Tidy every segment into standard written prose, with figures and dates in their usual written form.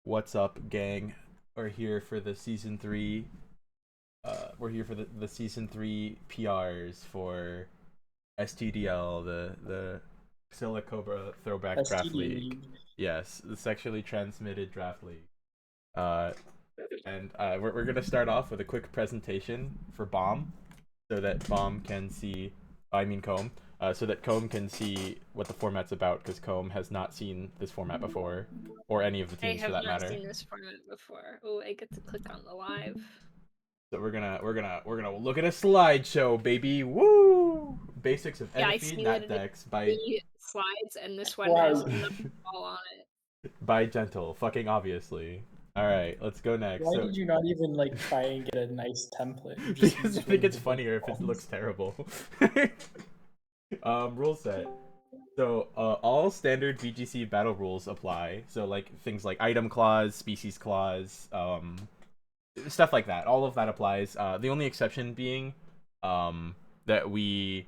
What's up, gang? We're here for the season three. We're here for the season three PRs for STDL, the Silicobra Throwback Draft League. STDL. Yes, the sexually transmitted draft league. Uh, and we're gonna start off with a quick presentation for Bomb, so that Bomb can see. I mean Comb. So that Comb can see what the format's about, because Comb has not seen this format before, or any of the I teams for have that not matter. seen this format before. Oh, I get to click on the live. So we're gonna look at a slideshow, baby. Woo! Basics of Yeah, I NFE see Nat that decks it's by 3 slides, and this one Wow. has nothing all on it. by Gentle, fucking obviously. All right, let's go next. Why So, did you not even try and get a nice template? You just because I used think one of it's the funnier if it ones? looks terrible. Rule set. So, all standard VGC battle rules apply. So, like things like item clause, species clause, stuff like that. All of that applies. The only exception being, that we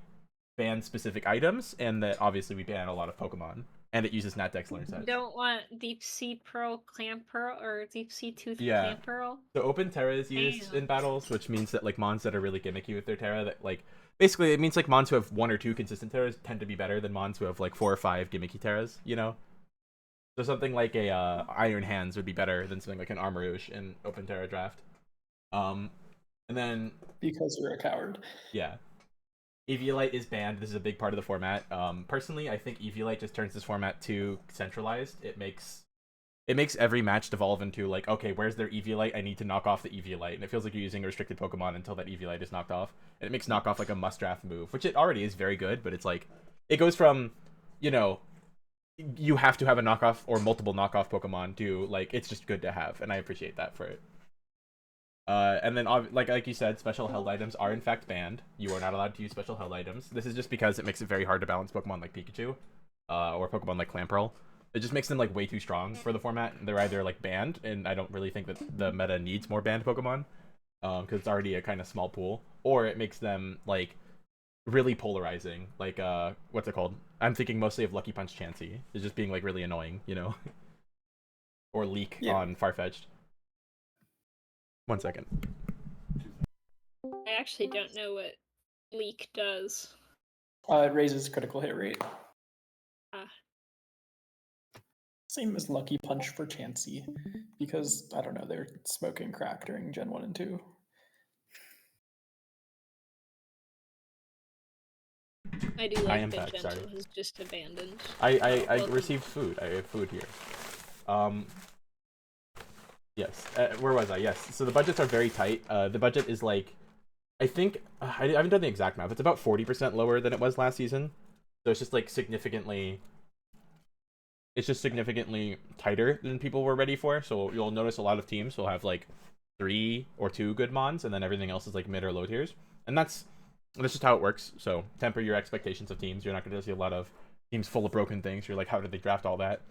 ban specific items, and that obviously we ban a lot of Pokemon, and it uses NatDex learn You sets. don't want Deep Sea Pearl Clamp Pearl or Deep Sea Tooth Yeah. Clamp Pearl? So open Terra is used Damn. in battles, which means that like mons that are really gimmicky with their Terra, that like basically it means like mons who have one or two consistent Terras tend to be better than mons who have like 4 or 5 gimmicky Terras, you know? So something like a Iron Hands would be better than something like an Armarouge in open Terra draft. And then Because you're a coward. yeah. Eviolite is banned. This is a big part of the format. Personally, I think Eviolite just turns this format too centralized. It makes every match devolve into like, okay, where's their Eviolite? I need to knock off the Eviolite, and it feels like you're using a restricted Pokemon until that Eviolite is knocked off. And it makes knockoff like a must draft move, which it already is very good, but it's like it goes from, you know, you have to have a knockoff or multiple knockoff Pokemon to like it's just good to have, and I appreciate that for it. And then, like you said, special held items are in fact banned. You are not allowed to use special held items. This is just because it makes it very hard to balance Pokemon like Pikachu, or Pokemon like Clamperl. It just makes them like way too strong for the format. They're either like banned, and I don't really think that the meta needs more banned Pokemon, because it's already a kind of small pool, or it makes them like really polarizing. Like what's it called? I'm thinking mostly of Lucky Punch Chansey. It's just being like really annoying, you know, or Leak on Farfetch'd. 1 second. I actually don't know what Leak does. It raises critical hit rate. Ah. Same as Lucky Punch for Chansey, because I don't know, they're smoking crack during Gen 1 and 2. I do I like am that back, Gentle sorry. has just abandoned. I received food. I have food here. Yes. Where was I? Yes. So the budgets are very tight. The budget is like, I think I haven't done the exact math. It's about 40% lower than it was last season. So it's just like significantly. It's just significantly tighter than people were ready for. So you'll notice a lot of teams will have like 3 or 2 good mons, and then everything else is like mid or low tiers. And that's just how it works. So temper your expectations of teams. You're not going to see a lot of teams full of broken things. You're like, how did they draft all that?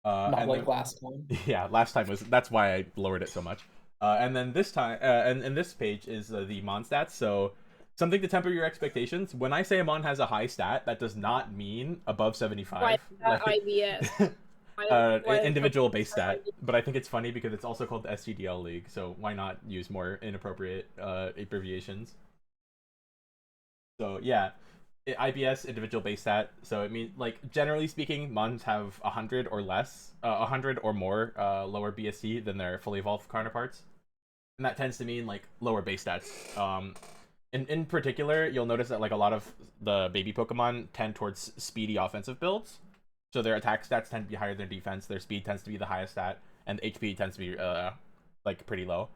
Not like then, last time. yeah, last time that's why I lowered it so much. And then this time, and this page is the Mon stats. So something to temper your expectations. When I say a Mon has a high stat, that does not mean above 75. Why Like, IBS? individual base stat. But I think it's funny because it's also called the STDL League. So why not use more inappropriate abbreviations? So yeah, IBS individual base stat. So it means like generally speaking, Mons have 100 or less, 100 or more lower BSC than their fully evolved counterparts, and that tends to mean like lower base stats. In particular, you'll notice that like a lot of the baby Pokemon tend towards speedy offensive builds, so their attack stats tend to be higher than defense. Their speed tends to be the highest stat, and HP tends to be like pretty low.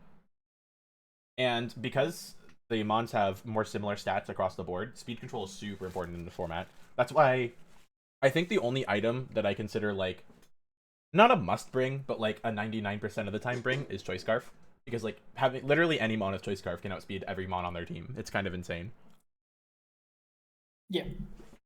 And because the Mons have more similar stats across the board, speed control is super important in the format. That's why I think the only item that I consider like not a must bring, but like a 99% of the time bring is Choice Scarf. Because like having literally any Mon with Choice Scarf can outspeed every Mon on their team. It's kind of insane. Yeah,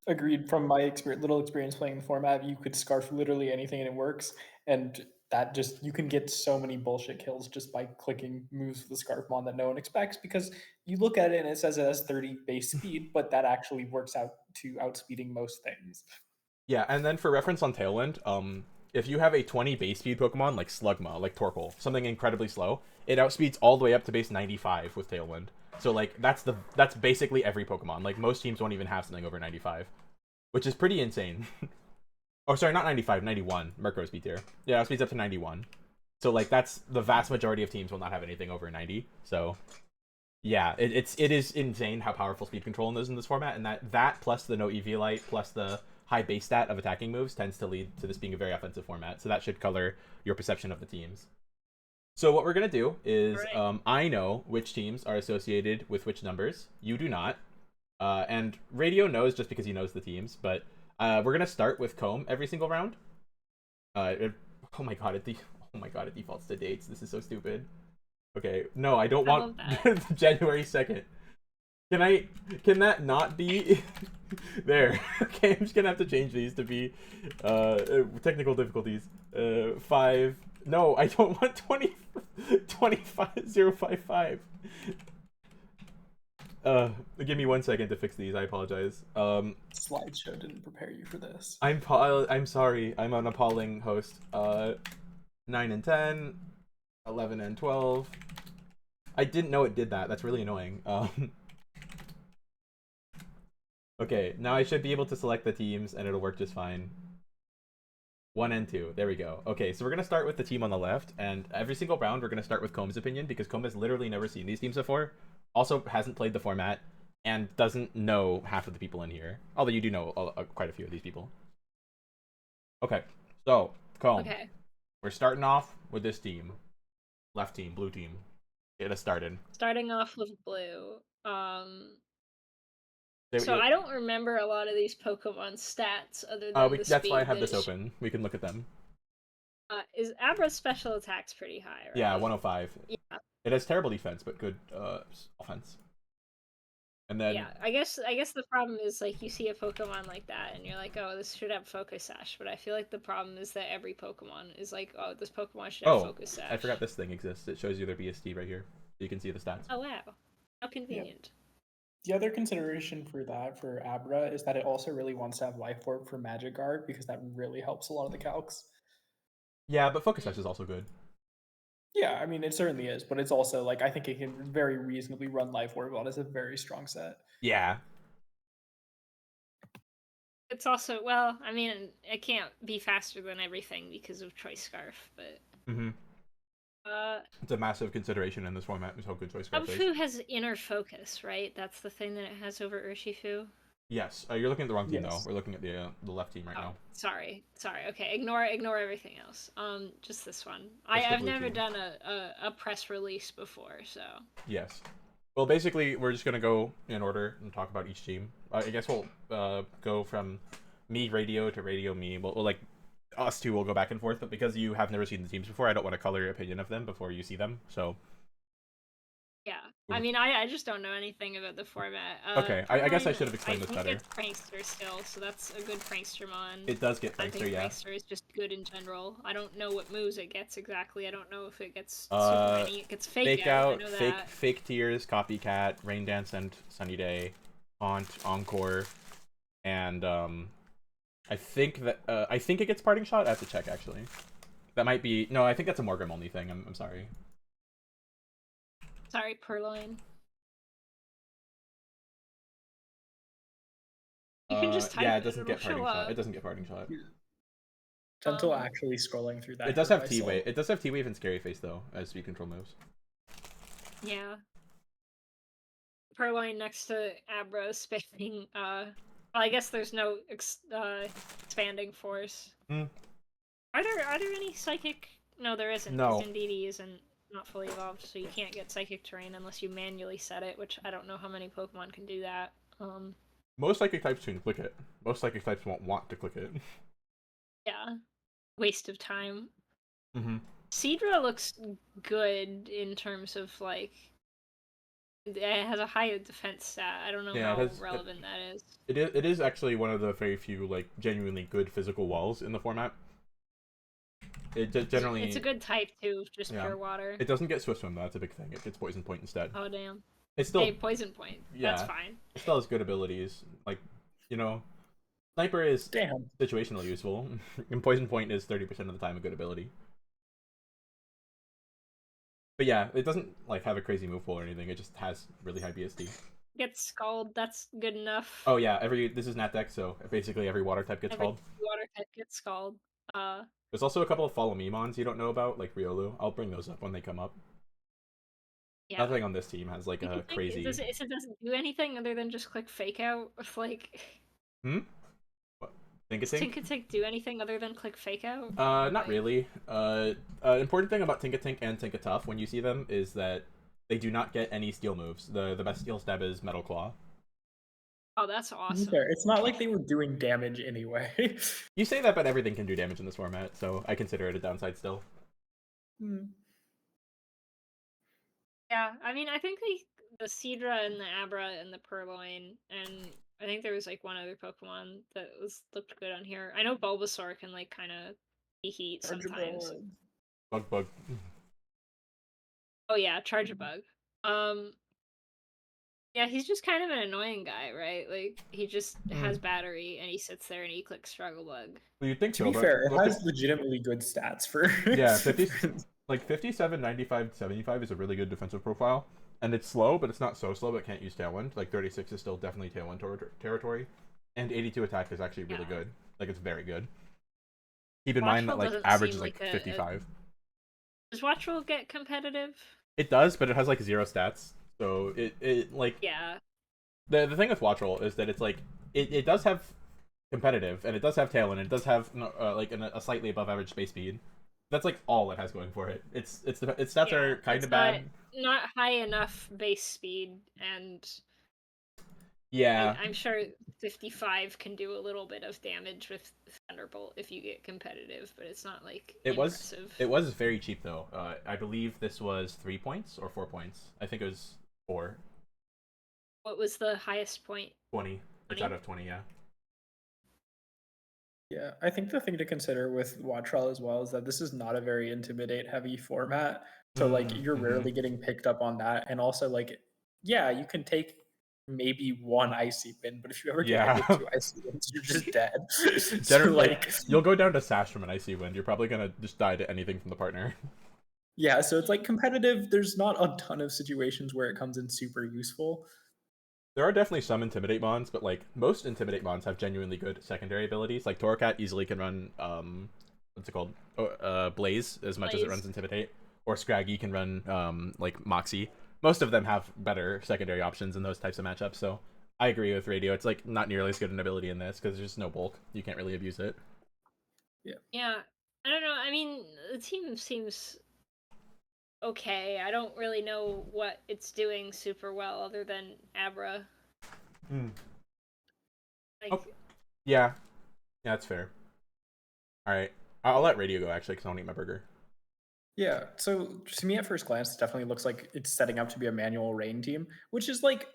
agreed. From my little experience playing the format, you could scarf literally anything and it works. And that just, you can get so many bullshit kills just by clicking moves with the scarf mon that no one expects, because you look at it and it says it has 30 base speed, but that actually works out to outspeeding most things. Yeah, and then for reference on Tailwind, if you have a 20 base speed Pokemon like Slugma, like Torkoal, something incredibly slow, it outspeeds all the way up to base 95 with Tailwind. So like that's basically every Pokemon. Like most teams won't even have something over 95, which is pretty insane. Oh, sorry, not 95, 91. Murkrow's B tier. Yeah, it speeds up to 91. So like that's the vast majority of teams will not have anything over 90. So yeah, it is insane how powerful speed control is in this format, and that plus the no EV light plus the high base stat of attacking moves tends to lead to this being a very offensive format. So that should color your perception of the teams. So what we're gonna do is, Right. I know which teams are associated with which numbers. You do not, and Radio knows just because he knows the teams. But we're gonna start with Comb every single round. Oh my god, oh my god, it defaults to dates. This is so stupid. Okay, no, I don't I want love January 2nd. Can that not be there? Okay, I'm just gonna have to change these to be technical difficulties. 5. No, I don't want 25055. Give me 1 second to fix these. I apologize. Slideshow didn't prepare you for this. I'm sorry. I'm an appalling host. 9 and 10, 11 and 12. I didn't know it did that. That's really annoying. Okay, now I should be able to select the teams and it'll work just fine. 1 and 2. There we go. Okay, so we're gonna start with the team on the left, and every single round we're gonna start with Comb's opinion because Comb has literally never seen these teams before, also hasn't played the format, and doesn't know half of the people in here. Although you do know quite a few of these people. Okay, so Comb. Okay. We're starting off with this team. Left team, blue team. Get us started. Starting off with blue. Say what So you- I don't remember a lot of these Pokemon stats other than the that's why I speed have this that it open. We can look at them. Is Abra's special attacks pretty high, right? Yeah, 105. Yeah. It has terrible defense, but good offense. And then Yeah, I guess the problem is like you see a Pokemon like that and you're like, oh, this should have Focus Sash, but I feel like the problem is that every Pokemon is like, oh, this Pokemon should have Focus Sash. I forgot this thing exists. It shows you their BSD right here. You can see the stats. Oh wow, how convenient. The other consideration for that, for Abra, is that it also really wants to have Life Orb for Magic Guard because that really helps a lot of the calcs. Yeah, but Focus Touch is also good. Yeah, I mean, it certainly is, but it's also, like, I think it can very reasonably run Life Orb on as a very strong set. Yeah. It's also, well, I mean, it can't be faster than everything because of Choice Scarf, but It's a massive consideration in this format, is how good Choice Scarf is. Urshifu has inner focus, right? That's the thing that it has over Urshifu. Yes, you're looking at the wrong team, Yes. though. We're looking at the left team right now. Sorry. Okay, ignore everything else. Just this one. the I've blue never team. done a press release before, so. Yes. Well, basically, we're just going to go in order and talk about each team. I guess we'll go from me, Radio, to Radio, me. We'll like, us two will go back and forth, but because you have never seen the teams before, I don't want to color your opinion of them before you see them, so... Yeah, I mean, I just don't know anything about the format. Okay, I guess I should have explained this I better. think it's Prankster still, so that's a good Prankstermon. It does get I Prankster, think yeah. Prankster is just good in general. I don't know what moves it gets exactly. I don't know if it gets super many. It gets Fake Out, I know that. Fake Tears, Copycat, Rain Dance and Sunny Day, Haunt, Encore, and I think it gets Parting Shot. I have to check actually. That might be no. I think that's a Morgrim only thing. I'm sorry. Sorry, Purloin. You can just type yeah, it. it doesn't It'll get Parting show Shot. up. It doesn't get Parting Shot. Until actually scrolling through that. It does have T-Wave. It does have T-Wave and Scary Face though as speed control moves. Yeah. Purloin next to Abra spamming. Well, I guess there's no expanding force. Mm. Are there any psychic? No, there isn't. No. Because Indeedee isn't not fully evolved, so you can't get psychic terrain unless you manually set it, which I don't know how many Pokemon can do that. Most psychic types can click it. Most psychic types won't want to click it. Yeah. Waste of time. Mm-hmm. Seadra looks good in terms of like it has a high defense stat. I don't know how relevant that is. It is actually one of the very few like genuinely good physical walls in the format. It generally it's a good type too, just pure water. It doesn't get Swift Swim though. That's a big thing. It gets Poison Point instead. Oh damn. It's still Poison Point. Yeah, that's fine. It still has good abilities, like you know. Sniper is Damn. situational useful, and Poison Point is 30% of the time a good ability. But yeah, it doesn't like have a crazy move pool or anything. It just has really high BSD. Get Scald, that's good enough. Oh yeah, this is Nat deck, so basically every water type gets called. Water type gets Scald. There's also a couple of follow me mons you don't know about, like Riolu. I'll bring those up when they come up. Yeah. Nothing on this team has like a crazy. It doesn't do anything other than just click fake out. Like. What? Tinkatink? Does Tinkatink do anything other than click fake out? Not really. Important thing about Tinkatink and Tinkatuff when you see them is that they do not get any steel moves. The best steel stab is Metal Claw. Oh, that's awesome. Fair. It's not like they were doing damage anyway. You say that, but everything can do damage in this format, so I consider it a downside still. Yeah, I mean, I think the Seadra and the Abra and the Purloin, and I think there was like one other Pokemon that looked good on here. I know Bulbasaur can like kind of heat sometimes. Bug. Oh yeah, Charjabug. Yeah, he's just kind of an annoying guy, right? Like, he just has battery, and he sits there and he clicks Struggle Bug. Well, you'd think to be fair, it has legitimately good stats for... Yeah, 57, 95, 75 is a really good defensive profile. And it's slow, but it's not so slow it can't use Tailwind. Like, 36 is still definitely Tailwind territory. And 82 attack is actually really good. Like, it's very good. Keep in mind that, like, average is, like, 55. Does Watchful get competitive? It does, but it has, like, 0 stats. So, it like... Yeah. The thing with Watchroll is that it's, like, it does have competitive, and it does have Tailwind, and it does have, like, a slightly above average space speed. That's, like, all it has going for it. Its stats are kind of bad. Not high enough base speed, and... Yeah. I'm sure 55 can do a little bit of damage with Thunderbolt if you get competitive, but it's not, like, impressive. It was very cheap, though. I believe this was 3 points or 4 points. I think it was 4. What was the highest point? 20. It's out of 20, yeah. Yeah, I think the thing to consider with Wattrell as well is that this is not a very Intimidate-heavy format. So, like, you're rarely getting picked up on that. And also, like, yeah, you can take maybe one Icy Wind, but if you ever get hit 2 Icy Winds, you're just dead. So, like, you'll go down to Sash from an Icy Wind. You're probably going to just die to anything from the partner. Yeah, so it's, like, competitive. There's not a ton of situations where it comes in super useful. There are definitely some Intimidate mons, but, like, most Intimidate mons have genuinely good secondary abilities. Like, Torracat easily can run, what's it called? Blaze, as much as it runs Intimidate. Or Scraggy can run, like, Moxie. Most of them have better secondary options in those types of matchups, so I agree with Radio. It's, like, not nearly as good an ability in this, because there's just no bulk. You can't really abuse it. Yeah. I don't know. I mean, the team seems... okay, I don't really know what it's doing super well other than Abra. Like... Oh. Yeah, that's fair. Alright, I'll let Radio go, actually, because I don't eat my burger. Yeah, so to me at first glance, it definitely looks like it's setting up to be a manual rain team, which is, like,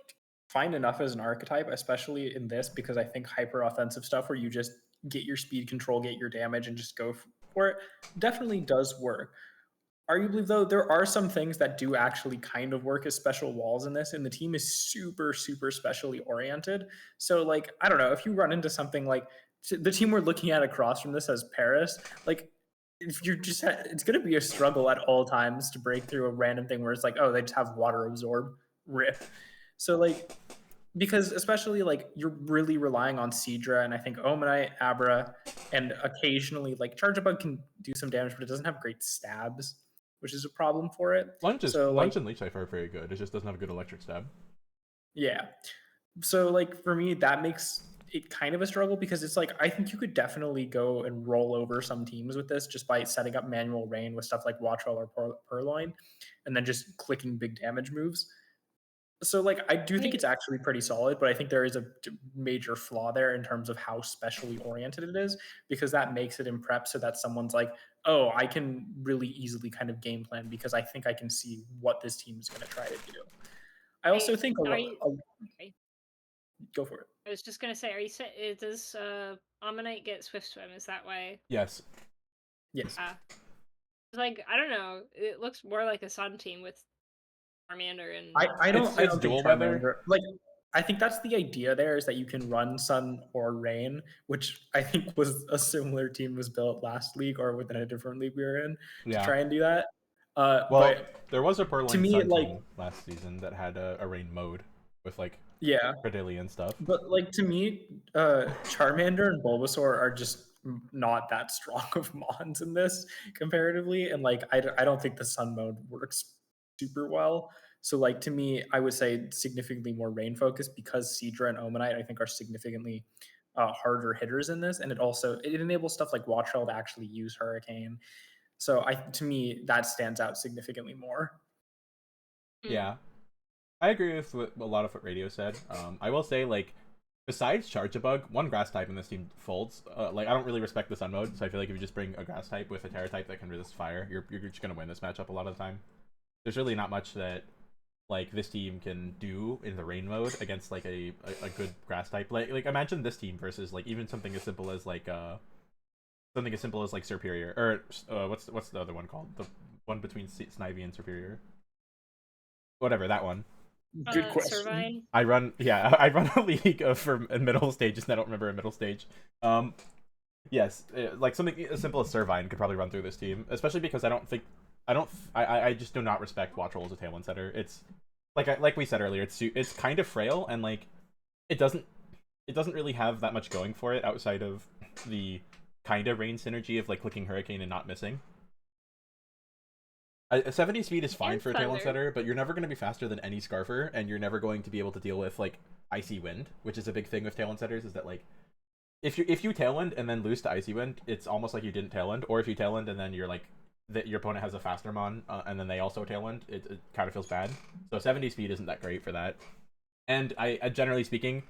fine enough as an archetype, especially in this, because I think hyper-offensive stuff where you just get your speed control, get your damage, and just go for it definitely does work. Arguably, though, there are some things that do actually kind of work as special walls in this, and the team is super, super specially oriented. So, like, I don't know, if you run into something like the team we're looking at across from this as Paris, like, if you're just, it's going to be a struggle at all times to break through a random thing where it's like, oh, they just have water absorb, rip. So, like, because especially, like, you're really relying on Seadra, and I think Omanite, Abra, and occasionally, like, Charjabug can do some damage, but it doesn't have great stabs, which is a problem for it. Lunge and Leech Life are very good. It just doesn't have a good electric stab. Yeah. So, like, for me, that makes it kind of a struggle, because it's like, I think you could definitely go and roll over some teams with this just by setting up manual rain with stuff like Wattrell or Purloin, and then just clicking big damage moves. So, like, I do think it's actually pretty solid, but I think there is a major flaw there in terms of how specially oriented it is, because that makes it in prep so that someone's like, oh, I can really easily kind of game plan because I think I can see what this team is going to try to do. I also think okay. Go for it. I was just gonna say, does Ammonite get Swift Swim? Is that why? Yes. Yes. Like, I don't know. It looks more like a Sun team with Charmander and. I don't dual weather. Like, I think that's the idea there, is that you can run Sun or Rain, which I think was a similar team was built last league or within a different league we were in to Yeah. try and do that. Well, But there was a to Purloin me, Sun like, team last season that had a rain mode with like yeah, Credillion stuff. but like to me, Charmander and Bulbasaur are just not that strong of mons in this comparatively, and like I don't think the Sun mode works super well. So like to me, I would say significantly more rain focused, because Seadra and Omanite I think are significantly harder hitters in this, and it enables stuff like Wattrel to actually use Hurricane. So to me that stands out significantly more. Yeah, I agree with what, a lot of what Radio said. I will say, like, besides Charge-a-Bug, one grass type in this team folds. Like, I don't really respect the Sun mode, so I feel like if you just bring a grass type with a Terra type that can resist fire, you're just gonna win this matchup a lot of the time. There's really not much that like this team can do in the rain mode against like a good grass type. Like imagine this team versus like even something as simple as like Superior, or what's the other one called? The one between Snivy and Superior. Whatever, that one. Good question. Servine. I run a league for middle stages, and I don't remember a middle stage. Yes, like something as simple as Servine could probably run through this team, especially because I just do not respect Wattrel as a Tailwind setter. It's like we said earlier, it's kind of frail, and like it doesn't really have that much going for it outside of the kind of range synergy of like clicking Hurricane and not missing. A 70 speed is fine for a Tailwind setter, but you're never going to be faster than any Scarfer, and you're never going to be able to deal with like Icy Wind, which is a big thing with Tailwind setters, is that like if you Tailwind and then lose to Icy Wind, it's almost like you didn't Tailwind, or if you Tailwind and then you're like that your opponent has a faster mon, and then they also Tailwind, it kind of feels bad. So 70 speed isn't that great for that. And I generally speaking,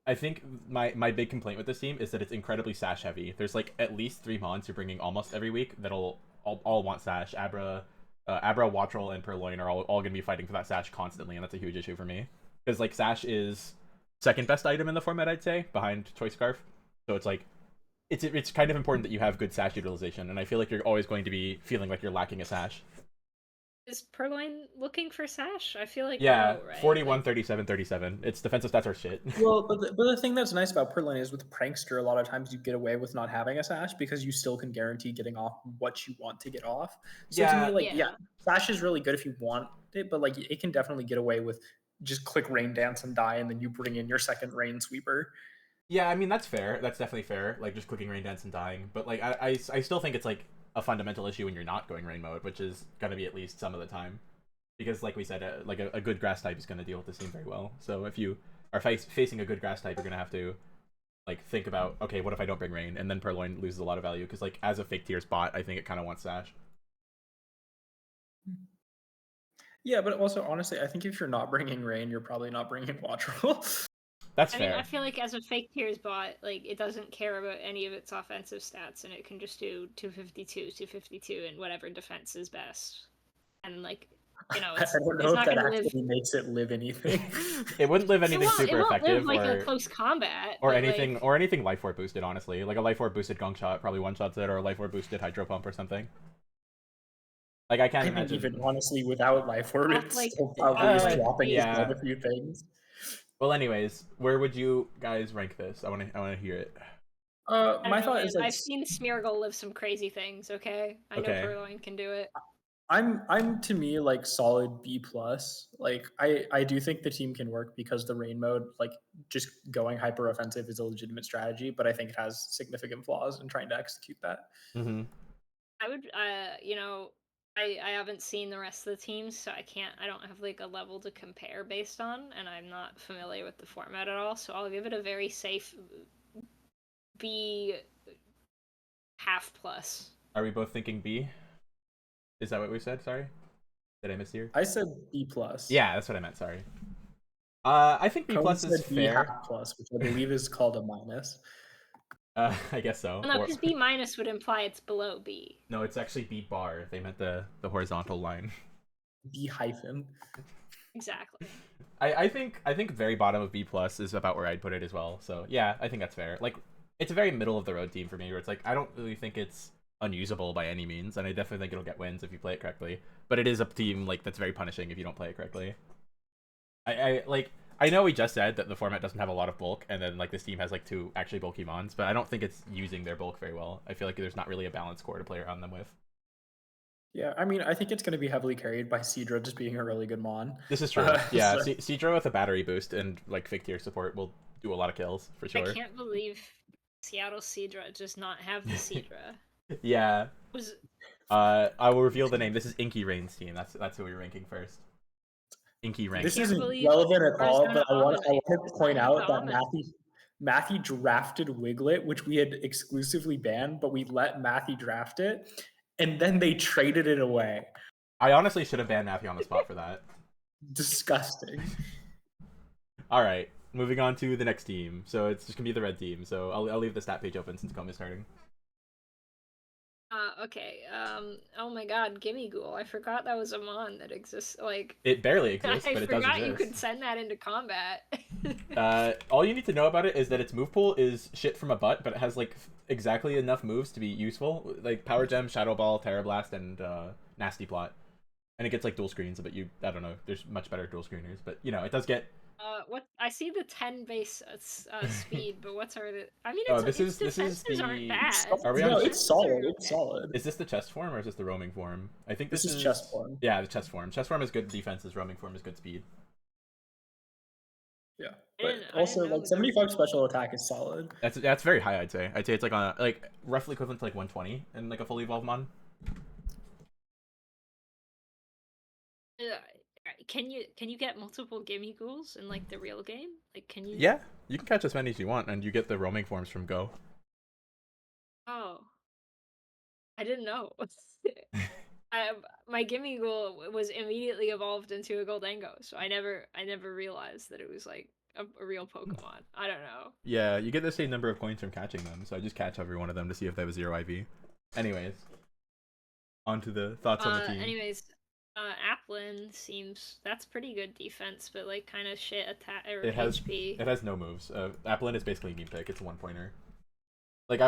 I think my big complaint with this team is that it's incredibly Sash heavy. There's like at least 3 mons you're bringing almost every week that'll all want Sash. Abra, Wattrel, and Purloin are all going to be fighting for that Sash constantly, and that's a huge issue for me. Because like Sash is second best item in the format, I'd say, behind Choice Scarf. So it's like it's kind of important that you have good Sash utilization, and I feel like you're always going to be feeling like you're lacking a Sash. Is Purloin looking for Sash? I feel like yeah, no, right? 41, 37, 37. Its defensive stats are shit. Well, but the thing that's nice about Purloin is with Prankster, a lot of times you get away with not having a Sash because you still can guarantee getting off what you want to get off. So to me, like, yeah, Sash is really good if you want it, but like it can definitely get away with just click Rain Dance and die, and then you bring in your second Rain Sweeper. Yeah, I mean, that's fair. That's definitely fair. Like, just clicking Rain Dance and dying. But, like, I still think it's, like, a fundamental issue when you're not going Rain mode, which is going to be at least some of the time. Because, like we said, like, a good grass type is going to deal with this team very well. So if you are facing a good grass type, you're going to have to, like, think about, okay, what if I don't bring Rain? And then Purloin loses a lot of value. Because, like, as a fake tier bot, I think it kind of wants Sash. Yeah, but also, honestly, I think if you're not bringing Rain, you're probably not bringing Wattrel. That's I fair. mean, I feel like as a fake tiers bot, like it doesn't care about any of its offensive stats, and it can just do 252, and whatever defense is best. And like, you know, it's, I don't know it's if not that gonna actually makes it live anything. It wouldn't live anything super effective, live, like, a close combat, or but, anything, like, or anything life orb boosted. Honestly, like a life orb boosted gong shot probably one shots it, or a life orb boosted hydro pump or something. Like I can't imagine. Even honestly, without life orb, it's like, still probably dropping yeah. a few things. Well, anyways, where would you guys rank this? I want to hear it. My thought is I've seen Smeargle live some crazy things. Okay, I know Purloin can do it. I'm to me like solid B plus. Like I do think the team can work because the rain mode, like just going hyper offensive, is a legitimate strategy, but I think it has significant flaws in trying to execute that. Mm-hmm. I would, you know, I haven't seen the rest of the teams, so I don't have like a level to compare based on, and I'm not familiar with the format at all, so I'll give it a very safe B half plus. Are we both thinking B? Is that what we said? Sorry, did I miss you? I said B plus. Yeah, that's what I meant. Sorry. I think B plus is fair. B half plus, which I believe is called a minus. I guess so. No, because B minus would imply it's below B. No, it's actually B bar. They meant the horizontal line. B hyphen. Exactly. I think very bottom of B plus is about where I'd put it as well. So yeah, I think that's fair. Like it's a very middle of the road team for me, where it's like I don't really think it's unusable by any means, and I definitely think it'll get wins if you play it correctly. But it is a team like that's very punishing if you don't play it correctly. I like I know we just said that the format doesn't have a lot of bulk, and then like this team has like 2 actually bulky mons, but I don't think it's using their bulk very well. I feel like there's not really a balanced core to play around them with. Yeah, I mean, I think it's going to be heavily carried by Seadra just being a really good mon. This is true. Yeah, Seadra with a battery boost and like fake tier support will do a lot of kills for sure. I can't believe Seattle Seadra does not have the Seadra. Yeah. Was I will reveal the name. This is Inky Rain's team. That's who we're ranking first. Inky Rain. This isn't relevant at all, but I want to point out that Matthew drafted Wiglet, which we had exclusively banned, but we let Matthew draft it, and then they traded it away. I honestly should have banned Matthew on the spot for that. Disgusting. All right, moving on to the next team. So it's just gonna be the red team. So I'll leave the stat page open since Com is starting. Okay. Oh my God, Gimme Ghoul. I forgot that was a mon that exists. Like it barely exists, but it does exist. I forgot you could send that into combat. All you need to know about it is that its move pool is shit from a butt, but it has like exactly enough moves to be useful, like Power Gem, Shadow Ball, Terra Blast, and Nasty Plot. And it gets like dual screens, but I don't know. There's much better dual screeners, but you know, it does get. What I see the 10 base speed, but what's our? I mean, this is the. Aren't bad. Are we no, on? It's solid. It's solid. Is this the chest form or is this the roaming form? I think this is chest form. Yeah, the chest form. Chest form is good defenses. Roaming form is good speed. Yeah, but also like 75 special attack is solid. That's very high. I'd say it's like on like roughly equivalent to like 120 in like a fully evolved mon. Can you get multiple Gimme Ghouls in like the real game? Like, can you? Yeah, you can catch as many as you want, and you get the roaming forms from Go. Oh, I didn't know. My Gimme Ghoul was immediately evolved into a Goldango, so I never realized that it was like a real Pokemon. I don't know. Yeah, you get the same number of coins from catching them, so I just catch every one of them to see if they have a 0 IV. Anyways, on to the thoughts on the team. Anyways. Applin that's pretty good defense, but like kind of shit attack or HP. It has no moves. Applin is basically a meme pick. It's a 1-pointer. Like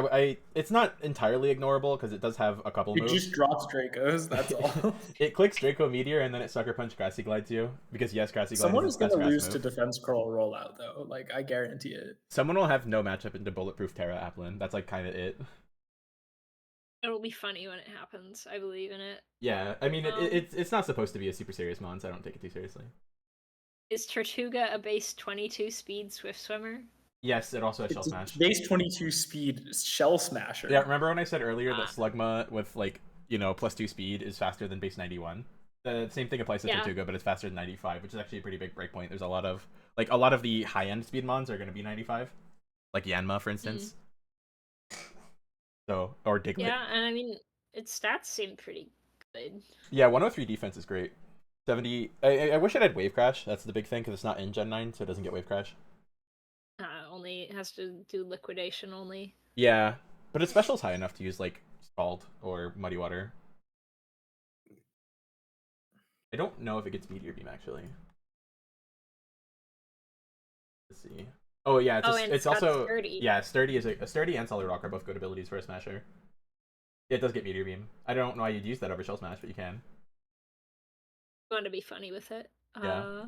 it's not entirely ignorable because it does have a couple moves. It just drops Dracos. That's all. It clicks Draco Meteor and then it Sucker Punch Grassy Glides you because yes, Grassy Glide. Someone is gonna lose to Defense Curl rollout though. Like I guarantee it. Someone will have no matchup into Bulletproof Terra Applin. That's like kind of it. It'll be funny when it happens. I believe in it. Yeah, I mean, it's not supposed to be a super serious mon, so I don't take it too seriously. Is Tortuga a base 22 speed Swift Swimmer? Yes, it also has Shell Smash. Base 22 speed Shell Smasher. Yeah, remember when I said earlier that Slugma with like, you know, +2 speed is faster than base 91? The same thing applies to Tortuga, but it's faster than 95, which is actually a pretty big breakpoint. There's a lot of the high-end speed mons are going to be 95, like Yanma, for instance. So, or Diglett. Yeah, and I mean, its stats seem pretty good. Yeah, 103 defense is great. 70. I wish it had Wave Crash. That's the big thing because it's not in Gen 9, so it doesn't get Wave Crash. Only it has to do liquidation only. Yeah, but its special's high enough to use like Scald or Muddy Water. I don't know if it gets Meteor Beam actually. Let's see. Oh yeah, it's also sturdy. Yeah, sturdy and Solid Rock are both good abilities for a Smasher. Yeah, it does get Meteor Beam. I don't know why you'd use that over Shell Smash, but you can. You want to be funny with it. Yeah.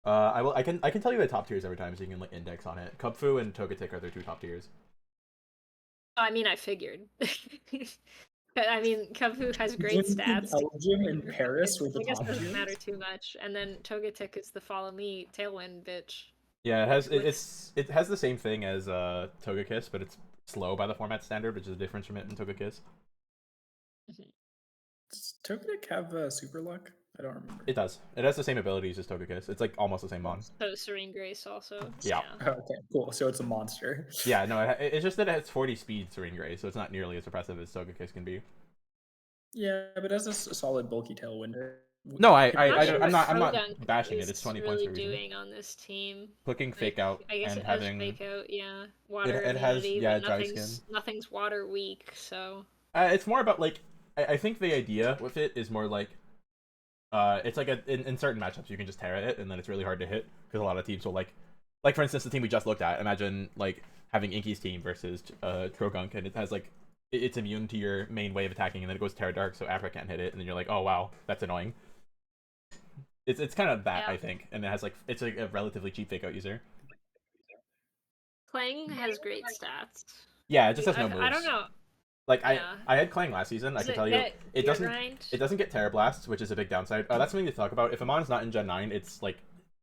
I can tell you the top tiers every time, so you can like index on it. Kubfu and Togetic are their 2 top tiers. I mean, I figured. I mean, Kubfu has great stats. Elgin in Paris with the I guess top it doesn't tiers? matter too much. And then Togetic is the follow me Tailwind bitch. Yeah, it has the same thing as Togekiss, but it's slow by the format standard, which is a difference from it in Togekiss. Does Togetic have Super Luck? I don't remember. It does. It has the same abilities as Togekiss. It's like almost the same mon. So Serene Grace also. Yeah. Okay, cool. So it's a monster. Yeah, no, it's just that it has 40 speed Serene Grace, so it's not nearly as impressive as Togekiss can be. Yeah, but it has a solid bulky Tailwind. No, I'm not bashing it. It's 20 points for a reason. Doing on this team. Clicking Fake Out I guess and it having has Fake Out, yeah. Water it has dry skin. Nothing's water weak, so. It's more about like I think the idea with it is more like it's like in certain matchups you can just Terra it and then it's really hard to hit because a lot of teams will like for instance the team we just looked at. Imagine like having Inky's team versus Trogunk and it has like it's immune to your main way of attacking and then it goes Terra Dark so Afra can't hit it and then you're like, oh wow, that's annoying. It's kind of that, Yeah. I think, and it has like it's a relatively cheap fake out user. Clang has great stats. Yeah, it just has no moves. I don't know. Like Yeah. I had Clang last season. I Does can it tell you get it gear doesn't grind? it doesn't get Terra Blast, which is a big downside. That's something to talk about. If Amon's not in Gen 9, it's like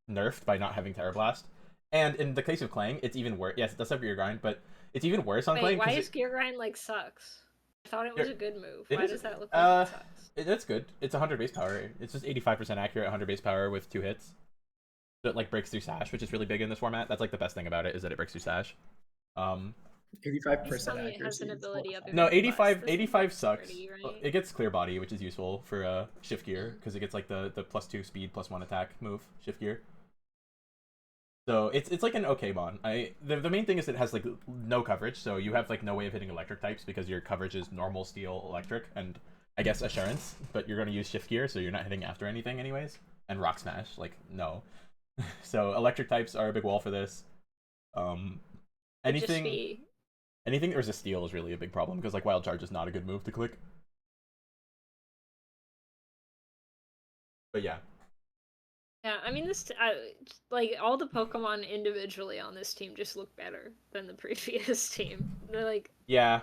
nerfed by not having Terra Blast. And in the case of Clang, it's even worse. Yes, it does have gear grind, but it's even worse on Wait, Clang why because is gear grind like sucks? I thought it was a good move. it Why is does that look like it sucks? that's good. It's 100 base power. It's just 85% accurate, 100 base power with 2 hits. So it like breaks through Sash, which is really big in this format. That's like the best thing about it is that it breaks through Sash. 85% It has an accuracy. ability up. No, Plus. 85 sucks. Pretty, right? It gets clear body, which is useful for shift gear because it gets like the +2 speed +1 attack move shift gear. So it's like an okay mon. The main thing is it has like no coverage, so you have like no way of hitting electric types because your coverage is normal, steel, electric, and I guess assurance. But you're gonna use shift gear, so you're not hitting after anything anyways. And rock smash, like no. So electric types are a big wall for this. Anything that resist steel is really a big problem because like wild charge is not a good move to click. But yeah. Yeah, I mean this like all the Pokemon individually on this team just look better than the previous team. They're like Yeah.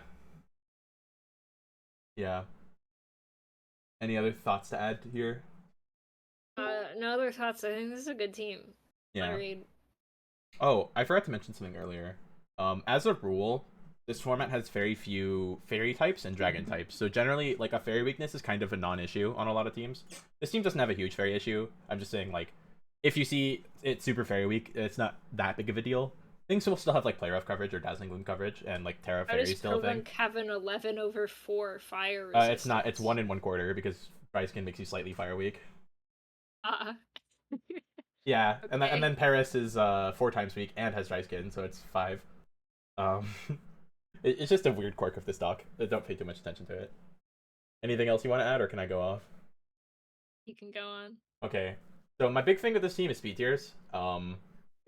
Any other thoughts to add here? no other thoughts. I think this is a good team. Yeah. Agreed. Oh, I forgot to mention something earlier. As a rule, this format has very few fairy types and dragon types. So generally, like a fairy weakness is kind of a non-issue on a lot of teams. This team doesn't have a huge fairy issue. I'm just saying, like, if you see it super fairy weak, it's not that big of a deal. Things will still have like play rough coverage or dazzling gleam coverage, and like Terra Fairy is still a thing. Have an 11/4 fire resistance? It's not. It's 1 1/4 because Dry Skin makes you slightly fire weak. Yeah, okay. and then Paris is 4 times weak and has Dry Skin, so it's 5. It's just a weird quirk of this doc. Don't pay too much attention to it. Anything else you want to add, or can I go off? You can go on. Okay, so my big thing with this team is speed tiers.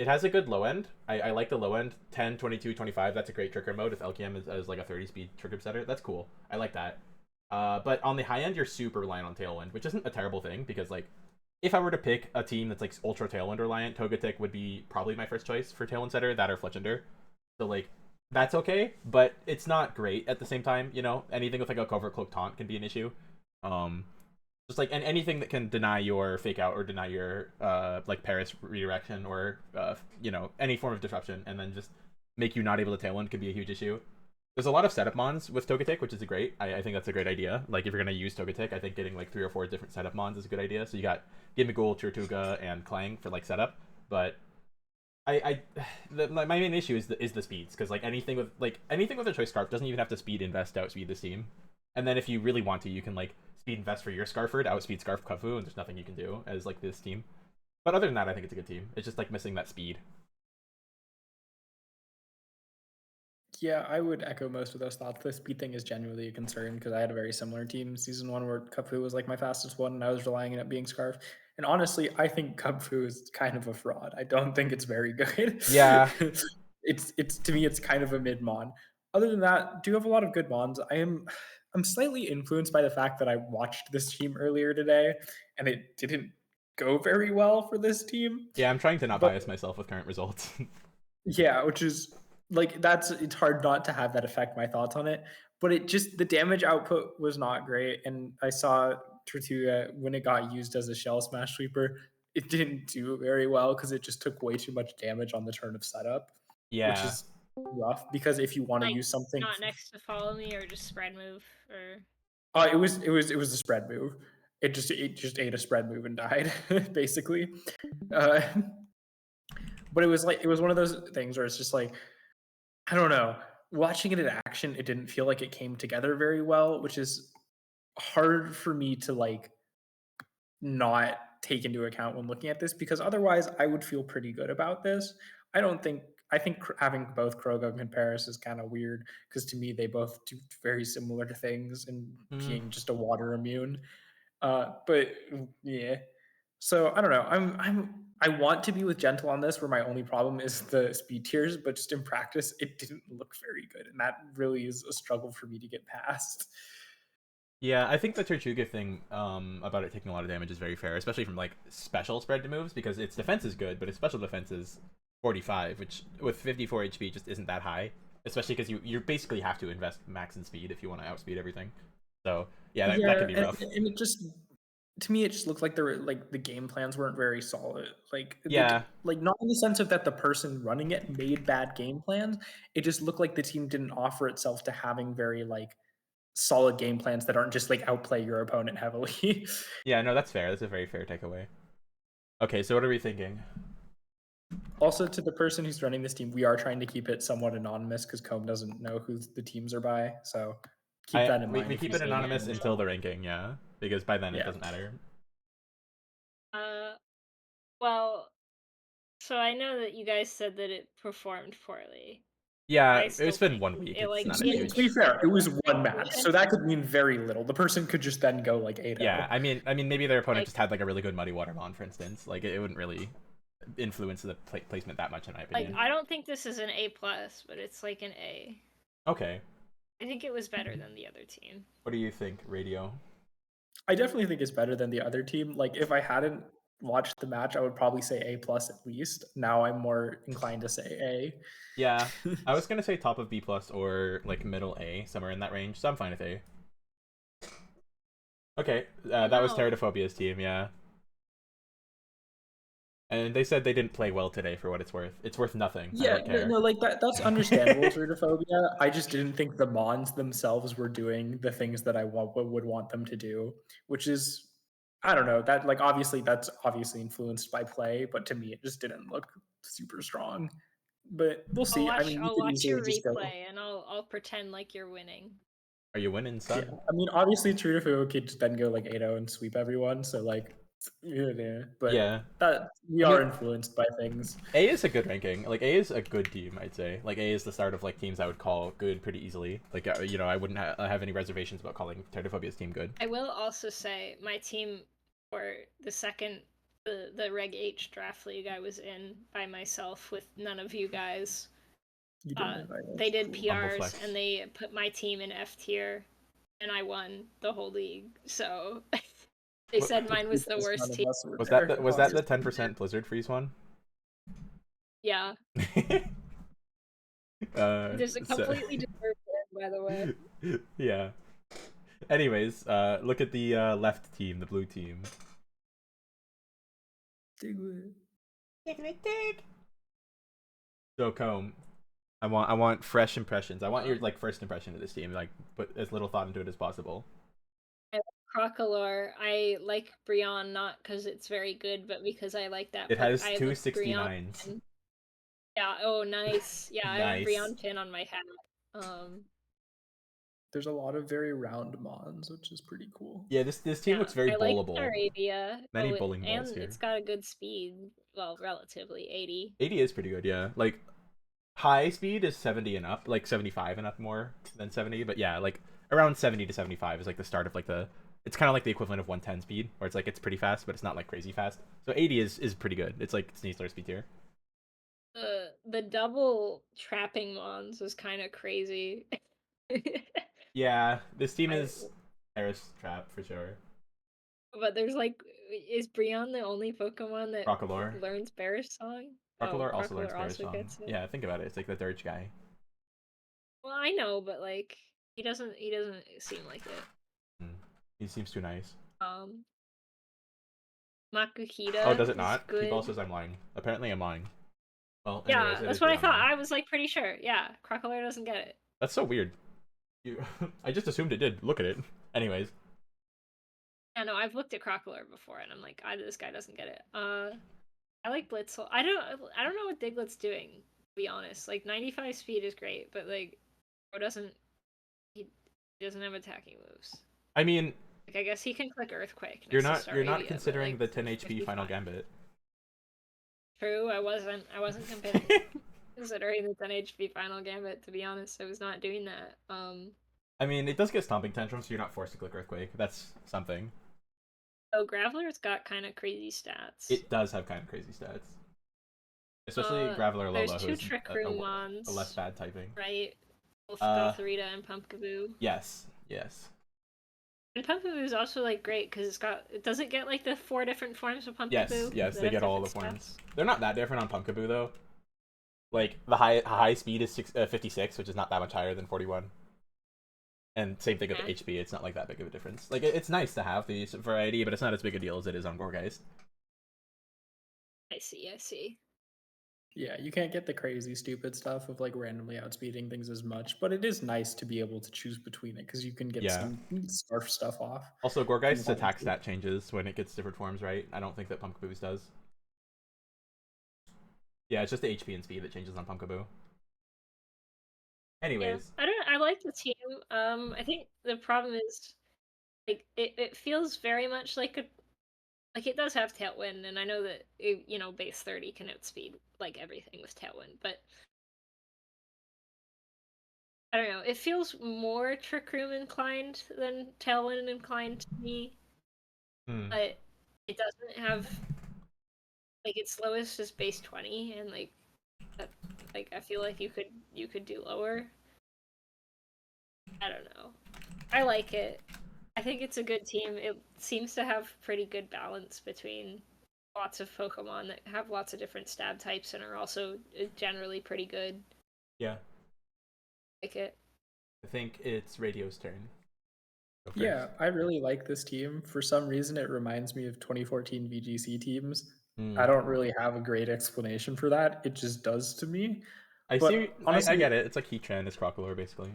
It has a good low end. I like the low end. 10, 22, 25. That's a great trigger mode if LKM is like a 30 speed trigger setter. That's cool. I like that. But on the high end, you're super reliant on Tailwind, which isn't a terrible thing because like if I were to pick a team that's like ultra Tailwind reliant, Togetic would be probably my first choice for Tailwind setter. That or Fletchender. So like that's okay, but it's not great at the same time. You know, anything with like a covert cloak taunt can be an issue. Just like anything that can deny your fake out or deny your like Paris redirection or you know, any form of disruption, and then just make you not able to Tailwind could be a huge issue. There's a lot of setup mons with Togetic, which is great. I think that's a great idea. Like if you're gonna use Togetic, I think getting like 3 or 4 different setup mons is a good idea. So you got Gimmighoul, Tortuga, and Clang for like setup. But my main issue is the speeds, because like anything with a choice scarf doesn't even have to speed invest to outspeed this team. And then if you really want to, you can like speed invest for your Scarfer to outspeed Scarf Kafu, and there's nothing you can do as like this team. But other than that, I think it's a good team. It's just like missing that speed. Yeah, I would echo most of those thoughts. The speed thing is genuinely a concern because I had a very similar team season 1 where Kafu was like my fastest one and I was relying on it being Scarf. And honestly, I think Kafu is kind of a fraud. I don't think it's very good. Yeah. it's to me it's kind of a mid mon. Other than that, do have a lot of good mons. I'm slightly influenced by the fact that I watched this team earlier today and it didn't go very well for this team. Yeah, I'm trying to not bias myself with current results. Yeah, which is like it's hard not to have that affect my thoughts on it. But it just the damage output was not great, and I saw Tortuga when it got used as a shell smash sweeper, it didn't do very well because it just took way too much damage on the turn of setup. Yeah, which is rough because if you want to use something not next to follow me or just spread move or. It was a spread move. It just ate a spread move and died basically. But it was one of those things where it's just like, I don't know. Watching it in action, it didn't feel like it came together very well, which is hard for me to like not take into account when looking at this because otherwise I would feel pretty good about this. I think having both Krogunk and Paris is kind of weird because to me they both do very similar things and being just a water immune. But yeah. So I don't know. I want to be with Gentle on this, where my only problem is the speed tiers, but just in practice, it didn't look very good, and that really is a struggle for me to get past. Yeah, I think the Tortuga thing about it taking a lot of damage is very fair, especially from like special spread moves because its defense is good, but its special defense is 45, which with 54 HP just isn't that high. Especially because you basically have to invest max in speed if you want to outspeed everything. So yeah, that Yeah, can be rough. and it just to me it just looked like the game plans weren't very solid. Yeah. Like not in the sense of that the person running it made bad game plans. It just looked like the team didn't offer itself to having very like solid game plans that aren't just like outplay your opponent heavily. Yeah, no, that's fair. That's a very fair takeaway. Okay, so what are we thinking? Also, to the person who's running this team, we are trying to keep it somewhat anonymous because Combe doesn't know who the teams are by. So keep that in mind. We if keep you it see anonymous anything. until the ranking, yeah, because by then it Yeah. doesn't matter. Well, so I know that you guys said that it performed poorly. Yeah, I still it's been think 1 week. it, It's like, not a didn't- huge. To be fair, it was one match, so that could mean very little. The person could just then go like 8-0. Yeah, I mean, maybe their opponent Like- just had like a really good Muddy Water Mon, for instance. Like it wouldn't really influence the placement that much, in my Like, opinion. I don't think this is an A+, but it's like an A. Okay, I think it was better than the other team. what do you think, Radio? I definitely think it's better than the other team. Like if I hadn't watched the match, I would probably say A+ at least. Now I'm more inclined to say A. Yeah, I was gonna say top of B+ or like middle A, somewhere in that range. So I'm fine with A. Okay, that was No. Teratophobia's team, yeah. And they said they didn't play well today, for what it's worth. It's worth nothing. I Yeah, don't care. no, like that's understandable, Trudophobia. I just didn't think the Mons themselves were doing the things that I would want them to do, which is, I don't know, that like that's obviously influenced by play, but to me it just didn't look super strong. But we'll see. I mean, you I'll could watch easily your just go. replay and I'll pretend like you're winning. Are you winning, son? Yeah, I mean, obviously Trudophobia could just then go like 8-0 and sweep everyone. So like, yeah, but Yeah. that we are influenced by things. A is a good ranking. Like A is a good team, I'd say. Like A is the start of like teams I would call good pretty easily. Like you know, I wouldn't have any reservations about calling Teratophobia's team good. I will also say my team for the second the Reg H draft league I was in by myself with none of you guys. You didn't invite us. They did Cool. PRs and they put my team in F tier, and I won the whole league. So they said mine was the worst team. Was that the 10% Blizzard freeze one? Yeah. There's a completely deserved one, by the way. Yeah. Anyways, look at the left team, the blue team. Dig. So Combe, I want fresh impressions. I want your like first impression of this team. Like put as little thought into it as possible. Crocolore. I like Brion not because it's very good, but because I like that. It has I 2 like 69s. Brion. Yeah. Oh, nice. Yeah, I have a Nice. Brion pin on my hat. There's a lot of very round Mons, which is pretty cool. Yeah, this team looks very bowlable. Like Arabia. Many bowling balls and here. It's got a good speed. Well, relatively 80. 80 is pretty good, yeah. Like high speed is 70 and up, like 75 and up more than 70, but yeah, like around 70 to 75 is like the start of like it's kind of like the equivalent of 110 speed, where it's like it's pretty fast, but it's not like crazy fast. So 80 is pretty good. It's like Sneasler speed tier. The double trapping Mons is kind of crazy. Yeah, this team is Paris Trap for sure. But there's like, is Brion the only Pokemon that Crocolore. learns Bearish Song? Crocolore also learns Bearish also Song. gets it? Yeah, think about it. It's like the Dirge guy. Well, I know, but like he doesn't seem like it. He seems too nice. Makuhita. Oh, does it not? Good. People says I'm lying. Apparently I'm lying. Well, yeah, anyways, that's what I thought. I was like pretty sure. Yeah, Crocolore doesn't get it. That's so weird. I just assumed it did. Look at it. Anyways. Yeah, no, I've looked at Crocolore before, and I'm like, this guy doesn't get it. I like Blitzle. I don't know what Diglett's doing, to be honest. Like 95 speed is great, but like, he doesn't have attacking moves. I mean, like, I guess he can click Earthquake. You're not considering the 10 HP final gambit. True, I wasn't considering the 10 HP final gambit, to be honest. I was not doing that. I mean, it does get stomping tantrums, so you're not forced to click Earthquake. That's something. Oh, Graveler's got kind of crazy stats. It does have kind of crazy stats. Especially Graveler Lola, there's two who's Trick Room Mons, a less bad typing. Right? Gothorita and Pumpkaboo. Yes. There's And Pumpkaboo is also like great because does it get like the 4 different forms of Pumpkaboo? Yes, that they have get all the different stats? forms. They're not that different on Pumpkaboo though. Like the high speed is 56, which is not that much higher than 41. And same thing with the HP. It's not like that big of a difference. Like it's nice to have the variety, but it's not as big a deal as it is on Gourgeist. I see. Yeah, you can't get the crazy stupid stuff of like randomly outspeeding things as much, but it is nice to be able to choose between it because you can get some scarf stuff off. Also, Gourgeist's attack stat changes when it gets different forms, right? I don't think that Pumpkaboo's does. Yeah, it's just the HP and speed that changes on Pumpkaboo. Anyways. Yeah, I like the team. I think the problem is like it feels very much like it does have Tailwind, and I know that base 30 can outspeed like everything with Tailwind, but I don't know. It feels more Trick Room inclined than Tailwind inclined to me. But it doesn't have like its lowest is base 20, and like that, like I feel like you could do lower. I don't know. I like it. I think it's a good team. It seems to have pretty good balance between lots of Pokemon that have lots of different stab types and are also generally pretty good. Yeah. Like it. I think it's Radio's turn. Yeah, I really like this team. For some reason, it reminds me of 2014 VGC teams. I don't really have a great explanation for that. It just does to me. Honestly, I get it. It's like Heatran is Crocodile, basically.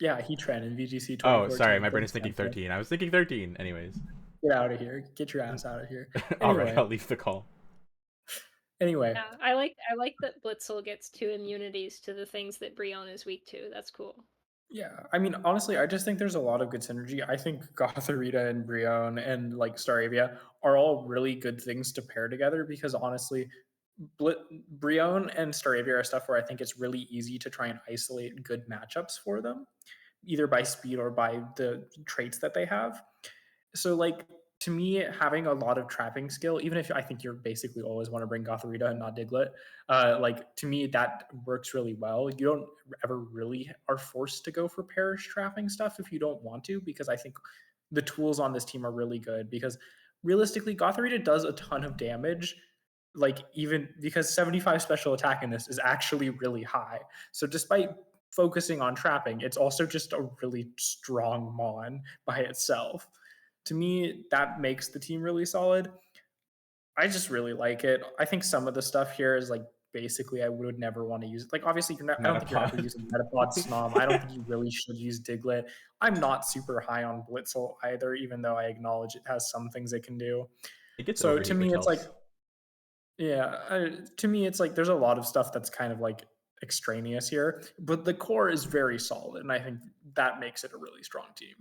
Yeah, Heatran in VGC 2014. Oh, sorry, my brain is thinking 13. I was thinking 13. Anyways. Get out of here. Get your ass out of here. Anyway. All right, I'll leave the call. Anyway. Yeah, I like that Blitzel gets 2 immunities to the things that Brionne is weak to. That's cool. Yeah, I mean, honestly, I just think there's a lot of good synergy. I think Gothorita and Brionne and like Staravia are all really good things to pair together because honestly, Brionne and Staravia are stuff where I think it's really easy to try and isolate good matchups for them, either by speed or by the traits that they have. So like to me, having a lot of trapping skill, even if I think you're basically always want to bring Gothorita and not Diglett, like to me that works really well. You don't ever really are forced to go for parish trapping stuff if you don't want to, because I think the tools on this team are really good. Because realistically, Gothorita does a ton of damage, like even because 75 special attack in this is actually really high. So despite focusing on trapping, it's also just a really strong Mon by itself. To me, that makes the team really solid. I just really like it. I think some of the stuff here is like basically I would never want to use it. Like obviously you're not, I don't think you're ever using Metapod Snom. I don't think you really should use Diglett. I'm not super high on Blitzel either, even though I acknowledge it has some things it can do. So to me, it's like, yeah, to me, it's like there's a lot of stuff that's kind of like extraneous here, but the core is very solid, and I think that makes it a really strong team.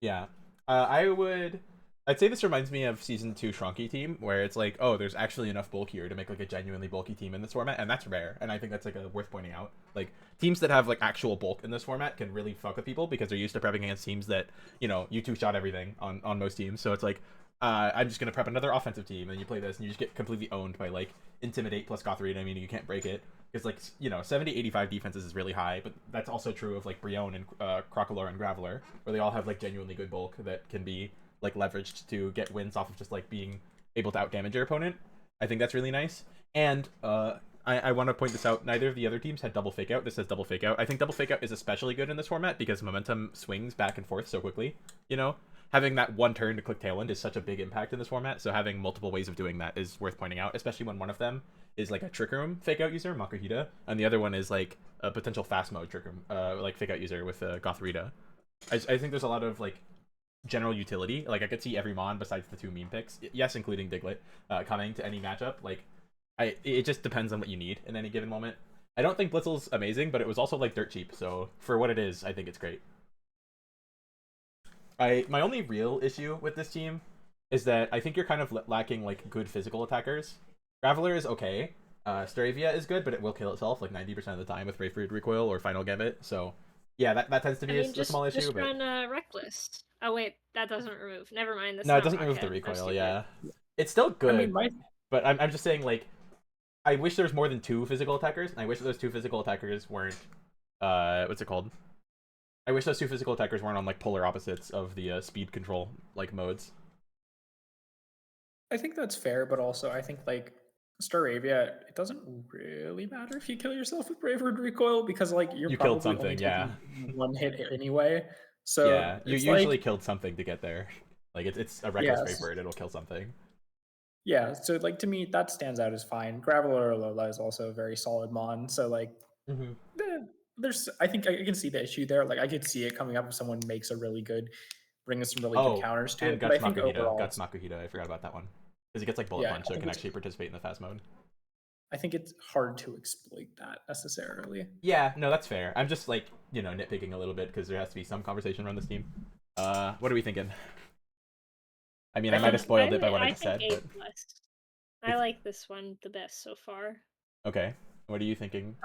Yeah, I'd say this reminds me of Season 2 Shrunky team, where it's like, oh, there's actually enough bulk here to make like a genuinely bulky team in this format, and that's rare, and I think that's like worth pointing out. Like teams that have like actual bulk in this format can really fuck with people because they're used to prepping against teams that you two-shot everything on most teams. So it's like, I'm just gonna prep another offensive team, and you play this, and you just get completely owned by like Intimidate plus Gothorita. I mean, you can't break it because like 70-85 defenses is really high, but that's also true of like Brionne and Crocolore and Graveler, where they all have like genuinely good bulk that can be like leveraged to get wins off of just like being able to outdamage your opponent. I think that's really nice. And I want to point this out. Neither of the other teams had double fake out. This has double fake out. I think double fake out is especially good in this format because momentum swings back and forth so quickly. Having that one turn to click Tailwind is such a big impact in this format, so having multiple ways of doing that is worth pointing out, especially when one of them is like a Trick Room fake out user, Makuhita, and the other one is like a potential fast mode Trick Room like fake out user with Gothorita. I think there's a lot of like general utility. Like I could see every Mon besides the 2 meme picks, yes, including Diglett, coming to any matchup. Like it just depends on what you need in any given moment. I don't think Blitzel's amazing, but it was also like dirt cheap, so for what it is, I think it's great. My only real issue with this team is that I think you're kind of lacking like good physical attackers. Graveler is okay. Staravia is good, but it will kill itself like 90% of the time with Brave Fruit Recoil or Final Gambit. So yeah, that tends to be a small issue. Just run Reckless. Oh wait, that doesn't remove. Never mind. No, it doesn't remove the recoil. Yeah, it's still good. But I'm just saying like, I wish there was more than 2 physical attackers, and I wish those 2 physical attackers weren't what's it called? I wish those two physical attackers weren't on like polar opposites of the speed control like modes. I think that's fair, but also I think like Staravia, it doesn't really matter if you kill yourself with Braveheart Recoil because like you're You killed probably only something, yeah. taking one hit anyway. So Yeah, you it's usually like killed something to get there. Like it's a reckless yes, Braveheart, it'll kill something. yeah. So like to me, that stands out as fine. Graveler or Lola is also a very solid mon. So like Mm-hmm. there's I think I can see the issue there. Like I could see it coming up if someone makes a really good bringing some really good Oh, counters to and it. But I Guts think Makuhita. overall Guts it's Makuhita. I forgot about that one. Because he gets like bullet yeah, punch, so it can actually participate in the fast mode. I think it's hard to exploit that necessarily. Yeah, no, that's fair. I'm just like, nitpicking a little bit because there has to be some conversation around this team. What are we thinking? I mean, I might have spoiled it by what I just said, A+. but I like this one the best so far. okay. What are you thinking?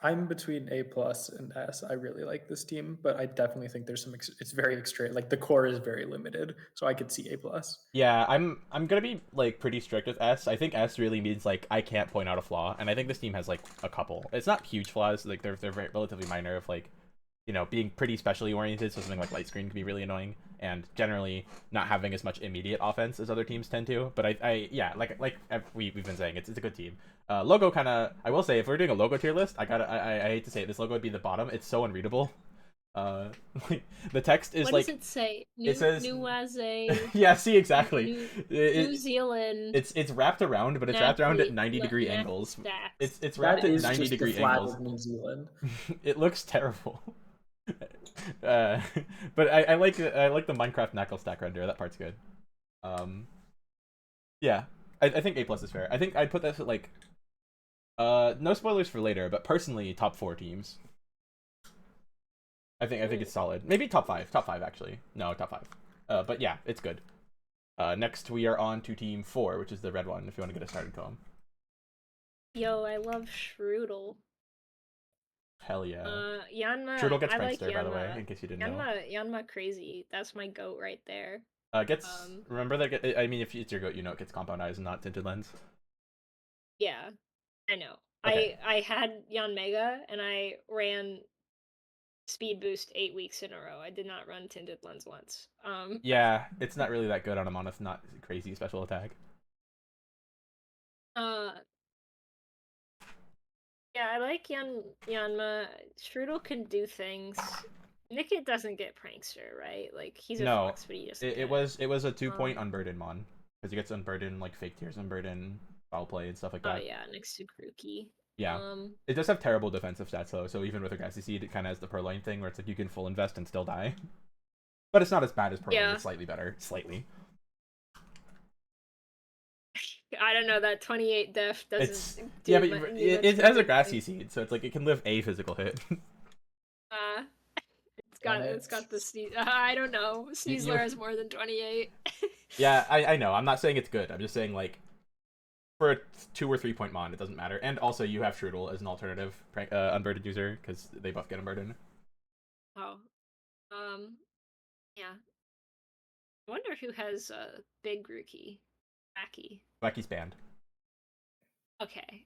I'm between A plus and S. I really like this team, but I definitely think there's some. It's very extreme. Like the core is very limited, so I could see A plus. Yeah, I'm gonna be like pretty strict with S. I think S really means like I can't point out a flaw, and I think this team has like a couple. It's not huge flaws, like they're very relatively minor of like, being pretty specially oriented, so something like light screen can be really annoying, and generally not having as much immediate offense as other teams tend to. But yeah, like we've been saying, it's a good team. Logo kind of, I will say, if we're doing a logo tier list, I hate to say it, this logo would be the bottom. It's so unreadable. The text is what like, does it say? It says new as a yeah, see, exactly. New Zealand. It's wrapped around, but it's wrapped around at 90-degree angles. It's wrapped at 90-degree angles. New Zealand. It looks terrible. But I like the Minecraft knuckle stack render. That part's good. Yeah, I think A plus is fair. I think I'd put this at like, no spoilers for later, but personally top 4 teams. I think it's solid. Maybe top 5 actually. No, top 5. But yeah, it's good. Next we are on to team 4, which is the red one. If you want to get us started, Cohen. Yo, I love Strudel. Hell yeah. Yanma. Strudel gets I like prankster, Yanma. by the way, in case you didn't know. Yanma crazy. That's my goat right there. Remember that? I mean, if it's your goat, it gets compound eyes and not tinted lens. Yeah, I know. Okay. I had Yan Mega and I ran speed boost 8 weeks in a row. I did not run tinted lens once. Yeah, it's not really that good on a Monolith, not crazy special attack. Yeah, I like Yanma. Strudel can do things. Nickit doesn't get prankster, right? Like he's a fox, but he just it was a 2-point unburden mon because he gets unburden like fake tears, unburden foul play and stuff like that. Oh yeah, next to Grookey. Yeah, it does have terrible defensive stats though. So even with a Grassy Seed, it kind of has the Purloin thing where it's like you can full invest and still die. But it's not as bad as Purloin. Yeah. It's slightly better, slightly. I don't know, that 28 def doesn't. Yeah, but it has a Grassy Seed, so it's like it can live a physical hit. It's got the sneeze. I don't know. Sneasler has more than 28. Yeah, I know. I'm not saying it's good. I'm just saying like for a 2 or 3 point mon, it doesn't matter. And also you have Strudel as an alternative unburdened user because they both get unburdened. Oh, yeah. I wonder who has big Grookey. Wacky's banned. Okay.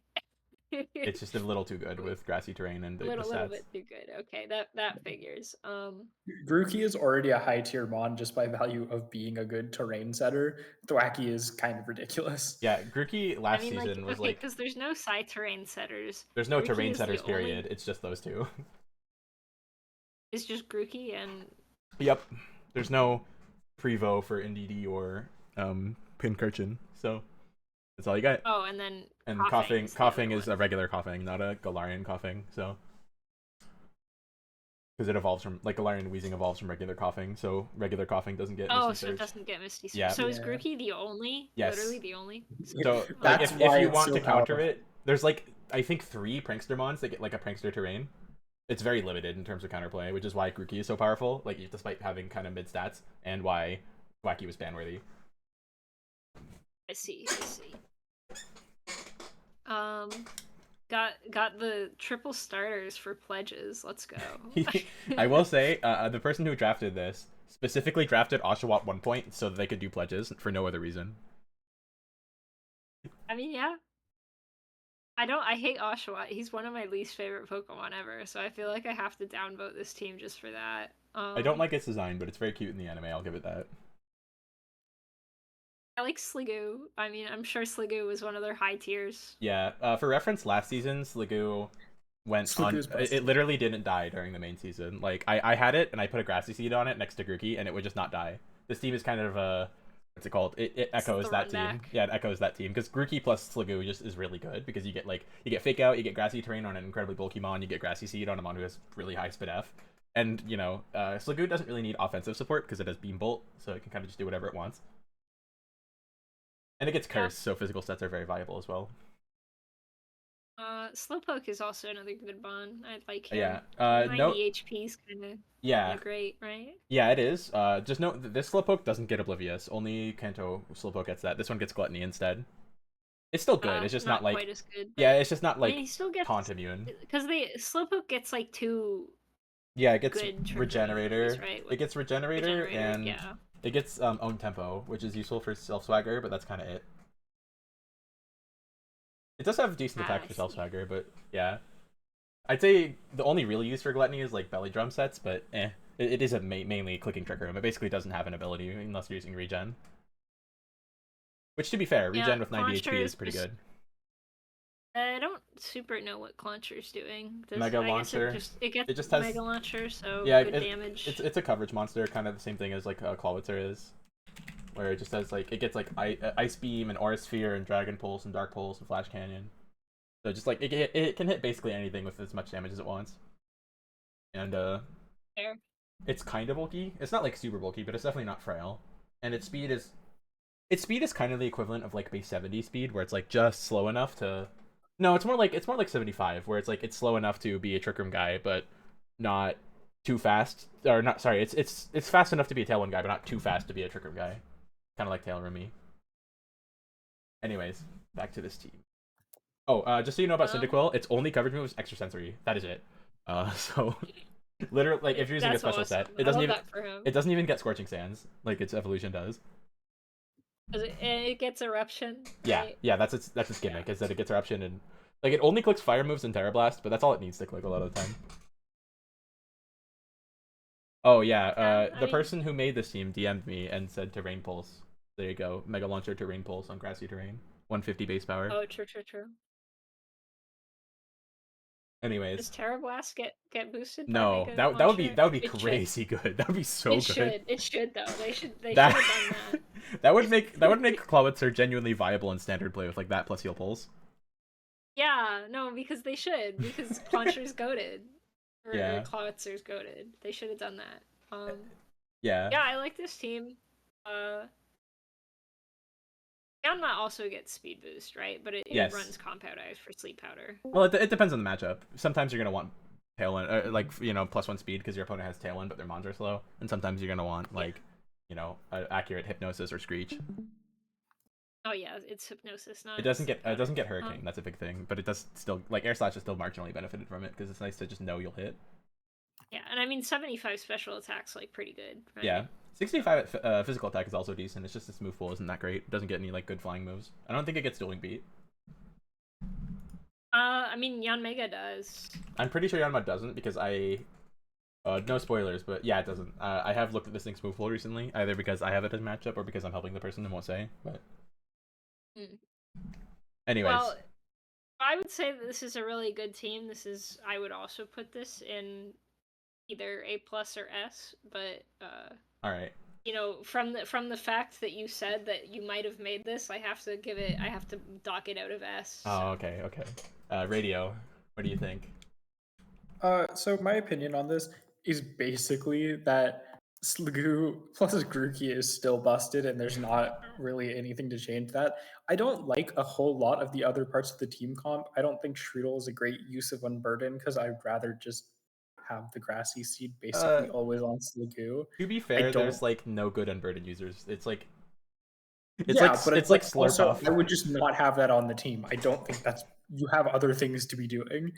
It's just a little too good with grassy terrain and the stats. A little bit too good. Okay, that figures. Grookey is already a high tier mon just by value of being a good terrain setter. Thwacky is kind of ridiculous. Yeah, Grookey last season was like because there's no side terrain setters. There's no terrain setters. Period. It's just those two. It's just Grookey and. Yep. There's no Prevo for NDD or Pincurchin, so that's all you got. Oh, and then coughing is a regular coughing, not a Galarian coughing, so because it evolves from like Galarian wheezing evolves from regular coughing, so regular coughing doesn't get Misty Surge. So it doesn't get Misty Surge. Yeah. So is Grookey the only? Yes. Literally the only. So like, if you want to counter it, there's like I think 3 Prankster mons that get like a Prankster terrain. It's very limited in terms of counterplay, which is why Grookey is so powerful, like despite having kind of mid stats, and why Wacky was ban-worthy. I see. Got the triple starters for pledges. Let's go. I will say, the person who drafted this specifically drafted Oshawott 1 point so that they could do pledges for no other reason. I mean, yeah. I hate Oshawott. He's one of my least favorite Pokemon ever, so I feel like I have to downvote this team just for that. I don't like its design, but it's very cute in the anime. I'll give it that. I like Sliggoo. I mean, I'm sure Sliggoo was one of their high tiers. Yeah. For reference, last season Sliggoo went on. It literally didn't die during the main season. Like I had it and I put a grassy seed on it next to Grookey, and it would just not die. This team is kind of what's it called? It echoes that team. Yeah, it echoes that team because Grookey plus Sliggoo just is really good because you get fake out, you get grassy terrain on an incredibly bulky mon, you get grassy seed on a mon who has really high speed F, and Sliggoo doesn't really need offensive support because it has Beam Bolt, so it can kind of just do whatever it wants. And it gets cursed, so physical stats are very viable as well. Slowpoke is also another good bond. I like him. Yeah. 90 HP is kind of great, right? Yeah, it is. Just note that this Slowpoke doesn't get Oblivious. Only Kanto Slowpoke gets that. This one gets Gluttony instead. It's still good. It's just not like quite as good. Yeah, it's just not like he still gets taunt immune. Because Slowpoke gets like 2. Yeah, it gets good Regenerator. Right? It gets Regenerator and it gets Own Tempo, which is useful for Self Swagger, but that's kind of it. It does have decent attack for Self Swagger, but yeah. I'd say the only real use for Gluttony is like belly drum sets, but it is a mainly clicking trick room. It basically doesn't have an ability unless you're using regen. Which, to be fair, regen with 90 HP is pretty good. I don't super know what Clauncher's doing. Mega Launcher. It just has Mega Launcher, so yeah, good damage. It's a coverage monster, kind of the same thing as like Clawitzer is, where it just has like it gets like Ice Beam and Aura Sphere and Dragon Pulse and Dark Pulse and Flash Canyon. So just like it can hit basically anything with as much damage as it wants. And Fair. It's kind of bulky. It's not like super bulky, but it's definitely not frail. And its speed is kind of the equivalent of like base 70 speed, where it's like just slow enough to. No, it's more like 75, where it's like it's slow enough to be a Trick Room guy, but not too fast. Or not, sorry, it's fast enough to be a Tailwind guy, but not too fast to be a Trick Room guy. Kind of like Tail Roomy. Anyways, back to this team. Oh, just so you know about Cyndaquil, its only coverage move is Extrasensory. That is it. So literally, like if you're using a special set, it doesn't even get Scorching Sands like its evolution does. It gets Eruption. Yeah, right? yeah, that's its gimmick, is that it gets Eruption, and like it only clicks fire moves and Terra Blast, but that's all it needs to click a lot of the time. Oh yeah, the person who made this team DM'd me and said to Rain Pulse. There you go, Mega Launcher to Rain Pulse on grassy terrain, 150 base power. Oh, true. Anyways, does Terra Blast get boosted? No, that would be crazy good. That would be so good. It should though. They should have done that. that would make Clawitzer genuinely viable in standard play with like that plus heal pulls. Yeah, no, because they should. Because Clauncher's goated. Or Clawitzer's goated. They should have done that. Yeah. Yeah, I like this team. Yanma also gets speed boost, right? But it runs Compound Eyes for Sleep Powder. Well, it depends on the matchup. Sometimes you're gonna want Tailwind, like +1 speed because your opponent has Tailwind, but their mons are slow. And sometimes you're gonna want like, accurate Hypnosis or Screech. Oh yeah, it's Hypnosis. It doesn't get Hurricane. That's a big thing, but it does still like Air Slash is still marginally benefited from it because it's nice to just know you'll hit. Yeah, and I mean 75 special attacks like pretty good. Right? Yeah. 65 physical attack is also decent. It's just its move pool isn't that great. It doesn't get any like good flying moves. I don't think it gets Dueling Beat. I mean Yanmega does. I'm pretty sure Yanma doesn't because no spoilers, but yeah, it doesn't. I have looked at this thing's move pool recently, either because I have it as matchup or because I'm helping the person and won't say. But anyways, well, I would say that this is a really good team. I would also put this in either A+ or S, but all right. From the fact that you said that you might have made this, I have to dock it out of S. So. Oh, okay. Radio, what do you think? So my opinion on this is basically that Sliggoo plus Grookey is still busted, and there's not really anything to change that. I don't like a whole lot of the other parts of the team comp. I don't think Shreedle is a great use of Unburden because I'd rather just have the grassy seed basically always on Sliggoo. To be fair, there's like no good Unburden users. It's like Slurpuff. Also, I would just not have that on the team. I don't think you have other things to be doing.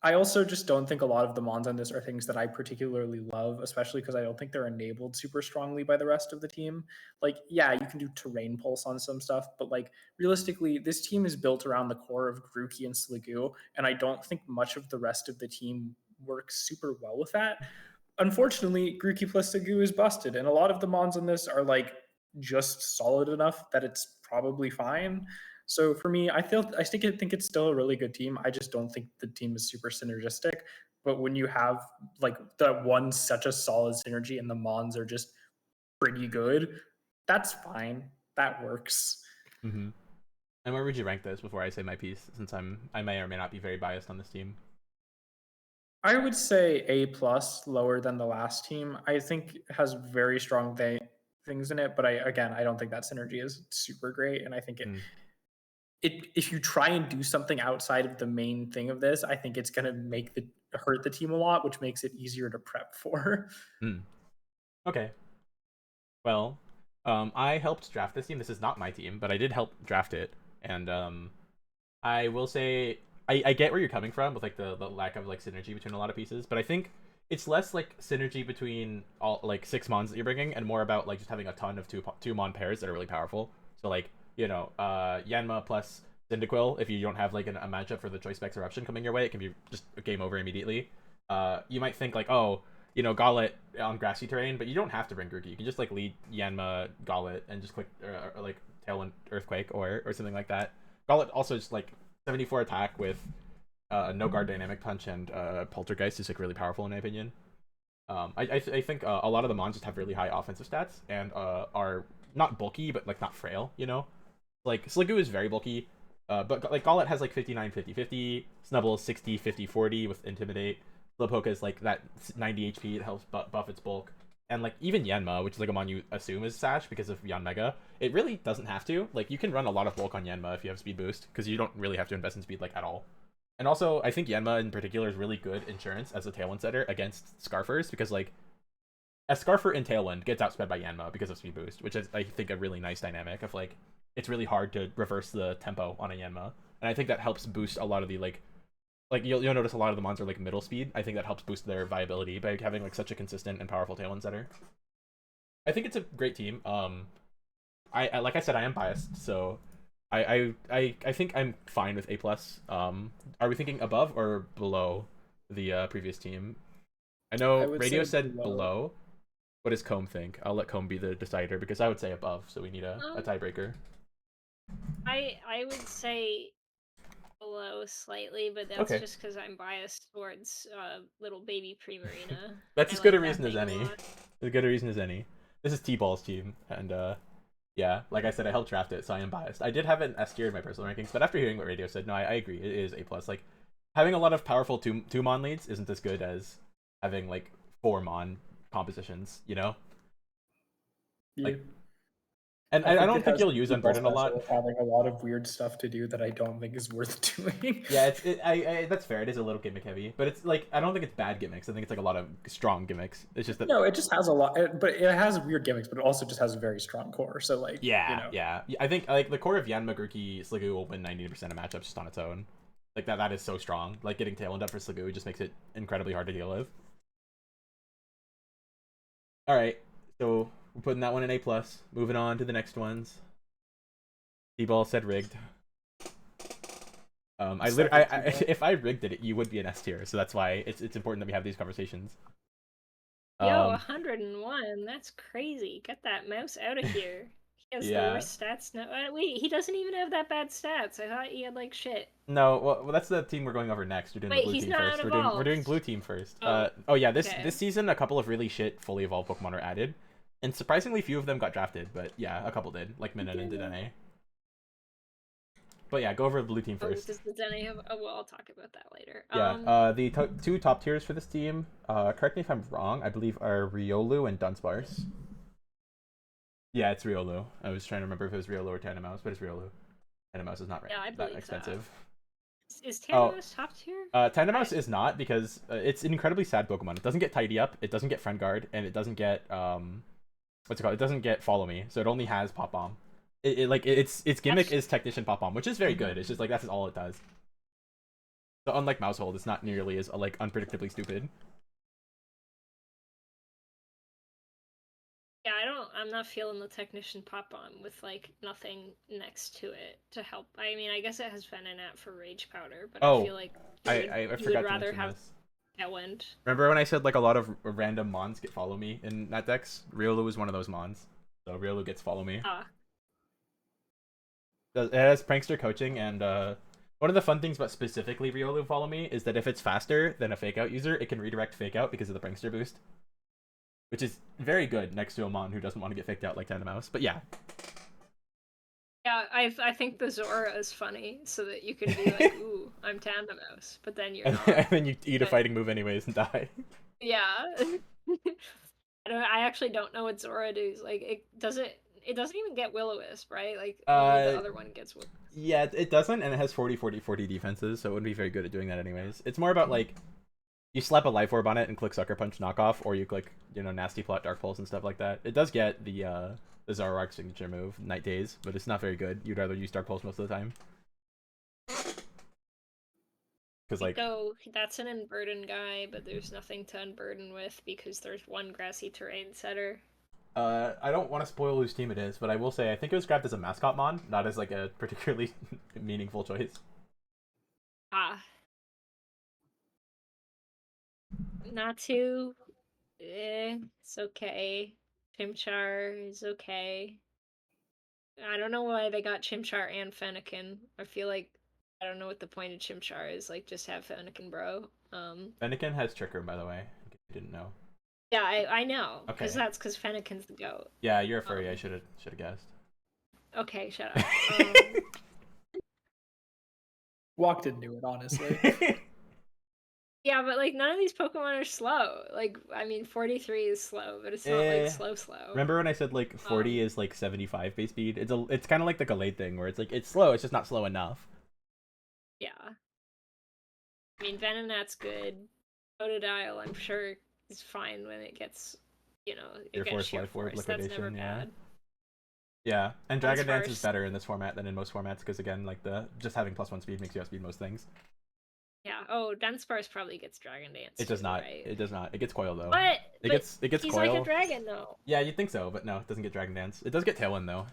I also just don't think a lot of the mons on this are things that I particularly love, especially because I don't think they're enabled super strongly by the rest of the team. Like, yeah, you can do terrain pulse on some stuff, but like realistically, this team is built around the core of Grookey and Sliggoo, and I don't think much of the rest of the team works super well with that. Unfortunately, Grookey plus Sliggoo is busted, and a lot of the mons on this are like just solid enough that it's probably fine. So for me, I think it's still a really good team. I just don't think the team is super synergistic. But when you have like that one such a solid synergy and the Mons are just pretty good, that's fine. That works. Mm-hmm. And where would you rank this before I say my piece? Since I may or may not be very biased on this team. I would say A plus, lower than the last team. I think it has very strong things in it, but I don't think that synergy is super great, and I think if you try and do something outside of the main thing of this, I think it's going to hurt the team a lot, which makes it easier to prep for. Okay. Well, I helped draft this team. This is not my team, but I did help draft it, and I will say I get where you're coming from with like the lack of like synergy between a lot of pieces, but I think it's less like synergy between all like 6 mons that you're bringing, and more about like just having a ton of two mon pairs that are really powerful. So like Yanma plus Cyndaquil. If you don't have like a matchup for the Choice Specs Eruption coming your way, it can be just a game over immediately. You might think like, oh, Gauntlet on grassy terrain, but you don't have to bring Grookey. You can just like lead Yanma Gauntlet and just click or like Tailwind Earthquake or something like that. Gauntlet also just like 74 attack with no guard dynamic punch and Poltergeist is like really powerful in my opinion. I think a lot of the mons just have really high offensive stats and are not bulky but like not frail. Like Sliggoo is very bulky, but like Gauntlet has like 59 50 50, Snubble is 60 50 40 with Intimidate. Slowpoke is like that 90 HP, it helps buff its bulk. And like even Yanma, which is like a mon you assume is Sash because of Yan Mega, it really doesn't have to. Like you can run a lot of bulk on Yanma if you have speed boost, because you don't really have to invest in speed like at all. And also I think Yanma in particular is really good insurance as a Tailwind setter against Scarfers, because like a Scarfer in Tailwind gets outsped by Yanma because of speed boost, which is I think a really nice dynamic of like it's really hard to reverse the tempo on a Yanma. And I think that helps boost a lot of the like you'll notice a lot of the mons are like middle speed. I think that helps boost their viability by having like such a consistent and powerful Tailwind setter. I think it's a great team. I like I said, I am biased, so I think I'm fine with A plus. Are we thinking above or below the previous team? I know Radio said below. What does Comb think? I'll let Comb be the decider because I would say above, so we need a tiebreaker. I would say below slightly, but that's just because I'm biased towards little baby Primarina. That's as good a reason as any. As good a reason as any. This is T-Ball's team, and yeah, like I said, I helped draft it, so I am biased. I did have an S tier in my personal rankings, but after hearing what Radio said, no, I agree. It is A plus. Like having a lot of powerful two mon leads isn't as good as having like 4 mon compositions. Yeah. Like, and I don't think you'll use Unburden a lot. Having a lot of weird stuff to do that I don't think is worth doing. Yeah, that's fair. It is a little gimmick heavy, but it's like I don't think it's bad gimmicks. I think it's like a lot of strong gimmicks. It's just that no, it just has a lot, but it has weird gimmicks, but it also just has a very strong core. So like yeah. I think like the core of Yanma, Grookey, Sliggoo will win 90% of matchups just on its own. Like that is so strong. Like getting Tailwind up for Sliggoo just makes it incredibly hard to deal with. All right, so we're putting that one in A plus. Moving on to the next ones. T-Ball said rigged. If I rigged it, you would be an S tier, so that's why it's important that we have these conversations. Yo, 101. That's crazy. Get that mouse out of here. He has the worst stats now. Wait, he doesn't even have that bad stats. I thought he had like shit. No, well that's the team we're going over next. We're doing the blue team first. We're doing blue team first. This season a couple of really shit fully evolved Pokemon are added, and surprisingly few of them got drafted. But yeah, a couple did, like Minun and Dedenne. But yeah, go over the blue team first. Does the Dedenne have? Oh, well, I'll talk about that later. Yeah. The two top tiers for this team. Correct me if I'm wrong. I believe are Riolu and Dunsparce. Yeah, it's Riolu. I was trying to remember if it was Riolu or Tandemaus, but it's Riolu. Tandemaus is not that expensive. Is Tandemaus top tier? Tandemaus is not, because it's an incredibly sad Pokemon. It doesn't get Tidy Up, it doesn't get Friend Guard, and it doesn't get what's it called? It doesn't get Follow Me, so it only has Pop Bomb. Its gimmick is Technician Pop Bomb, which is very good. It's just like that's all it does. So unlike Mousehold, it's not nearly as like unpredictably stupid. Yeah, I'm not feeling the Technician Pop-Bomb with like nothing next to it to help. I mean, I guess it has Venonat for Rage Powder, but I feel like I you forgot would to rather mention have this. Tailwind. Remember when I said like a lot of random mons get follow me in that decks? Riolu is one of those mons. So Riolu gets follow me. It has Prankster coaching, and one of the fun things about specifically Riolu follow me is that if it's faster than a fake out user, it can redirect fake out because of the Prankster boost. Which is very good next to a mon who doesn't want to get faked out like Tandem. But yeah. Yeah, I think the Zora is funny, so that you can be like, ooh, I'm Tandem, but then you're not. And then you eat a fighting move anyways and die. Yeah. I actually don't know what Zora does. Like, it doesn't even get Will-O-Wisp, right? Like, only the other one gets Will-O-Wisp. Yeah, it doesn't, and it has 40 defenses, so it wouldn't be very good at doing that anyways. It's more about like you slap a Life Orb on it and click Sucker Punch knockoff, or you click, Nasty Plot, Dark Pulse, and stuff like that. It does get the Zoroark signature move, Night Daze, but it's not very good. You'd rather use Dark Pulse most of the time. Because like, that's an Unburden guy, but there's nothing to Unburden with because there's one Grassy Terrain setter. I don't want to spoil whose team it is, but I will say I think it was grabbed as a mascot mon, not as like a particularly meaningful choice. Natu, it's okay. Chimchar is okay. I don't know why they got Chimchar and Fennekin. I feel like I don't know what the point of Chimchar is. Like, just have Fennekin, bro. Fennekin has Trick Room, by the way. If you didn't know. Yeah, I know. Because that's because Fennekin's the goat. Yeah, you're a furry. I should have guessed. Okay, shut up. Walk didn't do it, honestly. Yeah, but like none of these Pokemon are slow. Like, I mean, 43 is slow, but it's not like slow. Remember when I said like 40 is like 75 base speed? It's kind of like the Gallade thing where it's like it's slow, it's just not slow enough. Yeah. I mean, Venonat's good. Totodile, I'm sure, is fine when it gets, it gets Sheer Force. That's never bad. Yeah, and Dragon Dance is better in this format than in most formats because again, like just having +1 speed makes you outspeed most things. Yeah. Oh, Dunsparce probably gets Dragon Dance. It does not. Right? It does not. It gets Coil though. But it gets he's Coil. like a dragon though. Yeah, you'd think so, but no, it doesn't get Dragon Dance. It does get Tailwind though.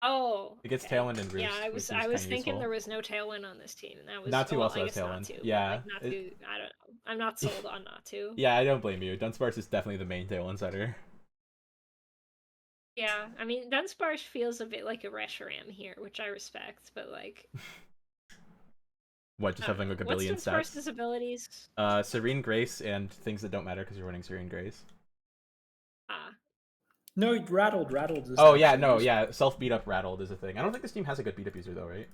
Oh. It gets Tailwind and Roost. Yeah, I was thinking useful. there was no Tailwind on this team, and that was Natu also has Tailwind. Natu, yeah. Like, Natu, I don't know. I'm not sold on Natu. Yeah, I don't blame you. Dunsparce is definitely the main Tailwind setter. Yeah, I mean, Dunsparce feels a bit like a Reshiram here, which I respect, but like. What, just having like a billion stats? What's Dunsparce's abilities? Serene Grace and things that don't matter because you're running Serene Grace. No, Rattled is. Oh yeah, no, yeah. Self beat up Rattled is a thing. I don't think this team has a good beat up user though, right?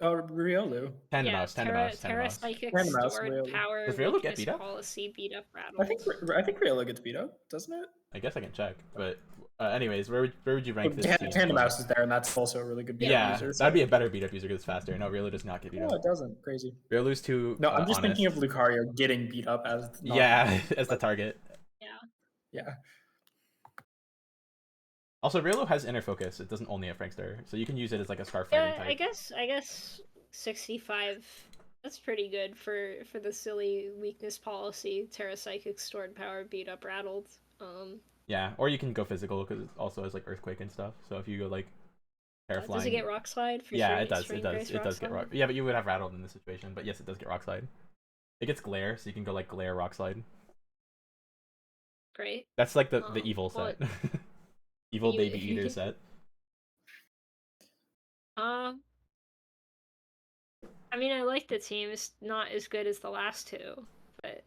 Oh, Riolu. Tandemaus. Terra Psychic Stored Power. Does Riolu get beat up? Policy beat up Rattled. I think Riolu gets beat up, doesn't it? I guess I can check, but anyways, where would you rank this team? Tandemaus is there, and that's also a really good beat up user. Yeah, that'd be a better beat up user because it's faster. No, Riolu does not get beat up. No, it doesn't. Crazy. Riolu's too. No, I'm just thinking of Lucario getting beat up as. As the target. Yeah. Also, Riolu has Inner Focus. It doesn't only have Prankster, so you can use it as like a Scarf fighting type. I guess 65. That's pretty good for the silly weakness policy. Terra Psychic Stored Power beat up Rattled. Yeah, or you can go physical because it also has like Earthquake and stuff. So if you go like Terra Flying. Does it get Rock Slide? It does. It does get Rock. Yeah, but you would have Rattled in this situation. But yes, it does get Rock Slide. It gets Glare, so you can go like Glare, Rock Slide. Great. That's like the evil set. Evil Baby Eater set. I mean, I like the team. It's not as good as the last two, but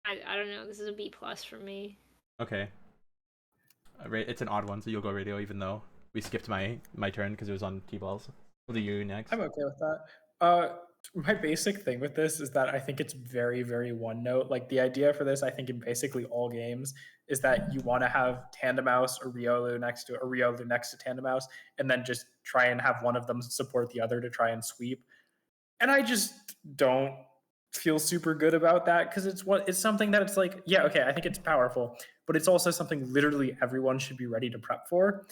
I don't know. This is a B+ for me. Okay. It's an odd one, so you'll go radio, even though we skipped my turn because it was on T-balls. We'll do you next. I'm okay with that. My basic thing with this is that I think it's very, very one note. Like the idea for this, I think in basically all games, is that you want to have Tandemaus or Riolu next to Tandemaus, and then just try and have one of them support the other to try and sweep. And I just don't feel super good about that because it's something that it's like, yeah, okay, I think it's powerful, but it's also something literally everyone should be ready to prep for.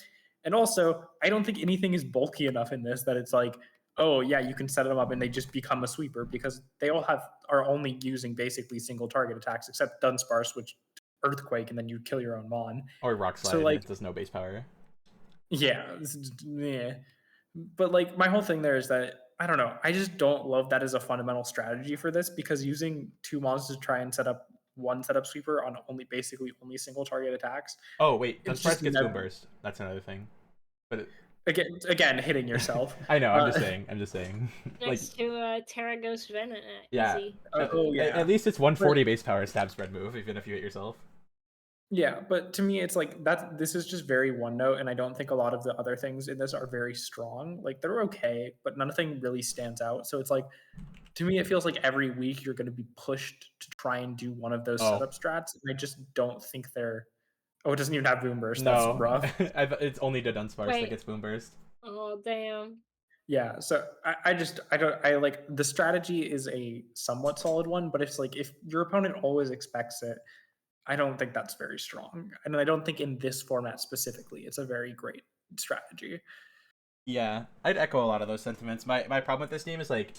And also, I don't think anything is bulky enough in this that it's like, oh yeah, you can set them up and they just become a sweeper because they all are only using basically single target attacks except Dunsparce, which Earthquake, and then you kill your own Mon. Or Rock Slide, So, like, it does no base power. Yeah, yeah. But like my whole thing there is that I don't know. I just don't love that as a fundamental strategy for this because using 2 monsters to try and set up one setup sweeper on basically only single target attacks. Oh wait, It's Dunsparce just gets never- Boom Burst. That's another thing. But again hitting yourself. I know. I'm just saying. Like, Next to Terra Ghost Venom. yeah. Easy. Yeah. At least it's 140 base power stab spread move, even if you hit yourself. Yeah, but to me, it's like this is just very one note, and I don't think a lot of the other things in this are very strong. Like they're okay, but nothing really stands out. So it's like, to me, it feels like every week you're going to be pushed to try and do one of those setup strats, and I just don't think they're. Oh, it doesn't even have Boom Burst. That's rough. It's only the Dunsparce that Wait. gets Boom Burst. Oh damn. Yeah, so I like the strategy is a somewhat solid one, but it's like if your opponent always expects it, I don't think that's very strong. And I don't think in this format specifically, it's a very great strategy. Yeah, I'd echo a lot of those sentiments. My problem with this game is like,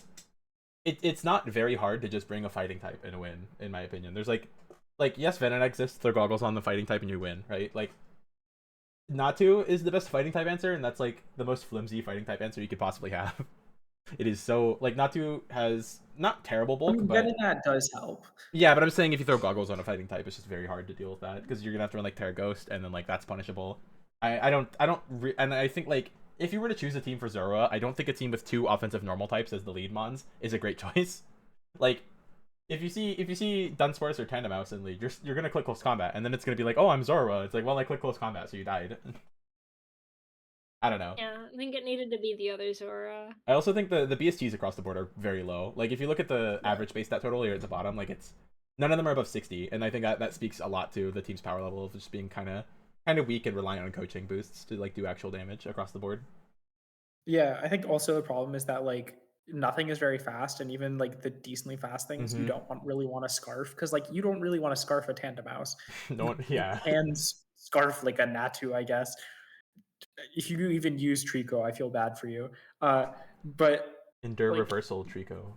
it's not very hard to just bring a fighting type and win, in my opinion. There's like yes, Venom exists, throw goggles on the fighting type and you win, right? Like, Natu is the best fighting type answer, and that's like the most flimsy fighting type answer you could possibly have. It is so like Natu has not terrible bulk, but getting that does help. Yeah, but I'm saying if you throw goggles on a fighting type, it's just very hard to deal with that because you're gonna have to run like Terra Ghost, and then like that's punishable. And I think like if you were to choose a team for Zorua, I don't think a team with 2 offensive normal types as the lead mons is a great choice. Like if you see Dunsparce or Tandemaus in league, you're gonna click close combat, and then it's gonna be like, oh, I'm Zorua. It's like, well, I clicked close combat, so you died. I don't know. Yeah, I think it needed to be the other Zora. I also think the BSTs across the board are very low. Like if you look at the average base stat total here at the bottom, like it's none of them are above 60, and I think that speaks a lot to the team's power level of just being kind of weak and relying on coaching boosts to like do actual damage across the board. Yeah, I think also the problem is that like nothing is very fast, and even like the decently fast things you don't really want to scarf because like you don't really want to scarf a Tandemaus. And scarf like a Natu, I guess. If you even use Trico, I feel bad for you. But Endure Reversal Trico.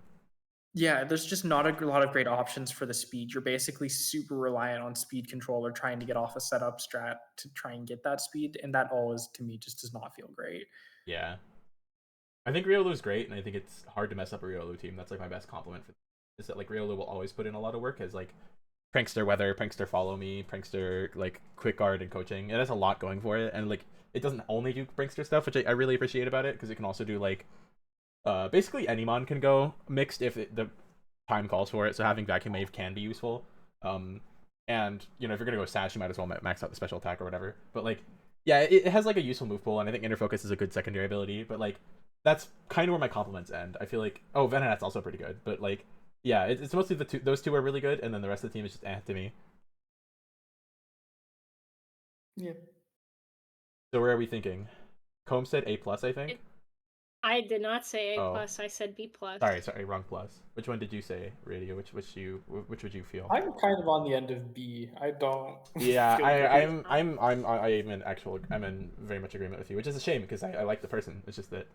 Yeah, there's just not a lot of great options for the speed. You're basically super reliant on speed control or trying to get off a setup strat to try and get that speed, and that always, to me, just does not feel great. Yeah. I think Riolu's great, and I think it's hard to mess up a Riolu team. That's like my best compliment for is that like Riolu will always put in a lot of work as like Prankster Weather, Prankster Follow Me, Prankster like Quick Guard and coaching. It has a lot going for it, and like it doesn't only do Prankster stuff, which I really appreciate about it because it can also do like basically any mon can go mixed if the time calls for it. So having Vacuum Wave can be useful. And you know if you're gonna go Sash, you might as well max out the special attack or whatever. But like yeah, it has like a useful move pool, and I think Inner Focus is a good secondary ability. But like that's kind of where my compliments end. I feel like Venonat's also pretty good, but like yeah, it's mostly those two are really good, and then the rest of the team is just to me. Yeah. So where are we thinking? Combe said A+, I think. I did not say A+, I said B+. Sorry, wrong plus. Which one did you say, Radio? Which would you feel? I'm kind of on the end of B. I don't. Yeah, I'm in very much agreement with you, which is a shame because I like the person. It's just that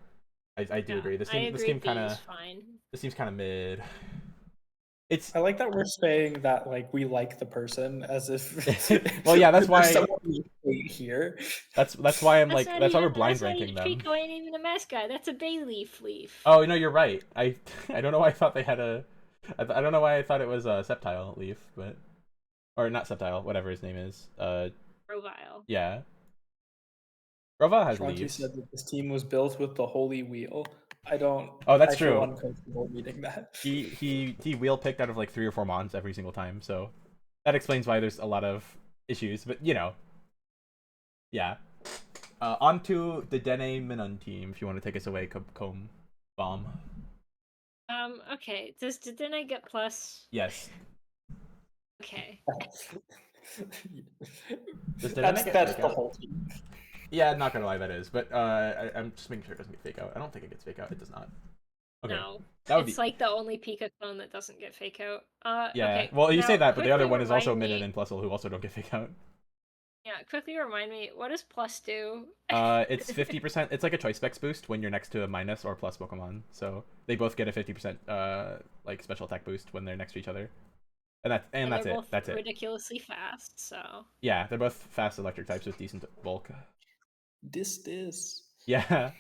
I do agree. This team kind of this seems kind of mid. I like that we're saying that like we like the person as if well yeah that's why someone we hate here. That's why I'm that's why we're blind ranking them. Trico ain't even a mascot. That's a Bayleaf leaf. Oh no, you're right. I don't know why I thought they had a I don't know why I thought it was a Sceptile leaf, but or not Sceptile, whatever his name is. Rovile. Yeah. Rovile has Shanti leaves. said that this team was built with the holy wheel. I don't. Oh, that's I true. feel uncomfortable reading that. He wheel picked out of like 3 or 4 mons every single time, so that explains why there's a lot of issues. But you know, yeah. On to the Dene Minun team. If you want to take us away, Combe Bomb. Okay. Did Dene get plus? Yes. Okay. That's the whole team. Yeah, not gonna lie, that is. But I'm just making sure it doesn't get fake out. I don't think it gets fake out. It does not. Okay. No. It's like the only Pika clone that doesn't get fake out. Yeah. Okay. Well, you say that, but the other one is also remind Minun me- and Plusle who also don't get fake out. Yeah, quickly remind me, what does plus do? It's 50%. It's like a choice specs boost when you're next to a minus or plus Pokemon. So they both get a 50% like special attack boost when they're next to each other. And that's And that's they're it. both That's it. ridiculously fast, so. Yeah, they're both fast electric types with decent bulk. This. Yeah.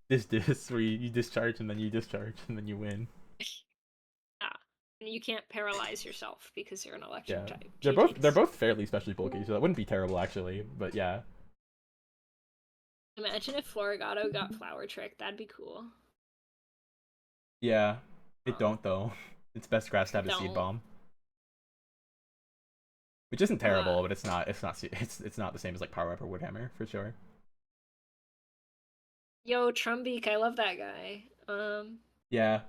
This where you discharge and then you discharge and then you win. Yeah. And you can't paralyze yourself because you're an electric Yeah. type. They're GGs. both fairly specially bulky, so that wouldn't be terrible actually. But yeah. Imagine if Florigato got Flower Trick. That'd be cool. Yeah. It don't though. Its best grass stab is Seed Don't. Bomb. Which isn't terrible, but it's not the same as like Power Up or Woodhammer for sure. Yo, Trumbeak, I love that guy. Yeah.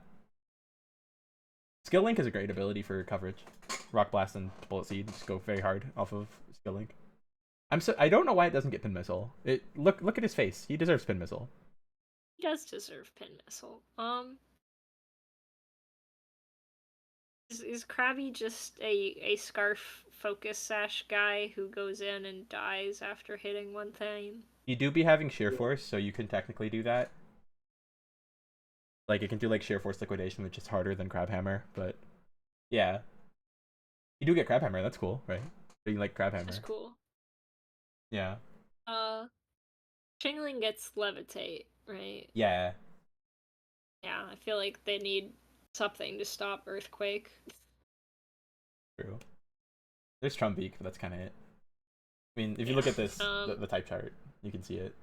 Skill Link is a great ability for coverage. Rock Blast and Bullet Seed just go very hard off of Skill Link. I don't know why it doesn't get Pin Missile. Look at his face. He deserves Pin Missile. He does deserve Pin Missile. Is Krabby just a Scarf Focus Sash guy who goes in and dies after hitting one thing? You do be having Sheer Force, so you can technically do that. Like, it can do, like, Sheer Force Liquidation, which is harder than Crabhammer, but... Yeah. You do get Crabhammer, that's cool, right? You like Crabhammer. That's cool. Yeah. Chingling gets Levitate, right? Yeah. Yeah, I feel like they need something to stop Earthquake. True. There's Trumbeak, but that's kind of it. I mean, if you look at this, the type chart, you can see it.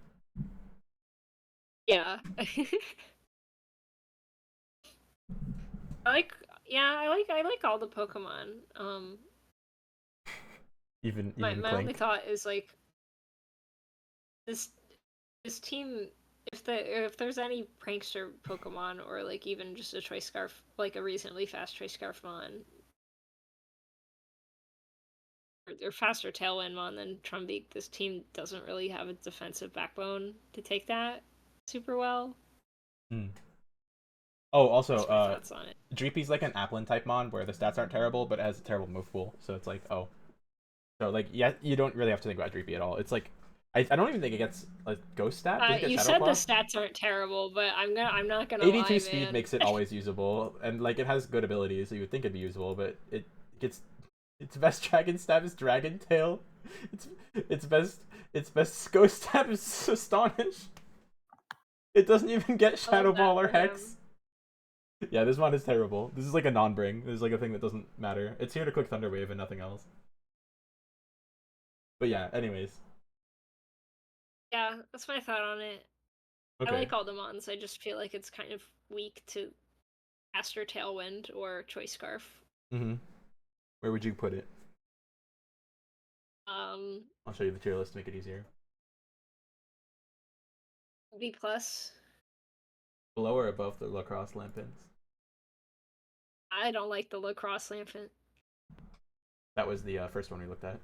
Yeah. I like all the Pokemon. Even my Clink. only thought is like this team, if there's any prankster Pokemon or like even just a Choice Scarf, like a reasonably fast Choice Scarfmon, or faster Tailwindmon than Trumbeak, this team doesn't really have a defensive backbone to take that super well. Oh, also, thoughts on it. Dreepy's like an Applin type mon where the stats aren't terrible, but it has a terrible move pool. So it's like, oh. So, like, yeah, you don't really have to think about Dreepy at all. It's like, I don't even think it gets a ghost stat. You said the stats aren't terrible, but I'm not gonna 82 lie, speed man. makes it always usable, and like it has good abilities, so you would think it'd be usable, but it gets its best dragon stab is Dragon Tail. Its best ghost stab is Astonish. It doesn't even get Shadow Ball or Hex. Yeah, this one is terrible. This is like a non-bring. This is like a thing that doesn't matter. It's here to click Thunder Wave and nothing else. But yeah, anyways. Yeah, that's my thought on it. Okay. I like all the mons. I just feel like it's kind of weak to Aster Tailwind or Choice Scarf. Where would you put it? I'll show you the tier list to make it easier. B+. Below or above the Lacrosse Lampins? I don't like the Lacrosse Lampin. That was the first one we looked at.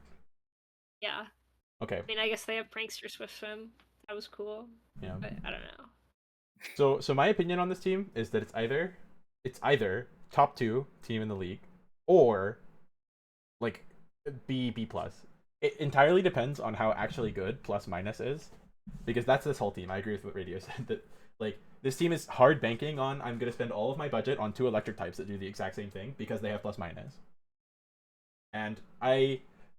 Yeah. Okay. I mean, I guess they have Prankster Swift Swim. That was cool. Yeah. But I don't know. So my opinion on this team is that it's either top 2 team in the league or like B+. It entirely depends on how actually good plus minus is, because that's this whole team. I agree with what Radio said, that like this team is hard banking on I'm gonna spend all of my budget on 2 electric types that do the exact same thing because they have plus minus. And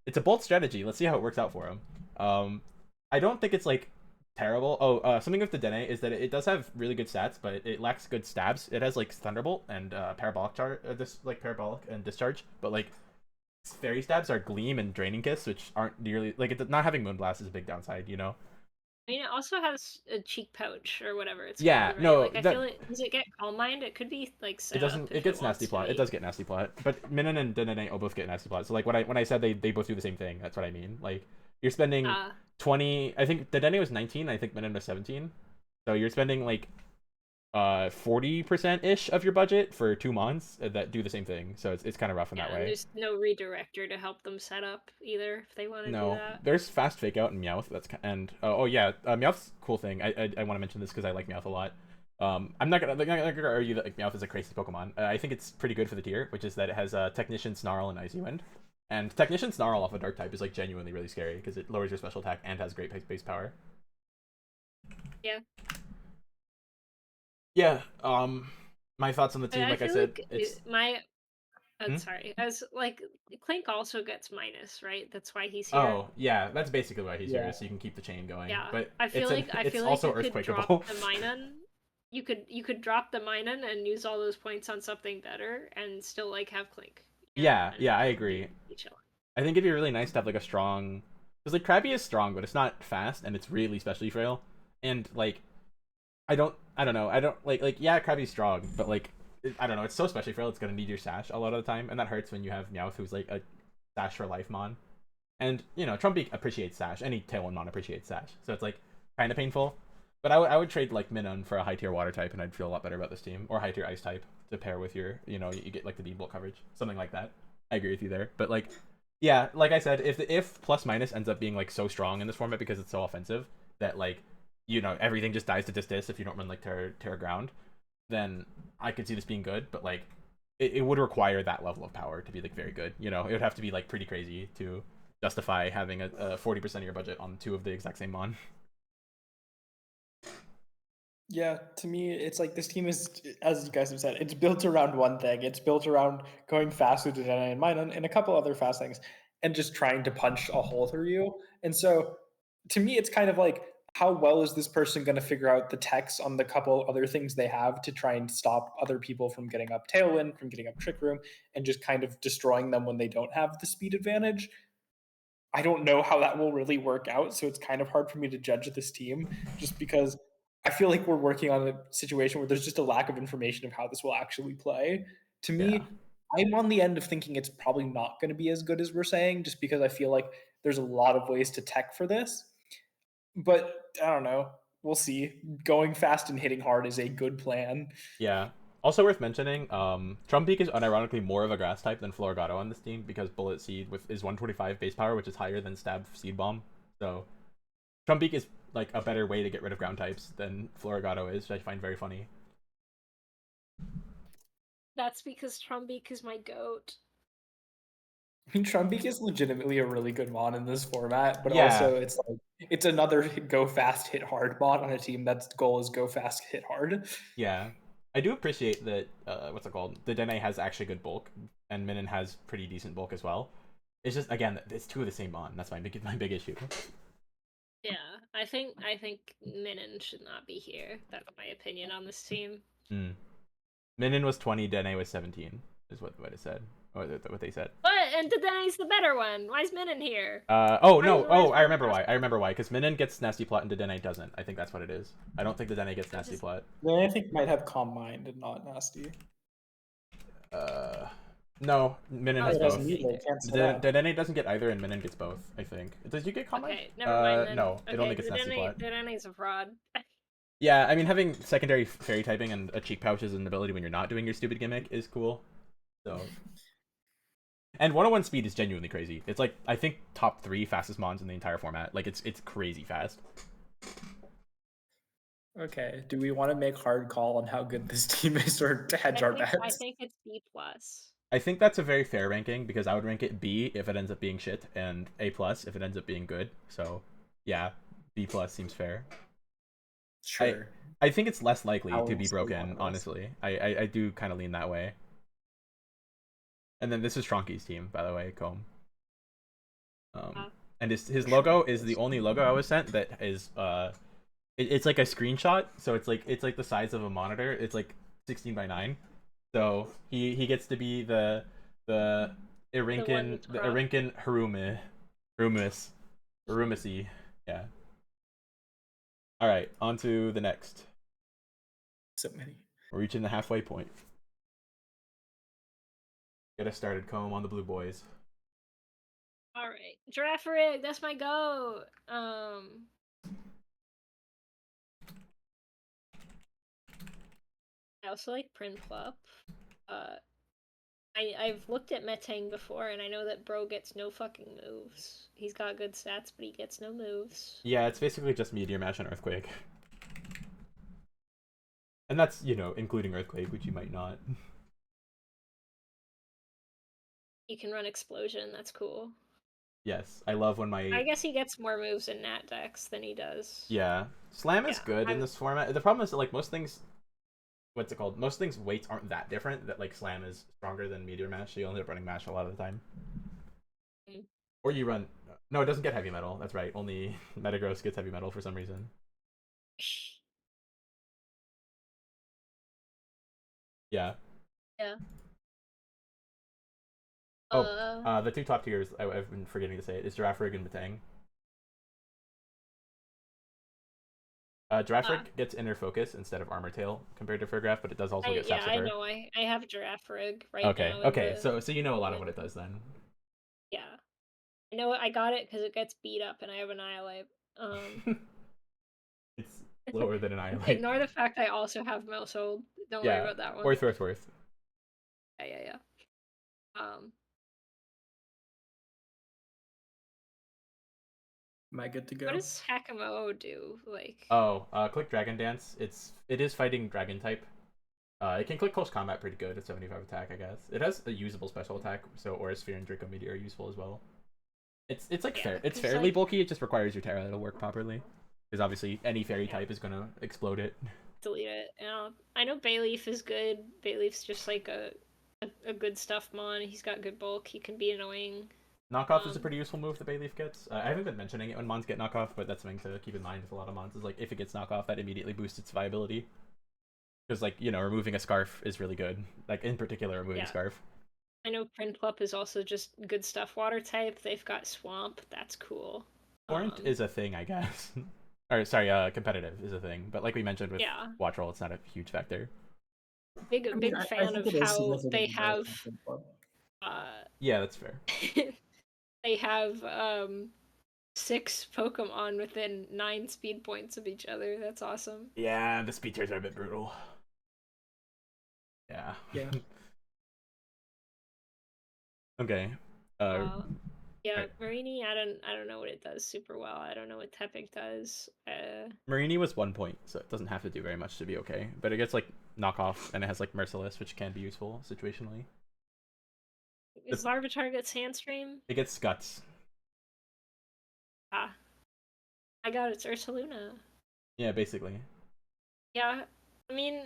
it's a bold strategy. Let's see how it works out for him. I don't think it's like terrible. Something with the Dene is that it does have really good stats, but it lacks good stabs. It has like Thunderbolt and parabolic and discharge, but like fairy stabs are Gleam and Draining Kiss, which aren't nearly like not having Moonblast is a big downside, you know. I mean, it also has a Cheek Pouch or whatever it's called, right? No, like, I feel like, does it get Calm Mind? It could be like set it doesn't. It gets Nasty Plot. It does get Nasty Plot, but Minun and Dene both get Nasty Plot. So like when I said they both do the same thing, that's what I mean. Like you're spending 20. I think the Dene was 19. I think Minun was 17. So you're spending like 40% ish of your budget for 2 months that do the same thing. So it's kind of rough in that way. There's no redirector to help them set up either if they want to do that. There's fast fake out and Meowth. Meowth's cool thing. I want to mention this because I like Meowth a lot. I'm not gonna argue that like, Meowth is a crazy Pokemon. I think it's pretty good for the tier, which is that it has Technician, Snarl, and Icy Wind. And Technician Snarl off a Dark type is like genuinely really scary because it lowers your special attack and has great base power. Yeah. Yeah. My thoughts on the team, like I said, like it's sorry. As like Clink also gets minus, right? That's why he's here. Oh yeah, that's basically why he's Yeah. here, so you can keep the chain going. Yeah, But I feel like it's you also could drop earthquakeable. the Minun. You could drop the Minun and use all those points on something better, and still like have Clink. You know, Yeah, and yeah, I agree. be chilling. I think it'd be really nice to have like a strong, because like Krabby is strong, but it's not fast and it's really specially frail. And like, I don't know, I don't like yeah, Krabby's strong, but like I don't know, it's so specially frail. It's gonna need your sash a lot of the time, and that hurts when you have Meowth who's like a sash for life mon. And you know, Trumpy appreciates sash. Any Tailwind mon appreciates sash, so it's like kind of painful. But I would trade like Minun for a high tier water type, and I'd feel a lot better about this team, or high tier ice type to pair with your, you know, you get like the bead bolt coverage, something like that. I agree with you there, but like, yeah, like I said, if plus minus ends up being like so strong in this format because it's so offensive that like, you know, everything just dies to dis if you don't run like Terra Ground, then I could see this being good. But like, it would require that level of power to be like very good. You know, it would have to be like pretty crazy to justify having a 40% of your budget on two of the exact same mon. Yeah, to me, it's like this team is, as you guys have said, it's built around one thing. It's built around going fast with Dene and Minun and a couple other fast things, and just trying to punch a hole through you. And so, to me, it's kind of like, how well is this person going to figure out the techs on the couple other things they have to try and stop other people from getting up Tailwind, from getting up Trick Room, and just kind of destroying them when they don't have the speed advantage? I don't know how that will really work out, so it's kind of hard for me to judge this team just because I feel like we're working on a situation where there's just a lack of information of how this will actually play. To Yeah. me, I'm on the end of thinking it's probably not going to be as good as we're saying, just because I feel like there's a lot of ways to tech for this. But I don't know. We'll see. Going fast and hitting hard is a good plan. Yeah. Also worth mentioning, Trumpeak is unironically more of a grass type than Florigato on this team because Bullet Seed is 125 base power, which is higher than Stab Seed Bomb. So Trumpeak is like a better way to get rid of ground types than Florigato is, which I find very funny. That's because Trumbeak is my goat. I mean, Trumbeak is legitimately a really good mon in this format, but Yeah. also it's like it's another go fast, hit hard mod on a team that's goal is go fast, hit hard. Yeah. I do appreciate that, what's it called? The Dene has actually good bulk, and Minun has pretty decent bulk as well. It's just, again, it's two of the same mon. That's my big issue. Yeah, I think Minun should not be here. That's my opinion on this team. Minun was 20, Dene was 17, is what it said. Or what they said. But and Dene's the better one. Why is Minun here? I remember why. Because Minun gets Nasty Plot and Dene doesn't. I think that's what it is. I don't think the Dene gets Nasty Plot. Then I think might have Calm Mind and not Nasty. No, Minun has both. The Dene doesn't get either, and Minun gets both, I think. Does you get Calm Mind? Okay, never mind then. No, it only gets Nasty Plot. Dene's a fraud. Yeah, I mean, having secondary fairy typing and a cheek pouch as an ability when you're not doing your stupid gimmick is cool. So, and 101 speed is genuinely crazy. It's like, I think top 3 fastest mons in the entire format. Like, it's crazy fast. Okay, do we want to make hard call on how good this team is, or to hedge our bets? I think it's B+. I think that's a very fair ranking because I would rank it B if it ends up being shit, and A+ if it ends up being good. So, yeah, B+ seems fair. Sure. I think it's less likely to be broken, honestly. I do kind of lean that way. And then this is Tronky's team, by the way, Comb. And his logo is the only logo I was sent that is it's like a screenshot, so it's like the size of a monitor. It's like 16:9. So he gets to be the Irinkin Harumisi. Yeah. All right, on to the next. So many. We're reaching the halfway point. Get us started, Comb, on the Blue Boys. All right, Giraffe Rig, that's my goat. I also like Prinplup. I've looked at Metang before, and I know that bro gets no fucking moves. He's got good stats, but he gets no moves. Yeah, it's basically just Meteor Mash and Earthquake. And that's, you know, including Earthquake, which you might not. He can run Explosion. That's cool. Yes, I love when my I guess he gets more moves in Nat decks than he does. yeah, Slam is Yeah, good in this format. The problem is that like most things, what's it called? Most things weights aren't that different. That like Slam is stronger than Meteor Mash, so you end up running Mash a lot of the time. Mm. Or you run no, it doesn't get heavy metal. That's right. Only Metagross gets heavy metal for some reason. Yeah. Yeah. Oh, the two top tiers, I've been forgetting to say it, is Giraffe Rig and Batang. Giraffe Rig gets Inner Focus instead of Armor Tail compared to Fargraph, but it does also get I Sapsiper. know. I have Giraffe Rig right Okay, now. okay, so you know a lot of what it does then. Yeah. I know I got it because it gets beat up and I have Annihilate. It's lower than Annihilate. Ignore the fact I also have Mousehold. Don't worry about that one. Worth. Yeah. Am I good to go? What does Hakamo do? Like, click Dragon Dance. It is fighting Dragon type. It can click Close Combat pretty good at 75 attack, I guess. It has a usable special attack, so Aura Sphere and Draco Meteor are useful as well. It's like fair. It's fairly bulky. It just requires your Terra to work properly, because obviously any fairy type is gonna explode it. Delete it. I know Bayleaf is good. Bayleaf's just like a good stuff mon. He's got good bulk. He can be annoying. Knockoff is a pretty useful move that Bayleaf gets. I haven't been mentioning it when mons get knockoff, but that's something to keep in mind with a lot of mons. Is like if it gets knockoff, that immediately boosts its viability. Because like removing a Scarf is really good. Like in particular, removing a Scarf. I know Prinplup is also just good stuff water type. They've got Swamp. That's cool. Torrent is a thing, I guess. Or sorry, competitive is a thing. But like we mentioned with Watch Roll, it's not a huge factor. Big fan of how they have. Yeah, that's fair. They have 6 Pokemon within 9 speed points of each other. That's awesome. Yeah, the speed tiers are a bit brutal. Yeah. Yeah. Okay. Yeah, Marini, I don't know what it does super well. I don't know what Tepig does. Marini was 1 point, so it doesn't have to do very much to be okay. But it gets like knockoff, and it has like Merciless, which can be useful situationally. Is Larvitar gets Sandstream? It gets Guts. Ah. I got its Ursaluna. Yeah, basically. Yeah, I mean,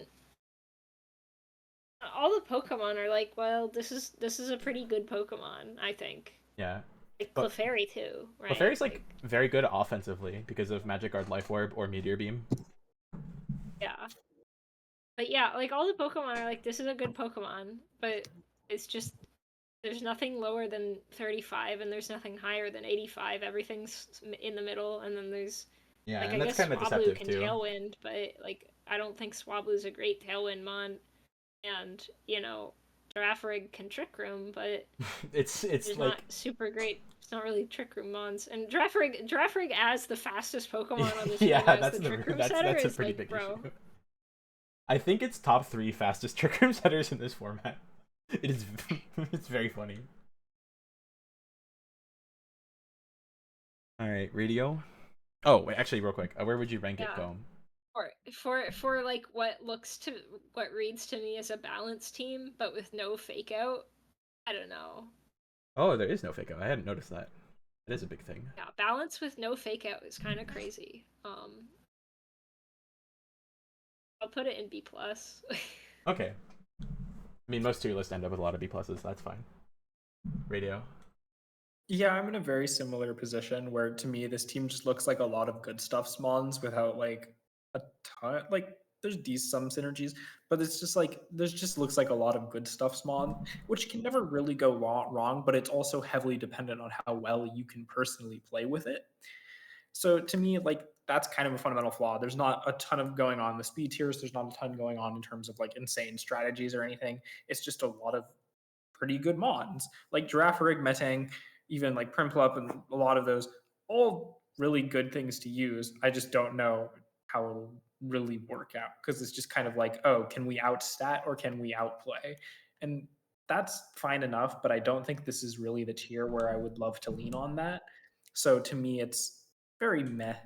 all the Pokemon are like, well, this is a pretty good Pokemon, I think. Yeah. Like Clefairy too, right? Clefairy's like very good offensively because of Magic Guard, Life Orb, or Meteor Beam. Yeah. But yeah, like all the Pokemon are like, this is a good Pokemon, but it's just there's nothing lower than 35 and there's nothing higher than 85. Everything's in the middle, and then there's like, and I that's guess kind of Swablu deceptive can too. Tailwind, but like I don't think Swablu's a great Tailwind mon, and Giraffe Rig can Trick Room, but it's like not super great. It's not really Trick Room mons, and Giraffe Rig as the fastest Pokemon on the team. Yeah, that's a pretty big issue. I think it's top 3 fastest Trick Room setters in this format. It is. It's very funny. All right, radio. Oh wait, actually, real quick, where would you rank it, Comb? For like what reads to me as a balanced team, but with no fake out. I don't know. Oh, there is no fake out. I hadn't noticed that. That is a big thing. Yeah, balance with no fake out is kind of crazy. I'll put it in B+. Okay. I mean, most tier lists end up with a lot of B+, so that's fine. Radio. Yeah, I'm in a very similar position where to me this team just looks like a lot of good stuff spawns without like a ton. Like there's some synergies, but it's just like there's just looks like a lot of good stuff spawn, which can never really go wrong, but it's also heavily dependent on how well you can personally play with it. So to me, like that's kind of a fundamental flaw. There's not a ton of going on in the speed tiers. There's not a ton going on in terms of like insane strategies or anything. It's just a lot of pretty good mons like Giraffe Rig, Metang, even like Primplup, and a lot of those, all really good things to use. I just don't know how it'll really work out because it's just kind of like, oh, can we outstat or can we outplay? And that's fine enough, but I don't think this is really the tier where I would love to lean on that. So to me, it's very meh.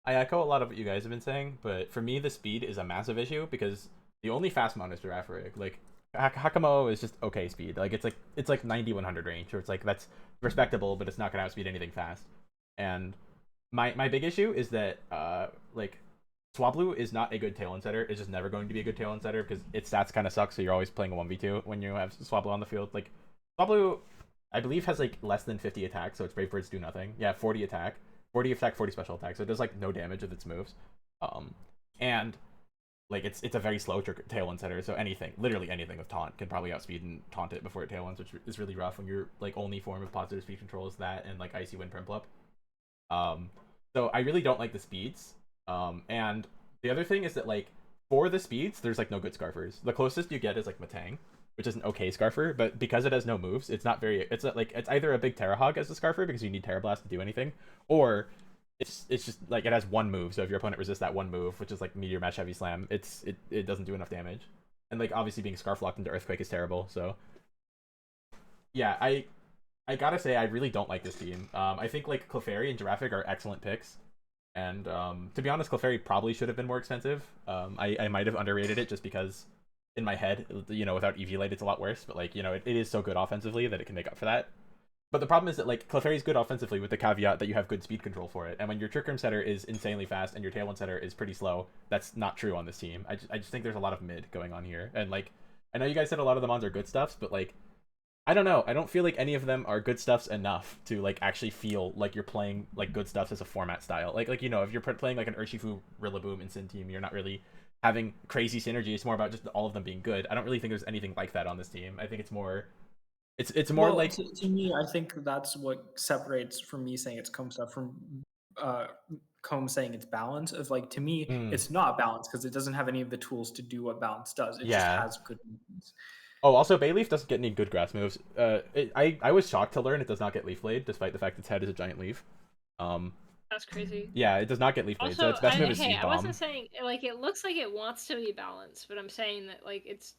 I echo a lot of what you guys have been saying, but for me, the speed is a massive issue because the only fast mon is Giraffe Rig. Like, Hakamo is just okay speed. Like it's like 90-100 range, or it's like that's respectable, but it's not gonna outspeed anything fast. And my big issue is that like Swablu is not a good tailwind setter. It's just never going to be a good tailwind setter because its stats kind of suck. So you're always playing a 1v2 when you have Swablu on the field. Like Swablu, I believe has like less than 50 attack, so its Brave Birds do nothing. Yeah, 40 attack, 40 special attack. So it does like no damage with its moves. And like it's a very slow tailwind setter. So anything, literally anything with taunt can probably outspeed and taunt it before it tailwinds, which is really rough when your like only form of positive speed control is that and like Icy Wind Primplup. So I really don't like the speeds. And the other thing is that like for the speeds, there's like no good scarfers. The closest you get is like Matang, which is an okay scarfer, but because it has no moves, it's not very. It's like it's either a big Terra Hog as a scarfer because you need Terra Blast to do anything, or it's just like it has one move. So if your opponent resists that one move, which is like Meteor Match Heavy Slam, it doesn't do enough damage. And like obviously being scarf locked into Earthquake is terrible. So yeah, I gotta say I really don't like this team. I think like Clefairy and Giraffic are excellent picks. And to be honest, Clefairy probably should have been more expensive. I might have underrated it just because in my head, you know, without Eviolite, it's a lot worse. But like, you know, it is so good offensively that it can make up for that. But the problem is that like Clefairy's good offensively with the caveat that you have good speed control for it. And when your Trick Room setter is insanely fast and your Tailwind setter is pretty slow, that's not true on this team. I just think there's a lot of mid going on here. And like, I know you guys said a lot of the mons are good stuffs, but like, I don't know. I don't feel like any of them are good stuffs enough to like actually feel like you're playing like good stuffs as a format style. Like you know, if you're playing like an Urshifu, Rillaboom, and Sin team, you're not really having crazy synergy. It's more about just all of them being good. I don't really think there's anything like that on this team. I think it's more, it's more Well, like to me, I think that's what separates from me saying it's comb stuff from comb saying it's balance. Of like to me, it's not balance because it doesn't have any of the tools to do what balance does. It just yeah. has good movements. Oh, also Bayleaf doesn't get any good grass moves. I was shocked to learn it does not get Leaf Blade, despite the fact its head is a giant leaf. That's crazy. Yeah, it does not get Leaf Blade, so Also, its best move is hey, Seed I Bomb. wasn't saying like it looks like it wants to be balanced, but I'm saying that like it's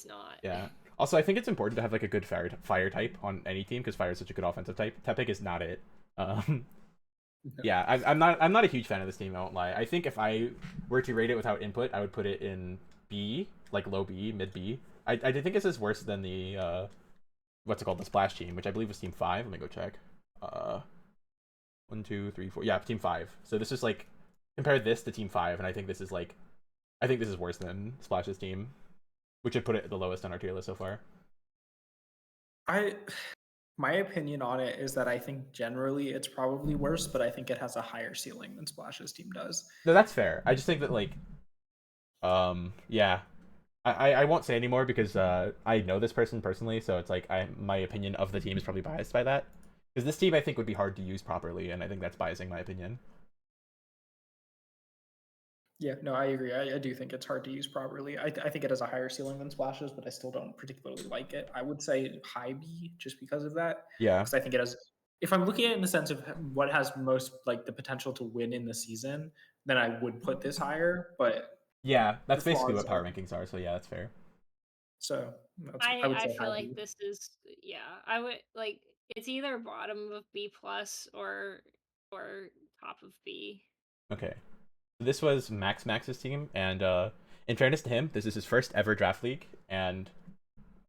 not. Yeah. Also, I think it's important to have like a good fire type on any team because fire is such a good offensive type. Tepig is not it. Yeah, I'm not a huge fan of this team. I won't lie. I think if I were to rate it without input, I would put it in B, like low B, mid B. I think this is worse than the what's it called, the Splash team, which I believe was Team 5. Let me go check. 1, 2, 3, 4. Yeah, Team 5. So this is like compare this to Team 5, and I think this is like worse than Splash's team, which would put it the lowest on our tier list so far. My opinion on it is that I think generally it's probably worse, but I think it has a higher ceiling than Splash's team does. No, that's fair. I just think that like yeah. I won't say anymore because I know this person personally, so it's like my opinion of the team is probably biased by that. Because this team I think would be hard to use properly, and I think that's biasing my opinion. Yeah, no, I agree. I do think it's hard to use properly. I think it has a higher ceiling than Splashes, but I still don't particularly like it. I would say high B just because of that. Yeah. Because I think it has. If I'm looking at it in the sense of what has most like the potential to win in the season, then I would put this higher. But yeah, that's basically what power rankings are. So yeah, that's fair. So I would say feel like B. this is I would like it's either bottom of B plus or top of B. Okay. This was Max's team, and in fairness to him, this is his first ever draft league, and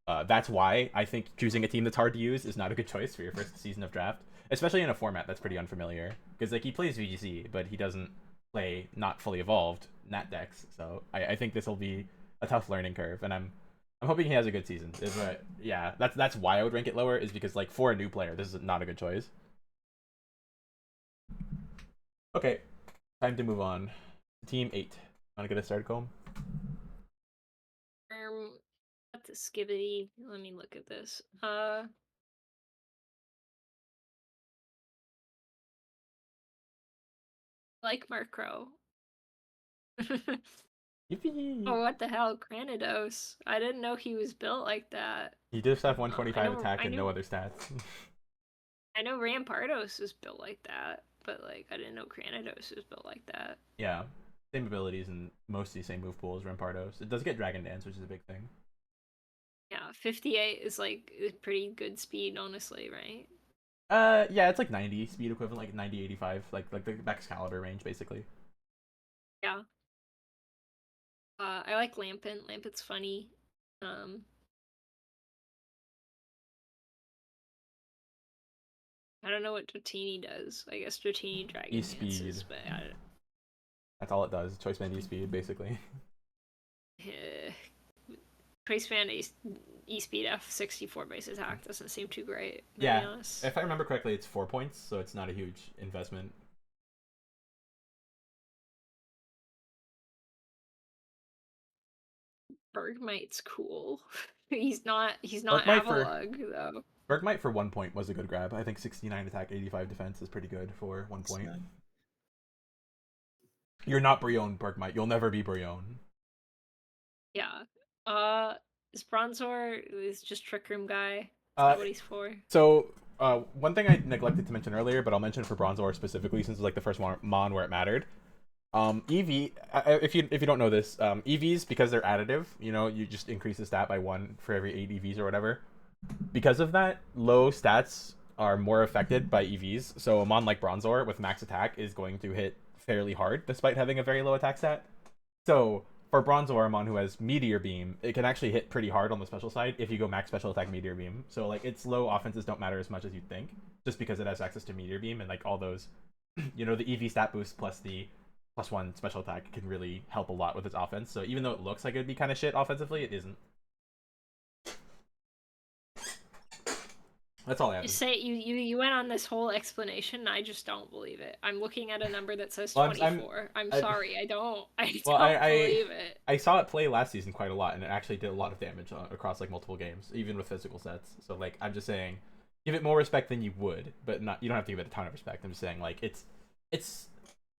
that's why I think choosing a team that's hard to use is not a good choice for your first season of draft, especially in a format that's pretty unfamiliar. Because like he plays VGC, but he doesn't play not fully evolved Nat decks, so I think this will be a tough learning curve, and I'm hoping he has a good season. Yeah, that's why I would rank it lower, is because like for a new player, this is not a good choice. Okay, time to move on. Team 8. Want to get us started, Colm? What the skibbity? Let me look at this. Like Murkrow. Yippee! Oh, what the hell, Granados? I didn't know he was built like that. He does have 125 attack and no other stats. I know Rampardos is built like that, but like I didn't know Granados was built like that. Yeah, same abilities and mostly same move pool as Rampardos. It does get Dragon Dance, which is a big thing. Yeah, 58 is like a pretty good speed, honestly, right? Yeah, it's like 90 speed equivalent, like 90, 85, like the Excalibur range, basically. Yeah. I like Lampent. Lampent's funny. I don't know what Dratini does. I guess Dratini Dragon Dances, but that's all it does. Choice band E-Speed, basically. Choice band E-Speed F64 base attack doesn't seem too great, to be Yeah, honest. if I remember correctly, it's 4 points, so it's not a huge investment. Bergmite's cool. he's not Bergmite for Avalugg, though. Bergmite for 1 point was a good grab. I think 69 attack, 85 defense is pretty good for 1 point. You're not Brion, Bergmite. You'll never be Brion. Yeah. Is Bronzor is just Trick Room guy? Is that what he's for? So, one thing I neglected to mention earlier, but I'll mention for Bronzor specifically since it's like the first Mon where it mattered. EV, if you don't know this, EVs, because they're additive, you just increase the stat by 1 for every 8 EVs or whatever. Because of that, low stats are more affected by EVs. So a mon like Bronzor with max attack is going to hit fairly hard despite having a very low attack stat. So for Bronzor, a mon who has Meteor Beam, it can actually hit pretty hard on the special side if you go max special attack Meteor Beam. So like its low offenses don't matter as much as you'd think, just because it has access to Meteor Beam and like all those, the EV stat boost plus the +1 special attack can really help a lot with its offense. So even though it looks like it'd be kind of shit offensively, it isn't. That's all I have. You say you went on this whole explanation, and I just don't believe it. I'm looking at a number that says 24. I'm sorry, I don't believe it. I saw it play last season quite a lot, and it actually did a lot of damage across like multiple games, even with physical sets. So like, I'm just saying, give it more respect than you would, but not. You don't have to give it a ton of respect. I'm just saying, like, it's.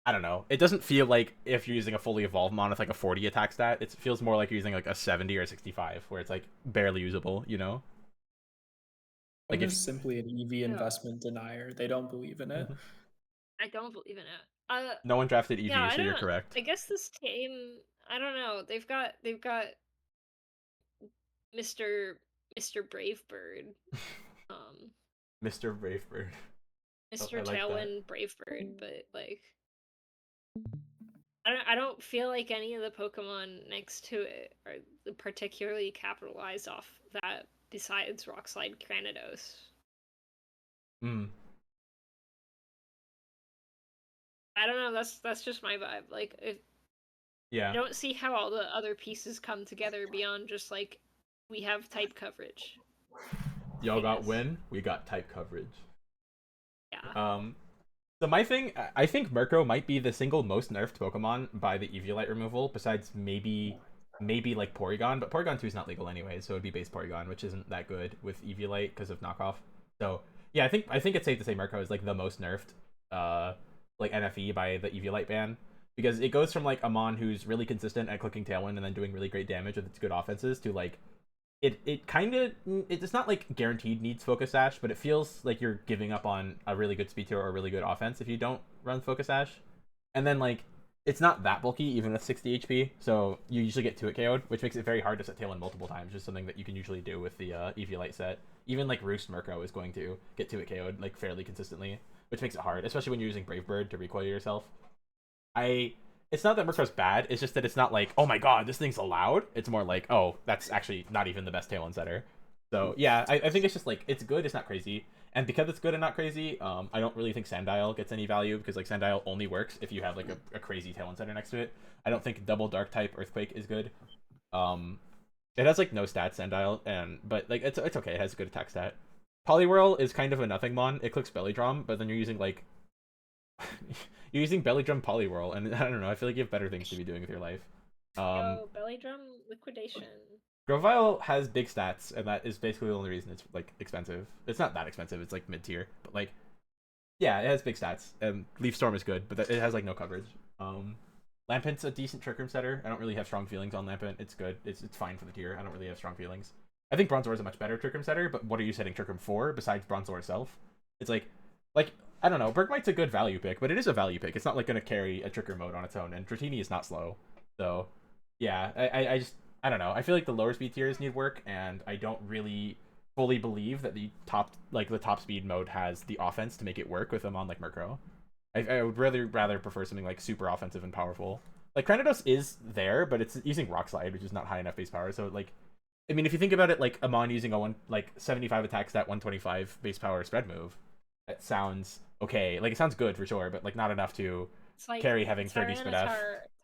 I don't know. It doesn't feel like if you're using a fully evolved mon with like a 40 attack stat. It feels more like you're using like a 70 or a 65, where it's like barely usable. Like it's simply an EV investment denier. They don't believe in it. I don't believe in it. No one drafted EV, so you're correct. I guess this team, I don't know. They've got Mr. Bravebird. Mr. Bravebird. Mr. Tailwind Bravebird, but like I don't feel like any of the Pokemon next to it are particularly capitalized off that besides Rockslide Granados. I don't know, that's just my vibe. Like I don't see how all the other pieces come together beyond just like we have type coverage. Y'all got win, we got type coverage. Yeah. So my thing, I think Murkrow might be the single most nerfed Pokemon by the Eviolite removal, besides maybe like Porygon, but Porygon 2 is not legal anyway, so it'd be base Porygon, which isn't that good with Eviolite because of knockoff. So yeah, I think it's safe to say Murkrow is like the most nerfed like NFE by the Eviolite ban, because it goes from like a mon who's really consistent at clicking Tailwind and then doing really great damage with its good offenses to like it's not like guaranteed needs Focus Sash, but it feels like you're giving up on a really good speed tier or a really good offense if you don't run Focus Sash. And then like it's not that bulky even with 60 HP, so you usually get 2-hit KO'd, which makes it very hard to set Tailwind multiple times, just something that you can usually do with the Eviolite set. Even like Roost Murkrow is going to get 2-hit KO'd like fairly consistently, which makes it hard, especially when you're using Brave Bird to recoil yourself. It's not that Murkrow's bad, it's just that it's not like, oh my god, this thing's allowed. It's more like, oh, that's actually not even the best Tailwind setter. So yeah, I think it's just like, it's good, it's not crazy. And because it's good and not crazy, I don't really think Sandile gets any value, because like Sandile only works if you have like a crazy Tailwind setter next to it. I don't think double Dark type Earthquake is good. It has like no stats, Sandile, but like it's okay, it has a good attack stat. Poliwhirl is kind of a nothing mon. It clicks Belly Drum, but then you're using like you're using Belly Drum Poliwhirl, and I don't know, I feel like you have better things to be doing with your life. Belly Drum Liquidation. Grovyle has big stats, and that is basically the only reason it's like expensive. It's not that expensive, it's like mid tier, but like yeah, it has big stats. And Leaf Storm is good, but it has like no coverage. Lampent's a decent Trick Room setter. I don't really have strong feelings on Lampent. It's good. It's fine for the tier. I don't really have strong feelings. I think Bronzor is a much better Trick Room setter, but what are you setting Trick Room for besides Bronzor itself? It's like I don't know. Bergmite's a good value pick, but it is a value pick. It's not like going to carry a Trick Room mode on its own, and Dratini is not slow. So yeah, I don't know. I feel like the lower speed tiers need work, and I don't really fully believe that the top speed mode has the offense to make it work with a mon like Murkrow. I would rather prefer something like super offensive and powerful. Like Granados is there, but it's using Rock Slide, which is not high enough base power. So like I mean, if you think about it, like Amon using a 75 attack stat, 125 base power spread move, that sounds okay. Like it sounds good for sure, but like not enough to It's like carry having 30 speed F.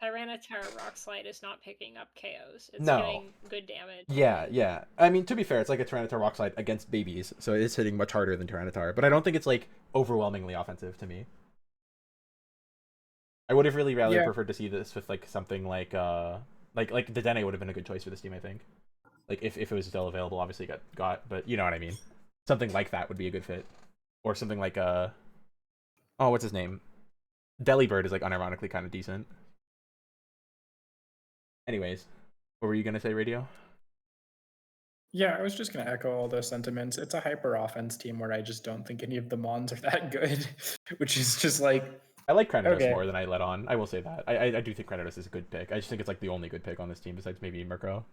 Tyranitar Rock Slide is not picking up KOs. It's No. getting good damage. Yeah, yeah. I mean, to be fair, it's like a Tyranitar Rock Slide against babies, so it is hitting much harder than Tyranitar. But I don't think it's like overwhelmingly offensive to me. I would have really rather preferred to see this with like something like Dedenne would have been a good choice for this team, I think. Like if it was still available, obviously got, but you know what I mean. Something like that would be a good fit, or something like oh, what's his name? Delibird is like unironically kind of decent. Anyways, what were you gonna say, Radio? Yeah, I was just gonna echo all those sentiments. It's a hyper offense team where I just don't think any of the Mons are that good, which is just like. I like Cranidos more than I let on. I will say that. I do think Cranidos is a good pick. I just think it's like the only good pick on this team besides maybe Mirko.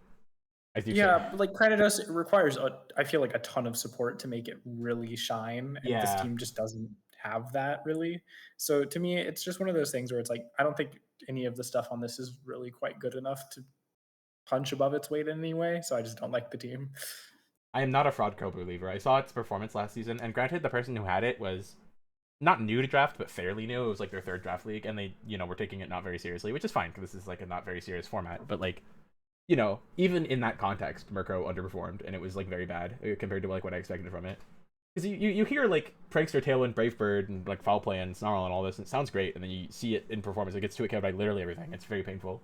Yeah, like Cranidos requires I feel like a ton of support to make it really shine, and this team just doesn't have that really. So to me, it's just one of those things where it's like I don't think any of the stuff on this is really quite good enough to punch above its weight in any way. So I just don't like the team. I am not a Fraud Crow believer. I saw its performance last season, and granted, the person who had it was not new to draft, but fairly new. It was like their third draft league, and they, were taking it not very seriously, which is fine because this is like a not very serious format. But like, even in that context, Mirko underperformed, and it was like very bad compared to like what I expected from it. Because you hear like Prankster, Tailwind, Bravebird, and like Foul Play and Snarl and all this, and it sounds great, and then you see it in performance, it gets 2-hit by literally everything. It's very painful.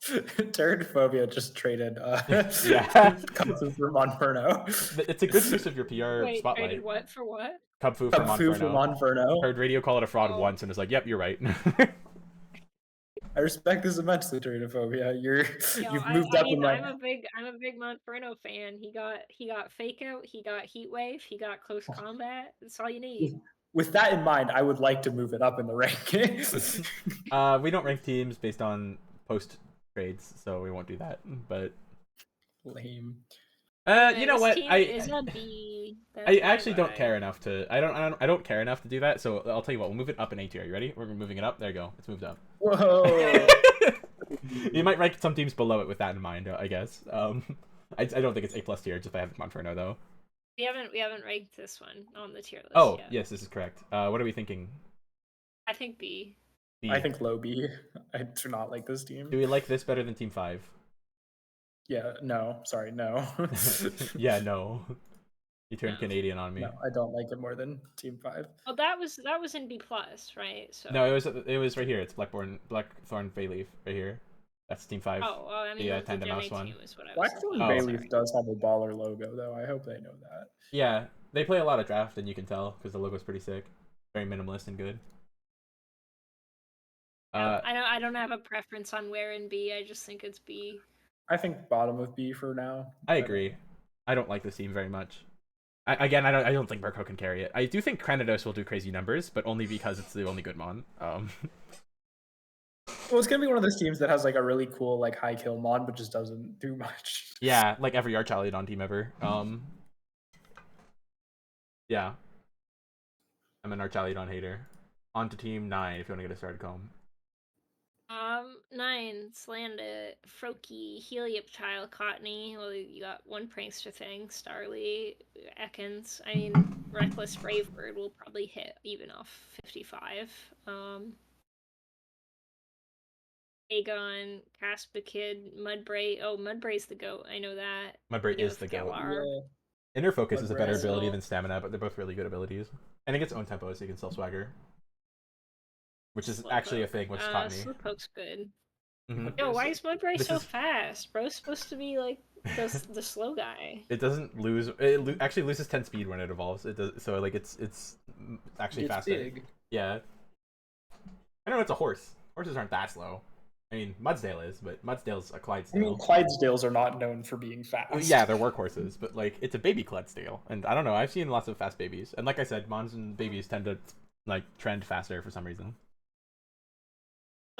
Turdophobia just traded Cubfu for Monferno. It's a good use of your PR spotlight. Traded what for what? Cubfu for Monferno. Heard Radio call it a fraud once and was like, "Yep, you're right." I respect this immensely, Turdophobia. You've moved up in my. I'm a big Monferno fan. He got Fake Out, he got Heat Wave, he got Close Combat. That's all you need. With that in mind, I would like to move it up in the rankings. We don't rank teams based on post trades, so we won't do that. But lame. You know what? I actually don't right. care enough to. I don't care enough to do that. So I'll tell you what. We'll move it up in A tier. You ready? We're moving it up. There you go. It's moved up. Whoa. You might rank some teams below it with that in mind, I guess. I don't think it's A+ tier. Just if I have Monferno though. We haven't ranked this one on the tier list. Oh yet. Yes, this is correct. What are we thinking? I think B. I think low B. I do not like this team. Do we like this better than Team 5? Yeah, no. Sorry, no. Yeah, no. You turned Canadian on me. No, I don't like it more than Team 5. Well, that was in B+, right? So. No, it was right here. It's Blackthorn Bayleaf right here. That's Team 5. Oh, well, I mean, the Tandem Mouse one. Blackthorn Bayleaf does have a baller logo, though. I hope they know that. Yeah, they play a lot of draft, and you can tell because the logo's pretty sick. Very minimalist and good. I don't have a preference on where in B. I just think it's B. I think bottom of B for now. I agree. I don't like this team very much. I don't think Mirko can carry it. I do think Cranidos will do crazy numbers, but only because it's the only good mon. Well, it's gonna be one of those teams that has like a really cool like high kill mon, but just doesn't do much. Yeah, like every Archaludon team ever. Yeah. I'm an Archaludon hater. On to team 9 if you want to get a started comb. 9, Slandit, Froakie, Helioptile, Cottony. Well, you got one Prankster thing, Starly, Ekans. I mean, Reckless Bravebird will probably hit even off 55. Aegon, Caspikid, Mudbray. Oh, Mudbray's the GOAT. I know that. Mudbray is the GOAT. Yeah. Inner Focus is a better ability than Stamina, but they're both really good abilities. And it gets own tempo, so you can self-swagger. Which is actually a thing with Cottony. Slowpoke's good. Mm-hmm. Yo, why is Mudbray so fast? Bro's supposed to be like the slow guy. It doesn't lose. It actually loses 10 speed when it evolves. It does. So like it's actually faster. Big. Yeah. I know it's a horse. Horses aren't that slow. I mean, Mudsdale is, but Mudsdale's a Clydesdale. I mean, Clydesdales are not known for being fast. Yeah, they're workhorses, but like it's a baby Clydesdale, and I don't know. I've seen lots of fast babies, and like I said, Mons and babies tend to like trend faster for some reason.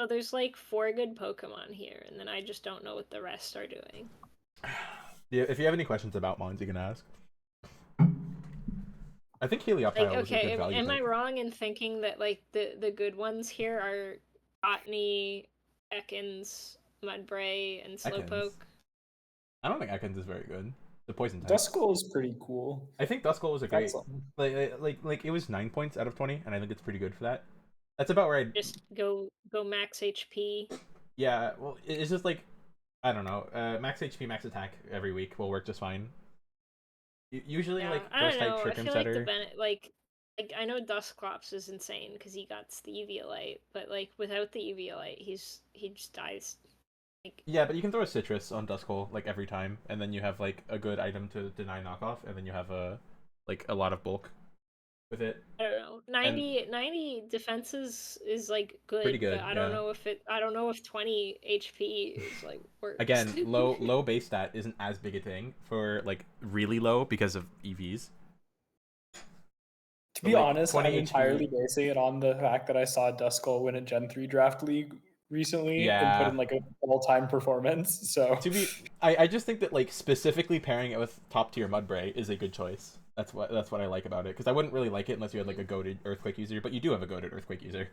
So there's like 4 good Pokemon here, and then I just don't know what the rest are doing. Yeah, if you have any questions about Mons, you can ask. I think Helioptile was a good value. Am I wrong in thinking that like the good ones here are Cottony, Ekans, Mudbray, and Slowpoke? I don't think Ekans is very good. The poison type. Duskull is pretty cool. I think Duskull was a That's great like it was 9 points out of 20, and I think it's pretty good for that. That's about where I Just go max HP. yeah. Well, it's just like I don't know. Max HP, max attack every week will work just fine. Usually, Yeah, like I burst don't type know. I Trick Room feel like the Setter. like I know Dusclops is insane because he got the Eviolite, but like without the Eviolite, he just dies. Like Yeah, but you can throw a citrus on Duskull like every time, and then you have like a good item to deny knockoff, and then you have a lot of bulk with it. I don't know. And 90 defenses is like pretty good, but good, I don't yeah. know if 20 HP is like works. Again, low base stat isn't as big a thing for like really low because of EVs. To But be like honest, 20 I'm entirely HP. basing it on the fact that I saw Duskull win a Gen 3 draft league recently and put Yeah. in like an all-time performance. So To be I just think that like specifically pairing it with top tier Mudbray is a good choice. That's what I like about it, because I wouldn't really like it unless you had like a goated Earthquake user, but you do have a goated Earthquake user.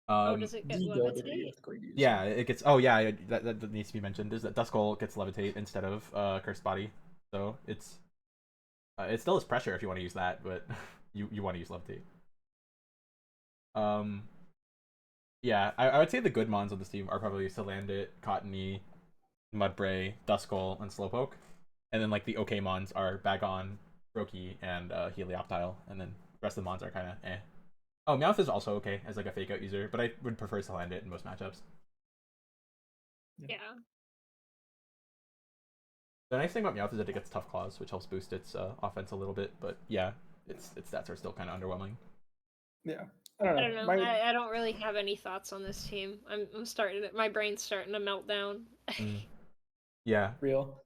Oh, does it get the goated levitate? earthquake user. Yeah, it gets. Oh yeah, that needs to be mentioned. Is that Duskull gets Levitate instead of Cursed Body, so it still is pressure if you want to use that, but you want to use Levitate. Um, yeah, I would say the good mons on this team are probably Salandit, Cottony, Mudbray, Duskull, and Slowpoke, and then like the okay mons are Bagon, Brokey, and Helioptile, and then the rest of the mons are kind of eh. Oh, Meowth is also okay as like a fake out user, but I would prefer Salandit in most matchups. Yeah. The nice thing about Meowth is that it gets Tough Claws, which helps boost its offense a little bit. But yeah, its stats are still kind of underwhelming. Yeah, I don't know. I don't know. I don't really have any thoughts on this team. I'm starting to, my brain's starting to melt down. Yeah. Real.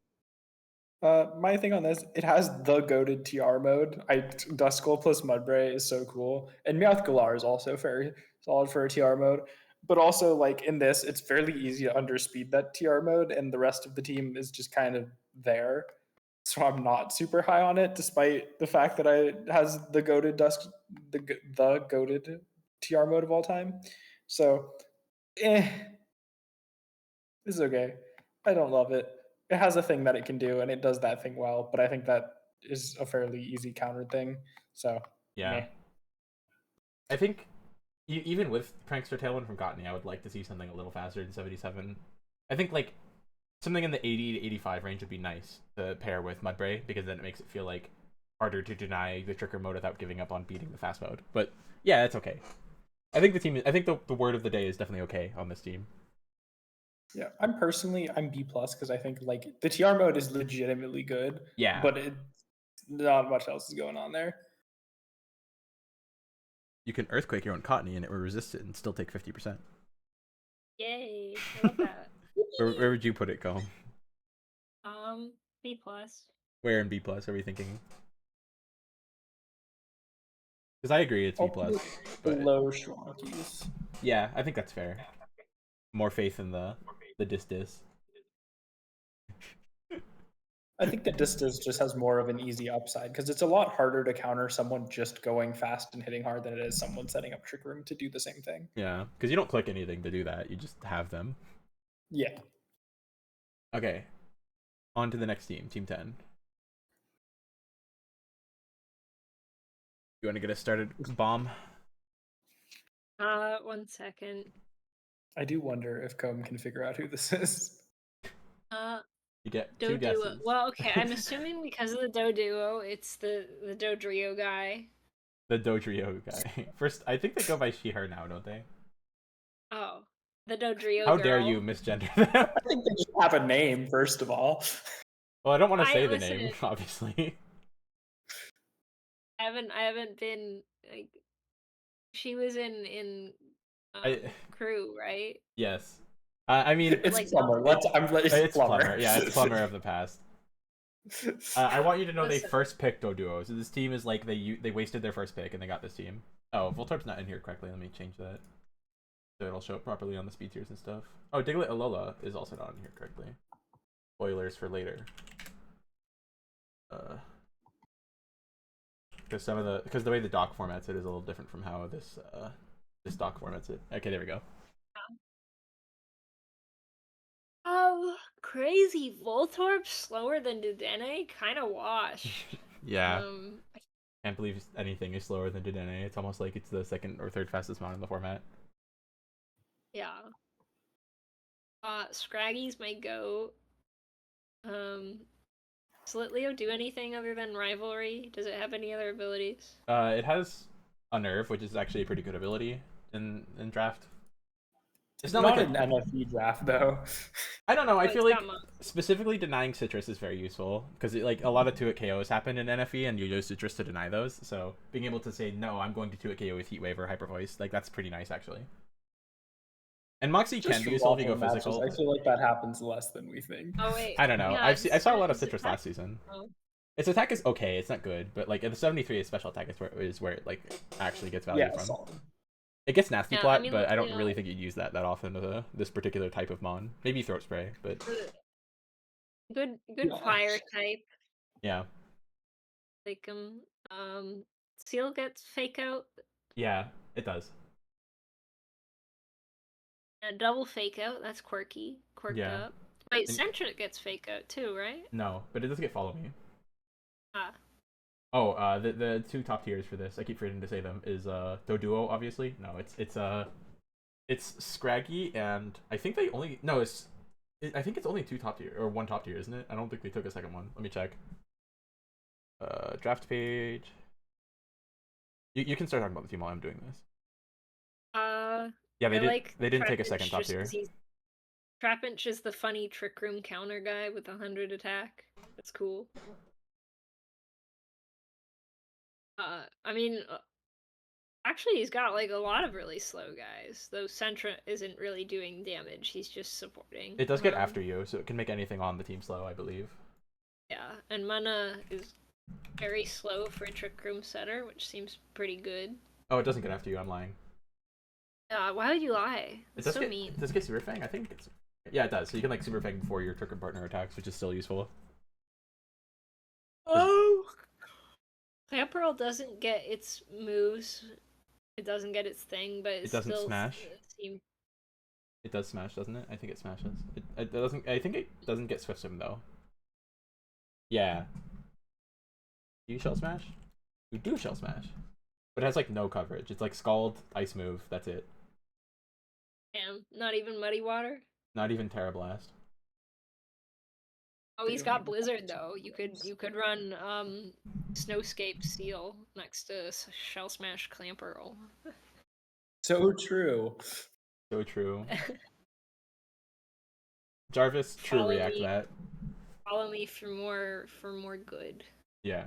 My thing on this, it has the goated TR mode. Duskull plus Mudbray is so cool, and Meowth Galar is also very solid for a TR mode. But also, like in this, it's fairly easy to underspeed that TR mode, and the rest of the team is just kind of there. So I'm not super high on it, despite the fact that it has the goated the goated TR mode of all time. So, this is okay. I don't love it. It has a thing that it can do, and it does that thing well. But I think that is a fairly easy counter thing. So Yeah. meh. I think even with Prankster Tailwind from Gottney, I would like to see something a little faster than 77. I think like something in the 80 to 85 range would be nice to pair with Mudbray, because then it makes it feel like harder to deny the Tricker mode without giving up on beating the fast mode. But yeah, it's okay. I think the word of the day is definitely okay on this team. Yeah, I'm B plus because I think like the TR mode is legitimately good. Yeah. But not much else is going on there. You can Earthquake your own Cottony and it will resist it and still take 50%. Yay! I love that. Where would you put it, Comb? B plus. Where in B plus are we thinking? Because I agree it's B plus. Below Schwankies. Yeah, I think that's fair. More faith in the dis. I think the Distas just has more of an easy upside because it's a lot harder to counter someone just going fast and hitting hard than it is someone setting up Trick Room to do the same thing. Yeah, because you don't click anything to do that. You just have them. Yeah. Okay. On to the next team, Team 10. You want to get us started, Bomb? 1 second. I do wonder if Combe can figure out who this is. You get Do 2 Duo. guesses. Well, okay, I'm assuming because of the Do Duo, it's the Dodrio guy. The Dodrio guy. First, I think they go by she, her now, don't they? Oh, the Dodrio How girl. dare you misgender them? I think they just have a name, first of all. Well, I don't want to say the name, listen. obviously. I haven't been like. She was in Crew, right? Yes. I mean, It's like, Plumber. it's Plumber. Plumber. Yeah, it's Plumber of the past. I want you to know they Listen. first picked Doduo. So this team is like they wasted their first pick and they got this team. Oh, Voltorp's not in here correctly. Let me change that so it'll show up properly on the speed tiers and stuff. Oh, Diglett Alola is also not in here correctly. Spoilers for later. Because the way the doc formats it is a little different from how this doc formats it. Okay, there we go. crazy. Voltorb slower than Dedenne? Kind of wash. Yeah. Can't believe anything is slower than Dedenne. It's almost like it's the second or third fastest mount in the format. Yeah. Scraggy's my goat. Does Litleo do anything other than rivalry? Does it have any other abilities? It has a nerve, which is actually a pretty good ability in draft. It's not not like an NFE draft though. I don't know. I Oh, feel it's like got Mox. specifically denying Citrus is very useful because like a lot of 2-hit KOs happen in NFE, and you use Citrus to deny those. So being able to say no, I'm going to 2-hit KO with Heat Wave or Hyper Voice, like that's pretty nice actually. And Moxie Just can be from useful if you go watching matches, physical. I feel like that happens less than we think. Oh wait. I don't know. Yeah, I saw a lot of its Citrus attack- last season. Oh. Its attack is okay. It's not good, but like the 73 is special attack is where it like actually gets value Yeah, from. solid. It gets nasty Yeah, plot, I mean, but I don't Litleo- really think you'd use that often with this particular type of mon. Maybe throat spray, but Good Yeah. fire type. yeah. Like Seal gets fake out. Yeah, it does. A double fake out, that's quirky. Quirked Yeah. up. Wait, And- Sentret gets fake out too, right? No, but it doesn't get follow me. Ah. Oh, the two top tiers for this, I keep forgetting to say them, is Doduo, obviously. No, it's Scraggy, and I think they only I think it's only two top tier or one top tier, isn't it? I don't think they took a second one. Let me check. Draft page. You can start talking about the team while I'm doing this. Yeah, they didn't take a second top tier. Trapinch is the funny trick room counter guy with 100 attack. That's cool. I mean, actually, he's got like a lot of really slow guys. Though Sentra isn't really doing damage; he's just supporting. It does get after you, so it can make anything on the team slow, I believe. Yeah, and Mana is very slow for a trick room setter, which seems pretty good. Oh, it doesn't get after you. I'm lying. Why would you lie? That's so mean. Does it get Super Fang? I think it's. Yeah, it does. So you can like Super Fang before your trick room partner attacks, which is still useful. Oh. Clamperl doesn't get its moves. It doesn't get its thing, but it doesn't still smash. It does smash, doesn't it? I think it smashes. It doesn't. I think it doesn't get Swift Swim though. Yeah. Do you shell smash? You do shell smash, but it has like no coverage. It's like Scald, Ice Move. That's it. Damn, not even Muddy Water. Not even Terra Blast. Oh, he's got Blizzard though. You could run Snowscape Seal next to Shell Smash Clamperl. So true. So true. Jarvis, true Follow react me. that. Follow me for more good. Yeah.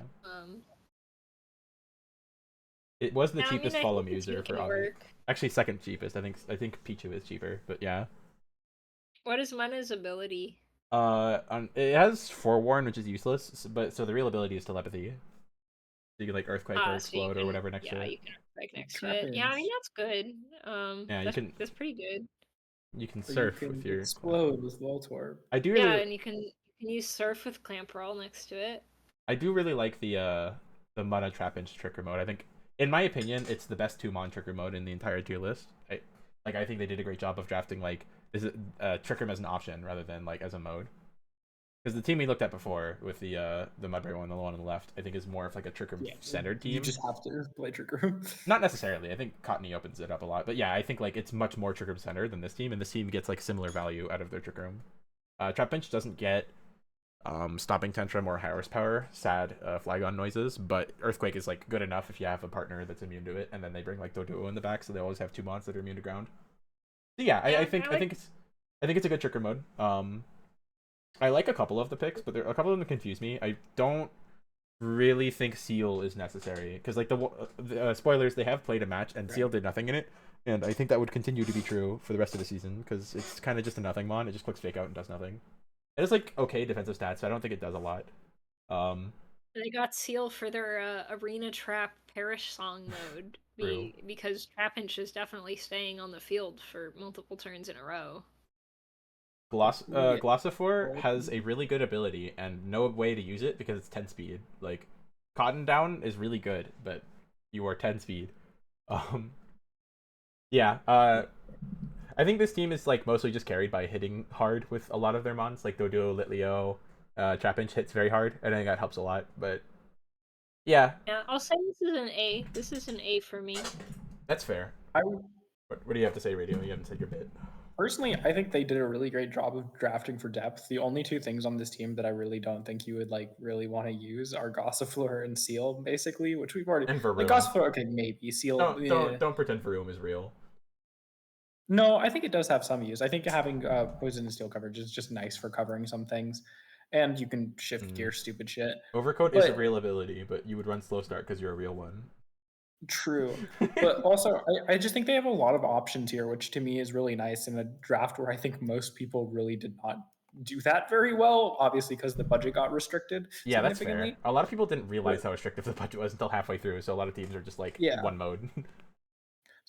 It was the Yeah, I cheapest mean, I follow think the user team for can August. work. Actually, second cheapest. I think Pichu is cheaper, but yeah. What is Mana's ability? It has Forewarn, which is useless, but so the real ability is telepathy. So you can like Earthquake or So you Explode or whatever next to Yeah, it. you can Earthquake next to it. Yeah, I mean that's good. Yeah, That's pretty good. You can So surf you can with your explode with Voltorb. I do really Yeah, and you can use Surf with Clamperl next to it. I do really like the Mana Trapinch Tricker mode. I think, in my opinion, it's the best 2-mon Tricker mode in the entire tier list. I think they did a great job of drafting like Trick Room as an option rather than like as a mode. Because the team we looked at before with the Mudberry one, the one on the left, I think is more of like a Trick Room centered team. You just have to play Trick Room. Not necessarily. I think Cottony opens it up a lot, but yeah, I think like it's much more Trick Room centered than this team, and this team gets like similar value out of their Trick Room. Trapinch doesn't get Stomping Tantrum or Harris Power, sad Flygon noises, but Earthquake is like good enough if you have a partner that's immune to it, and then they bring like Doduo in the back, so they always have 2 mons that are immune to ground. So yeah, I think it's a good Tricker mode. I like a couple of the picks, but a couple of them confuse me. I don't really think Seal is necessary because like the spoilers, they have played a match and Seal did nothing in it, and I think that would continue to be true for the rest of the season because it's kind of just a nothing mon. It just clicks fake out and does nothing. It has like okay defensive stats, so I don't think it does a lot. They got Seal for their Arena Trap Perish Song mode because Trapinch is definitely staying on the field for multiple turns in a row. Glossophore has a really good ability and no way to use it because it's 10 speed. Like Cotton Down is really good, but you are 10 speed. Yeah. I I think this team is like mostly just carried by hitting hard with a lot of their mons, like Doduo, Litleo, Trapinch hits very hard. I think that helps a lot. But yeah, Yeah, I'll say this is an A. This is an A for me. that's fair. I What do you have to say, Radio? You haven't said your bit. Personally, I think they did a really great job of drafting for depth. The only two things on this team that I really don't think you would like really want to use are Gossifleur and Seal, basically, which we've already And like Varoom. Gossifleur. Okay, maybe Seal. Don't pretend Varoom is real. No, I think it does have some use. I think having poison and steel coverage is just nice for covering some things, and you can shift gear stupid shit. Overcoat is a But- real ability, but you would run slow start because you're a real one. True, but also I just think they have a lot of options here, which to me is really nice in a draft where I think most people really did not do that very well. Obviously, because the budget got restricted. Yeah, that's significantly. fair. A lot of people didn't realize how restrictive the budget was until halfway through, so a lot of teams are just like Yeah. one mode.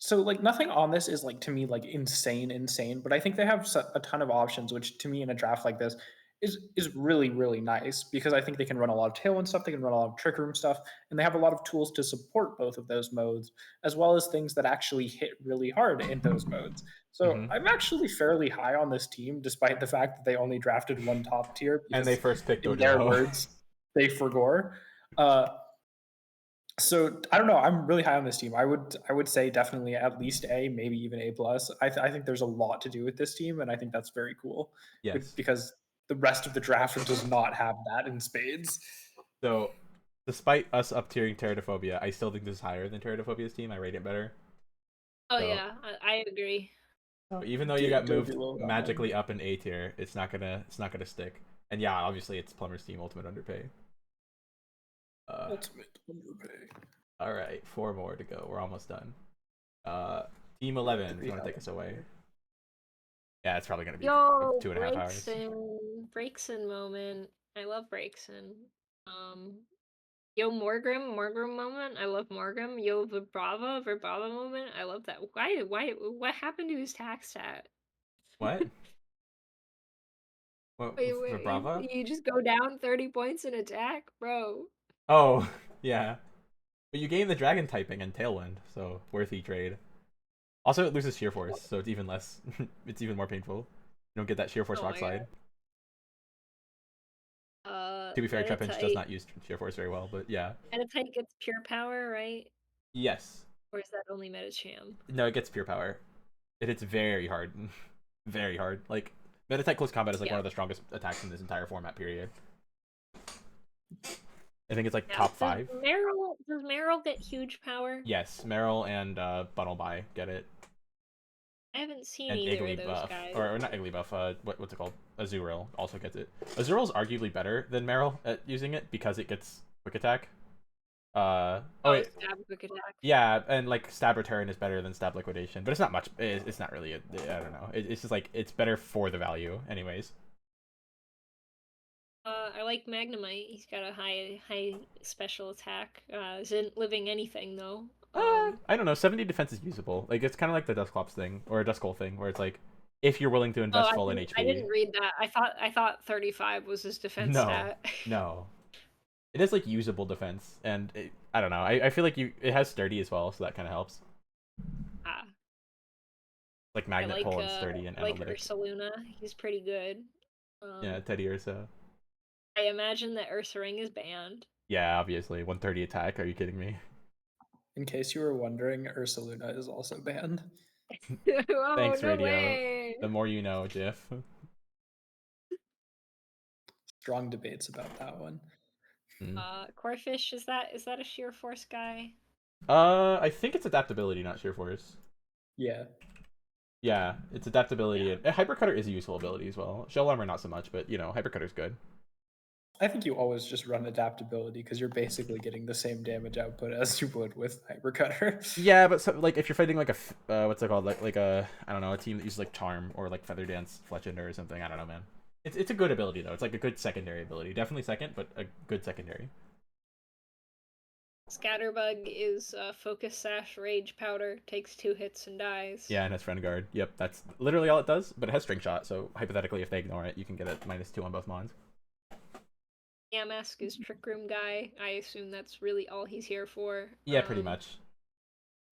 So like nothing on this is like to me like insane, but I think they have a ton of options, which to me in a draft like this is really nice because I think they can run a lot of tailwind stuff, they can run a lot of trick room stuff, and they have a lot of tools to support both of those modes, as well as things that actually hit really hard in those modes. So I'm actually fairly high on this team, despite the fact that they only drafted one top tier. And they first picked in their Doduo. words, they forgore. So I don't know. I'm really high on this team. I would say definitely at least A, maybe even A plus. I think there's a lot to do with this team, and I think that's very cool. Yes. Because the rest of the draft does not have that in spades. So, despite us up tiering Teratophobia, I still think this is higher than Teratophobia's team. I rate it better. Oh So- yeah, I agree. So even though you got Don't moved be low on that magically up in A tier, it's not gonna stick. And yeah, obviously it's Plumber's team ultimate underpay. Ultimate underpay. All right, 4 more to go. We're almost done. Team 11, if you want to take us away. Yeah, it's probably gonna be Yo, 2.5 hours. Breakson moment. I love Breakson. Yo, Morgrim moment. I love Morgrim. Yo, Vibrava moment. I love that. What happened to his tax stat? What? What? Wait, Vibrava? you just go down 30 points in attack, bro. Oh, yeah. But you gain the dragon typing and Tailwind, so worthy trade. Also, it loses Sheer Force, so it's even less. It's even more painful. You don't get that Sheer Force Oh rock my slide. God. To be fair, Trapinch does Meditite- not use Sheer Force very well, but yeah. Meditite gets pure power, right? Yes. Or is that only Medicham? No, it gets pure power. It hits very hard. Very hard. Like, Meditite Close Combat is like one of the strongest attacks in this entire format, period. I think it's like top 5. Does Meryl get huge power? Yes, Meryl and Bunnelby get it. I haven't seen And either of those Igglybuff. guys. Or not Igglybuff, what's it called? Azurill also gets it. Azuril's arguably better than Meryl at using it because it gets quick attack. Wait. Stab quick attack. Yeah, and like Stab Return is better than Stab Liquidation, but it's not much. It's not really. I don't know. It's just like it's better for the value, anyways. I like Magnemite. He's got a high special attack. Isn't living anything though. I don't know. 70 defense is usable. Like it's kind of like the Dusclops thing or a Duskull thing, where it's like if you're willing to invest full in HP. I didn't read that. I thought 35 was his defense No, stat. no. It is like usable defense, and I don't know. I feel like it has sturdy as well, so that kind of helps. Like magnet pull and sturdy and like analytic. Ursaluna, he's pretty good. Yeah, Teddy Ursa. I imagine that Ursaring is banned. Yeah, obviously 130 attack. Are you kidding me? In case you were wondering, Ursaluna is also banned. Oh, Thanks, no Radio. way. The more you know, Jiff. Strong debates about that one. Corfish, is that a sheer force guy? I think it's adaptability, not sheer force. Yeah. Yeah, it's adaptability. And Hypercutter is a useful ability as well. Shell Armor not so much, but you know, Hypercutter's good. I think you always just run adaptability because you're basically getting the same damage output as you would with Hypercutter. Yeah, but so, like if you're fighting like a what's it called, like a I don't know, a team that uses like Charm or like Feather Dance, Fletchender or something. I don't know, man. It's a good ability though. It's like a good secondary ability. Definitely second, but a good secondary. Scatterbug is Focus Sash Rage Powder, takes 2 hits and dies. Yeah, and has Friend Guard. Yep, that's literally all it does. But it has String Shot, so hypothetically, if they ignore it, you can get it -2 on both mons. Yamask is Trick Room guy. I assume that's really all he's here for. Yeah, pretty much.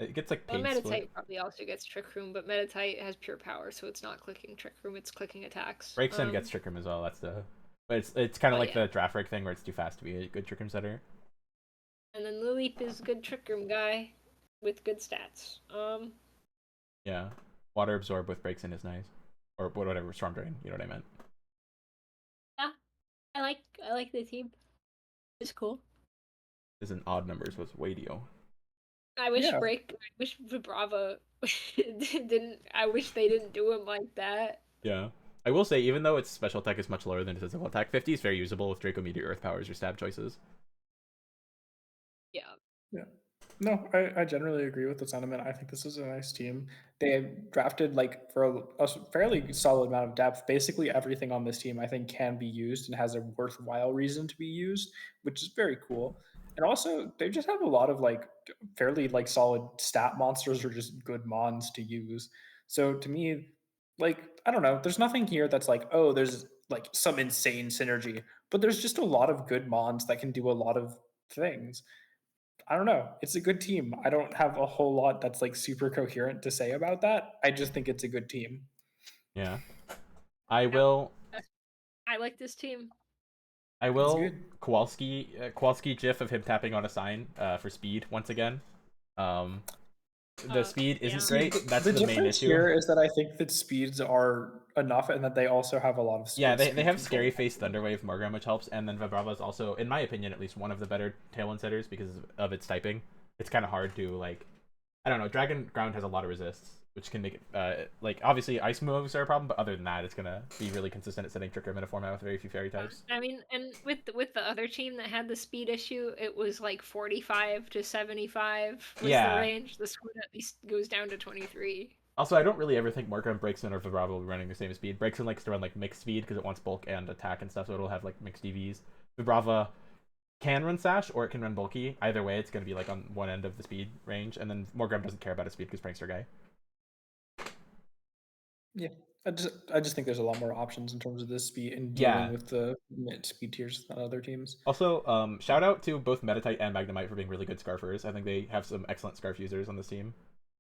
It gets like Well, paid split. Meditite probably also gets Trick Room, but Meditite has pure power, so it's not clicking Trick Room, it's clicking attacks. Breaks in gets Trick Room as well. That's the, but it's kind of Oh like yeah. the draft rig thing where it's too fast to be a good Trick Room setter. And then Liliep is a good Trick Room guy with good stats. Yeah, Water Absorb with Breaks in is nice, or whatever Storm Drain. You know what I meant. Yeah, I like the team. It's cool. Is in odd numbers with Wadio. I wish Vibrava didn't. I wish they didn't do him like that. Yeah. I will say, even though its special attack is much lower than its physical attack, 50 is very usable with Draco Meteor, Earth Powers, or Stab choices. Yeah. Yeah. No, I generally agree with the sentiment. I think this is a nice team. They drafted like for a fairly solid amount of depth. Basically everything on this team I think can be used and has a worthwhile reason to be used, which is very cool. And also they just have a lot of like fairly like solid stat monsters or just good mons to use. So to me, like I don't know, there's nothing here that's like, oh, there's like some insane synergy, but there's just a lot of good mons that can do a lot of things. I don't know. It's a good team. I don't have a whole lot that's like super coherent to say about that. I just think it's a good team. Yeah. I will I like this team. It's good. Kowalski gif of him tapping on a sign for speed once again. The speed isn't Yeah. great. That's The the main difference issue. here is that I think that speeds are enough and that they also have a lot of Yeah, they speed have control. Scary Face Thunderwave Morgram, which helps, and then Vibrava is also, in my opinion, at least one of the better Tailwind setters because of its typing. It's kind of hard to, like, I don't know, Dragon Ground has a lot of resists, which can make it, like, obviously ice moves are a problem, but other than that, it's gonna be really consistent at setting Trick Room in a format with very few fairy types. I mean, and with the other team that had the speed issue, it was like 45 to 75 was the range. The squid at least goes down to 23. Also, I don't really ever think Morgram, Breakson, or Vibrava will be running the same speed. Breakson likes to run, like, mixed speed because it wants bulk and attack and stuff, so it'll have, like, mixed DVs. Vibrava can run Sash, or it can run bulky. Either way, it's going to be, like, on one end of the speed range, and then Morgram doesn't care about his speed because Prankster guy. Yeah. I just think there's a lot more options in terms of this speed and dealing with the mid speed tiers than other teams. Also, shout out to both Metatite and Magnemite for being really good Scarfers. I think they have some excellent Scarf users on this team.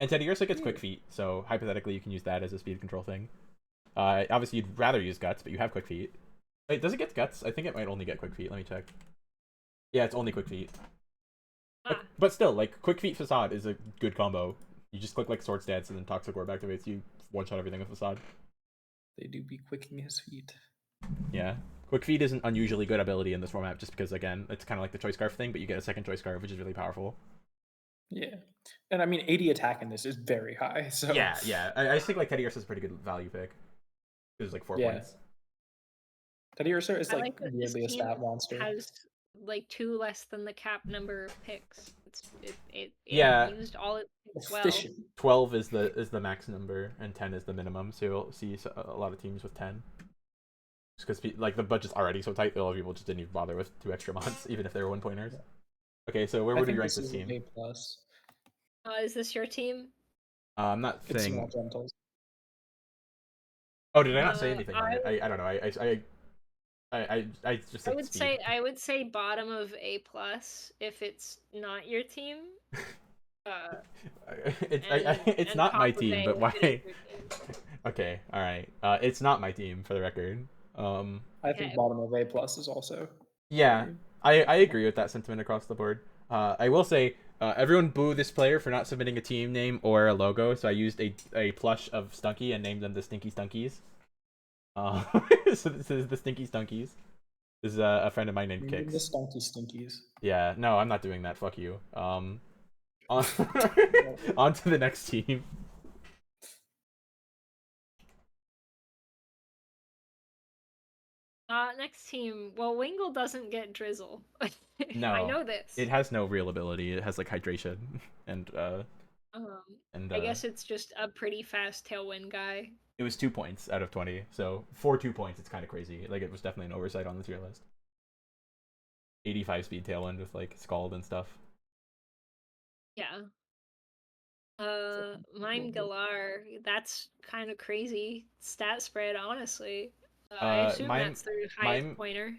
And Teddy Ursa gets Quick Feet, so hypothetically you can use that as a speed control thing. Obviously you'd rather use Guts, but you have Quick Feet. Wait, does it get Guts? I think it might only get Quick Feet. Let me check. Yeah, it's only Quick Feet. But still, like, Quick Feet Facade is a good combo. You just click, like, Sword Stance and then Toxic Orb activates, you one-shot everything with Facade. They do be quicking his feet. Yeah. Quick Feet is an unusually good ability in this format just because, again, it's kind of like the Choice Scarf thing, but you get a second Choice Scarf, which is really powerful. Yeah. And I mean, 80 attack in this is very high, so... Yeah. I just think, like, Teddy Ursa is a pretty good value pick. It was, like, 4 points. Teddy Ursa is, like weirdly a stat monster. Has, like, 2 less than the cap number of picks. It used all it well. 12 is the max number, and 10 is the minimum, so you'll see a lot of teams with 10. Just because, like, the budget's already so tight, a lot of people just didn't even bother with 2 extra mods, even if they were 1-pointers. Okay, so where would you rank this team? A+. Is this your team? I'm not saying... It's not Gentles. Oh, did I not say anything on it? I don't know. I just think I would say bottom of A+ if it's not your team. It's not my team, but why? Okay, all right. It's not my team, for the record. I think bottom of A+ is also. Yeah, I agree with that sentiment across the board. I will say, everyone boo this player for not submitting a team name or a logo, so I used a plush of Stunky and named them the Stinky Stunkies. So this is the Stinky Stunkies. This is a friend of mine named Kix. The Stunky Stinkies. Yeah, no, I'm not doing that. Fuck you. On to the next team. Next team. Well, Wingle doesn't get Drizzle. No, I know this. It has no real ability. It has, like, hydration and I guess it's just a pretty fast Tailwind guy. It was 2 points out of 20, so for 2 points, it's kind of crazy. Like, it was definitely an oversight on the tier list. 85 speed Tailwind with, like, Scald and stuff. Yeah. Mime Galar, that's kind of crazy stat spread, honestly. I assume that's their highest pointer.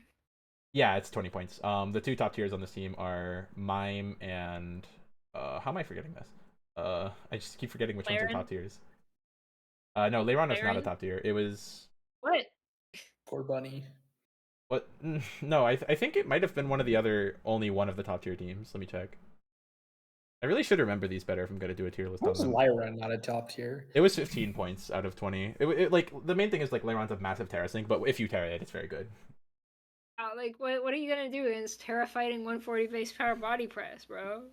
Yeah, it's 20 points. The 2 top tiers on this team are Mime and how am I forgetting this? I just keep forgetting which ones are Laren? top tiers. No, Leiron was not a Laren? top tier. It was What? Poor bunny. what? No, I think it might have been one of the other only one of the top tier teams. Let me check. I really should remember these better if I'm gonna do a tier list How on was them. Lyra not a top tier? It was 15 points out of 20. It like the main thing is like Leiron's a massive Terra sync, but if you Terra it, it's very good. Like, what are you gonna do against Terra fighting 140 base power body press, bro?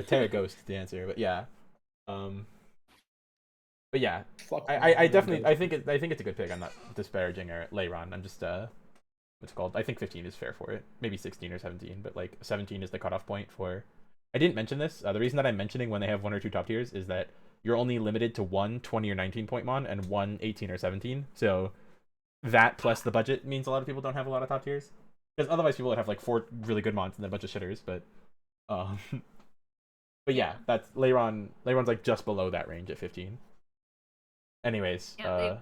Terra Ghost the answer, but yeah. But yeah, Fuck I me, definitely Ghost. I think it's a good pick. I'm not disparaging Leiron. I'm just what's it called? I think 15 is fair for it. Maybe 16 or 17, but like 17 is the cutoff point for. I didn't mention this. The reason that I'm mentioning when they have one or two top tiers is that you're only limited to one 20 or 19 point mon and one 18 or 17. So that plus the budget means a lot of people don't have a lot of top tiers. Because otherwise people would have like 4 really good mons and then a bunch of shitters. Um, but yeah, that's Leiron's like just below that range at 15. Anyways, Yeah,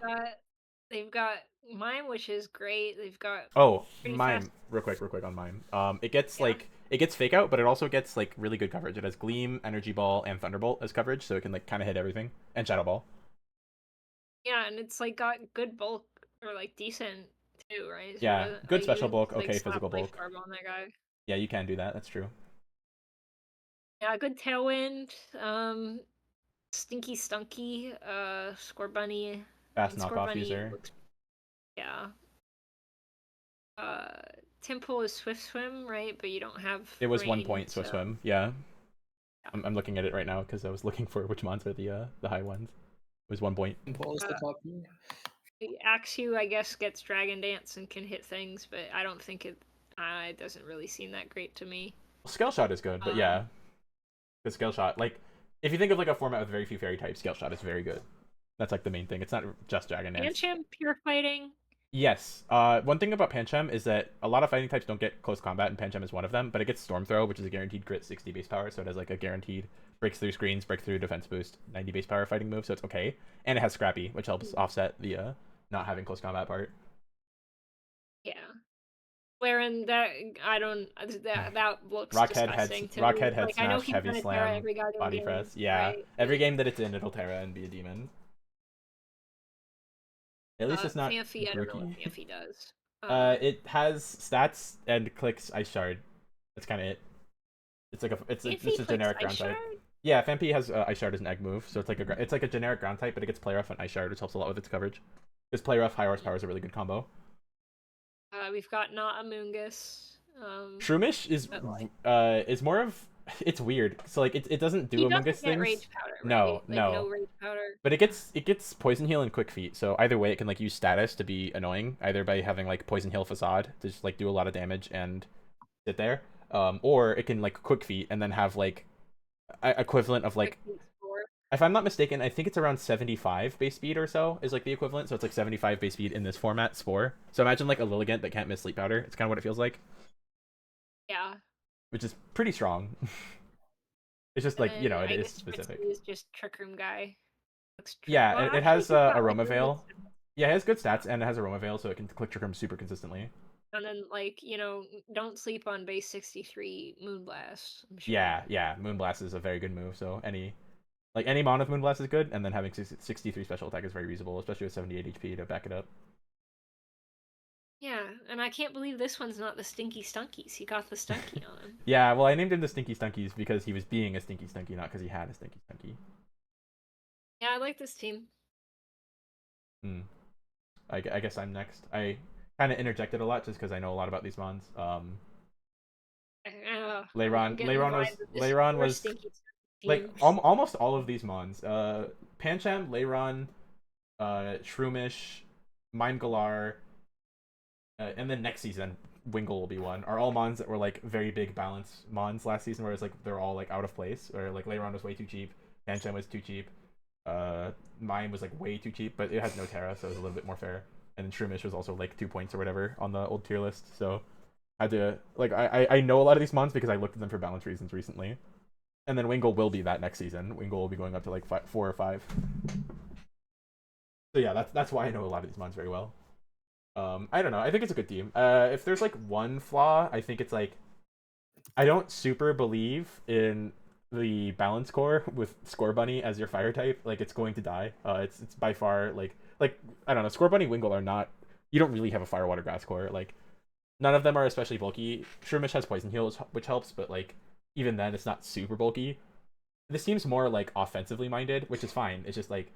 they've got Mime, which is great. They've got pretty Mime, fast. real quick on Mime. It gets Yeah. it gets fake out, but it also gets like really good coverage. It has Gleam, Energy Ball, and Thunderbolt as coverage, so it can like kind of hit everything, and Shadow Ball. Yeah, and it's like got good bulk or like decent too, right? So Yeah, good special you bulk, like okay slap physical life bulk. orb on that guy. Yeah, you can do that. That's true. Yeah, good tailwind. Stinky Stunky, Scorbunny. Fast knockoff Scorbunny user. looks, yeah. Temple is Swift Swim, right? But you don't have. It was rain, 1 point Swift so... Swim. Yeah. Yeah. I'm looking at it right now because I was looking for which mons are the high ones. It was 1 point. Paul is the top tier. Axew, I guess, gets Dragon Dance and can hit things, but I don't think it. It doesn't really seem that great to me. Scale Shot is good, but yeah, the Scale Shot, like, if you think of like a format with very few fairy types, Scale Shot is very good. That's like the main thing. It's not just Dragon Dance. Pancham, pure fighting. Yes. One thing about Pancham is that a lot of fighting types don't get close combat, and Pancham is one of them. But it gets Storm Throw, which is a guaranteed crit 60 base power, so it has like a guaranteed breaks through screens, break through defense boost, 90 base power fighting move, so it's okay. And it has Scrappy, which helps offset the not having close combat part. Yeah. Wherein that I don't that looks Rockhead disgusting too. Rockhead head Like I know smash, he's heavy gonna slam, Terra every goddamn body game, press. Yeah, right? every game that it's in, it'll Terra and be a demon. At least it's not Fanfi, I don't know what Grookey. Fanfi does. It has stats and clicks Ice Shard. That's kind of it. It's like it's a generic ground type. Yeah, Fampi has Ice Shard as an egg move, so it's like a generic ground type, but it gets Play Rough and Ice Shard, which helps a lot with its coverage. Because Play Rough, High Horsepower is a really good combo. We've got not Amoongus. Shroomish is more of it's weird. So like it doesn't do Among Us things. Rage powder, right? No, like, no. No rage powder. But it gets Poison Heal and Quick Feet. So either way, it can like use status to be annoying, either by having like Poison Heal Facade to just like do a lot of damage and sit there, or it can like Quick Feet and then have like equivalent of like. If I'm not mistaken, I think it's around 75 base speed or so is like the equivalent. So it's like 75 base speed in this format, Spore. So imagine like a Lilligant that can't miss Sleep Powder. It's kind of what it feels like. Yeah. Which is pretty strong. It's just like, you know, it is specific. Is just Trick Room guy. Yeah, well, it has Aroma like, Veil. Yeah, it has good stats and it has Aroma Veil, so it can click Trick Room super consistently. And then, like, you know, don't sleep on base 63 Moonblast. I'm sure. Yeah, Moonblast is a very good move. So any mon with Moonblast is good, and then having 63 special attack is very reasonable, especially with 78 HP to back it up. Yeah, and I can't believe this one's not the Stinky Stunkies. He got the Stunky on him. Yeah, well, I named him the Stinky Stunkies because he was being a Stinky Stunky, not because he had a Stinky Stunky. Yeah, I like this team. I guess I'm next. I kind of interjected a lot just because I know a lot about these mons. Leiron was like almost all of these mons. Pancham, Leiron, Shroomish, Mime Galar, and then next season Wingle will be one. Are all mons that were like very big balance mons last season, where it's like they're all like out of place, or like Leiron was way too cheap, Pancham was too cheap, Mime was like way too cheap, but it has no Terra, so it was a little bit more fair. And then Shroomish was also like 2 points or whatever on the old tier list, so I had to like I know a lot of these mons because I looked at them for balance reasons recently. And then Wingle will be that next season. Wingle will be going up to like 4 or 5. So yeah, that's why I know a lot of these mons very well. I don't know. I think it's a good team. If there's like one flaw, I think it's like I don't super believe in the balance core with Score Bunny as your fire type, like it's going to die. It's by far like I don't know, Score Bunny, Wingull are not. You don't really have a fire water grass core. Like none of them are especially bulky. Shroomish has poison heals, which helps, but like even then, it's not super bulky. This seems more like offensively minded, which is fine. It's just like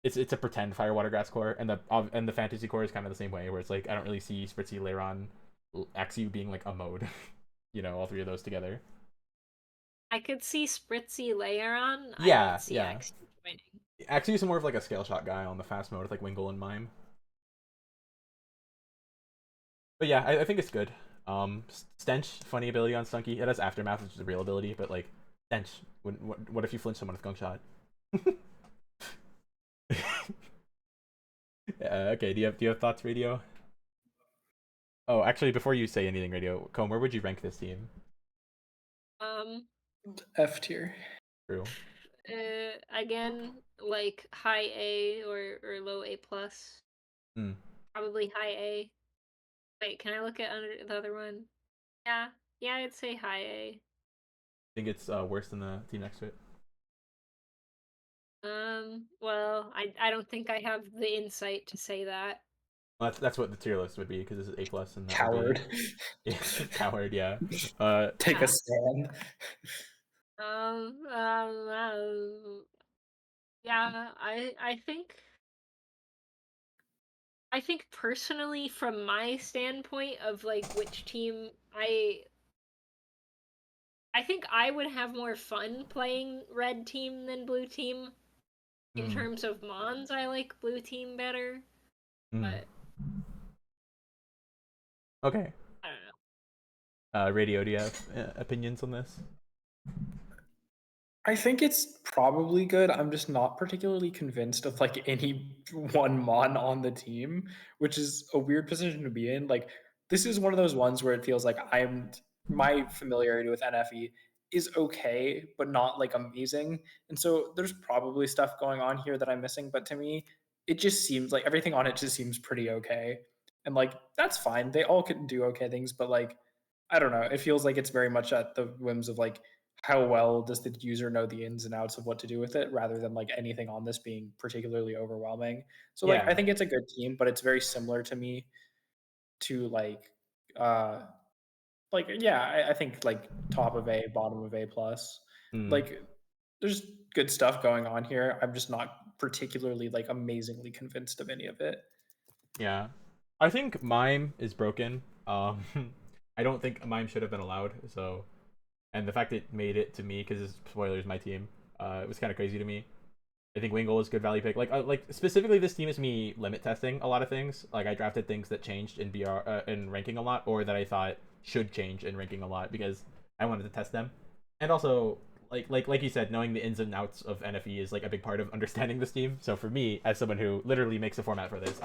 it's a pretend fire water grass core, and the fantasy core is kind of the same way, where it's like I don't really see Spritzy, Leiron, Axew being like a mode. All three of those together. I could see Spritzy Leiron. I Yeah, don't see yeah. X joining. Axew is more of like a scale shot guy on the fast mode with like Wingull and Mime. But yeah, I think it's good. Stench, funny ability on Stunky. It has Aftermath, which is a real ability, but like Stench, what if you flinch someone with Gunk Shot? Okay, do you have thoughts, Radio? Oh, actually, before you say anything, Radio, Comb, where would you rank this team? F tier. True. Again, like high A or low A plus. Hmm. Probably high A. Wait, can I look at under the other one? Yeah, I'd say high A. Think it's worse than the team next to it. Well, I don't think I have the insight to say that. Well, that's what the tier list would be, because this is A plus, and that Coward. would be coward. Yeah. Take a stand. Yeah, I think personally, from my standpoint of like which team I think I would have more fun playing red team than blue team. In terms of mons, I like blue team better. But okay. I don't know. Radio, do you have opinions on this? I think it's probably good. I'm just not particularly convinced of like any one mon on the team, which is a weird position to be in. Like this is one of those ones where it feels like my familiarity with NFE is okay, but not like amazing. And so there's probably stuff going on here that I'm missing, but to me, it just seems like everything on it just seems pretty okay. And like that's fine. They all can do okay things, but like I don't know. It feels like it's very much at the whims of like how well does the user know the ins and outs of what to do with it rather than like anything on this being particularly overwhelming. So like Yeah. I think it's a good team, but it's very similar to me to uh I think like top of A, bottom of A plus. Like there's good stuff going on here. I'm just not particularly like amazingly convinced of any of it. Yeah. I think Mime is broken. I don't think Mime should have been allowed. So, and the fact it made it to me, because spoilers, my team, it was kind of crazy to me. I think Wingull is good value pick. Like specifically, this team is me limit testing a lot of things. Like I drafted things that changed in in ranking a lot, or that I thought should change in ranking a lot, because I wanted to test them. And also, like you said, knowing the ins and outs of NFE is like a big part of understanding this team. So for me, as someone who literally makes a format for this,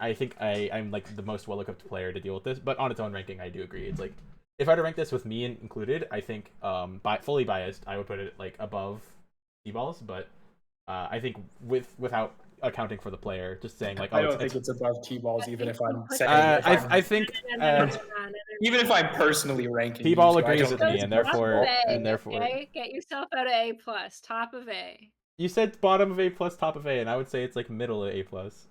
I think I'm like the most well equipped player to deal with this. But on its own ranking, I do agree. It's like if I were to rank this with me included, I think fully biased, I would put it like above T-balls, but I think without accounting for the player, just saying like, I don't think it's above T-balls, even if I'm saying I think even if I'm personally ranking T-ball you two, agrees with me, and therefore okay? Get yourself out of A plus, top of A. You said bottom of A plus, top of A, and I would say it's like middle of A plus.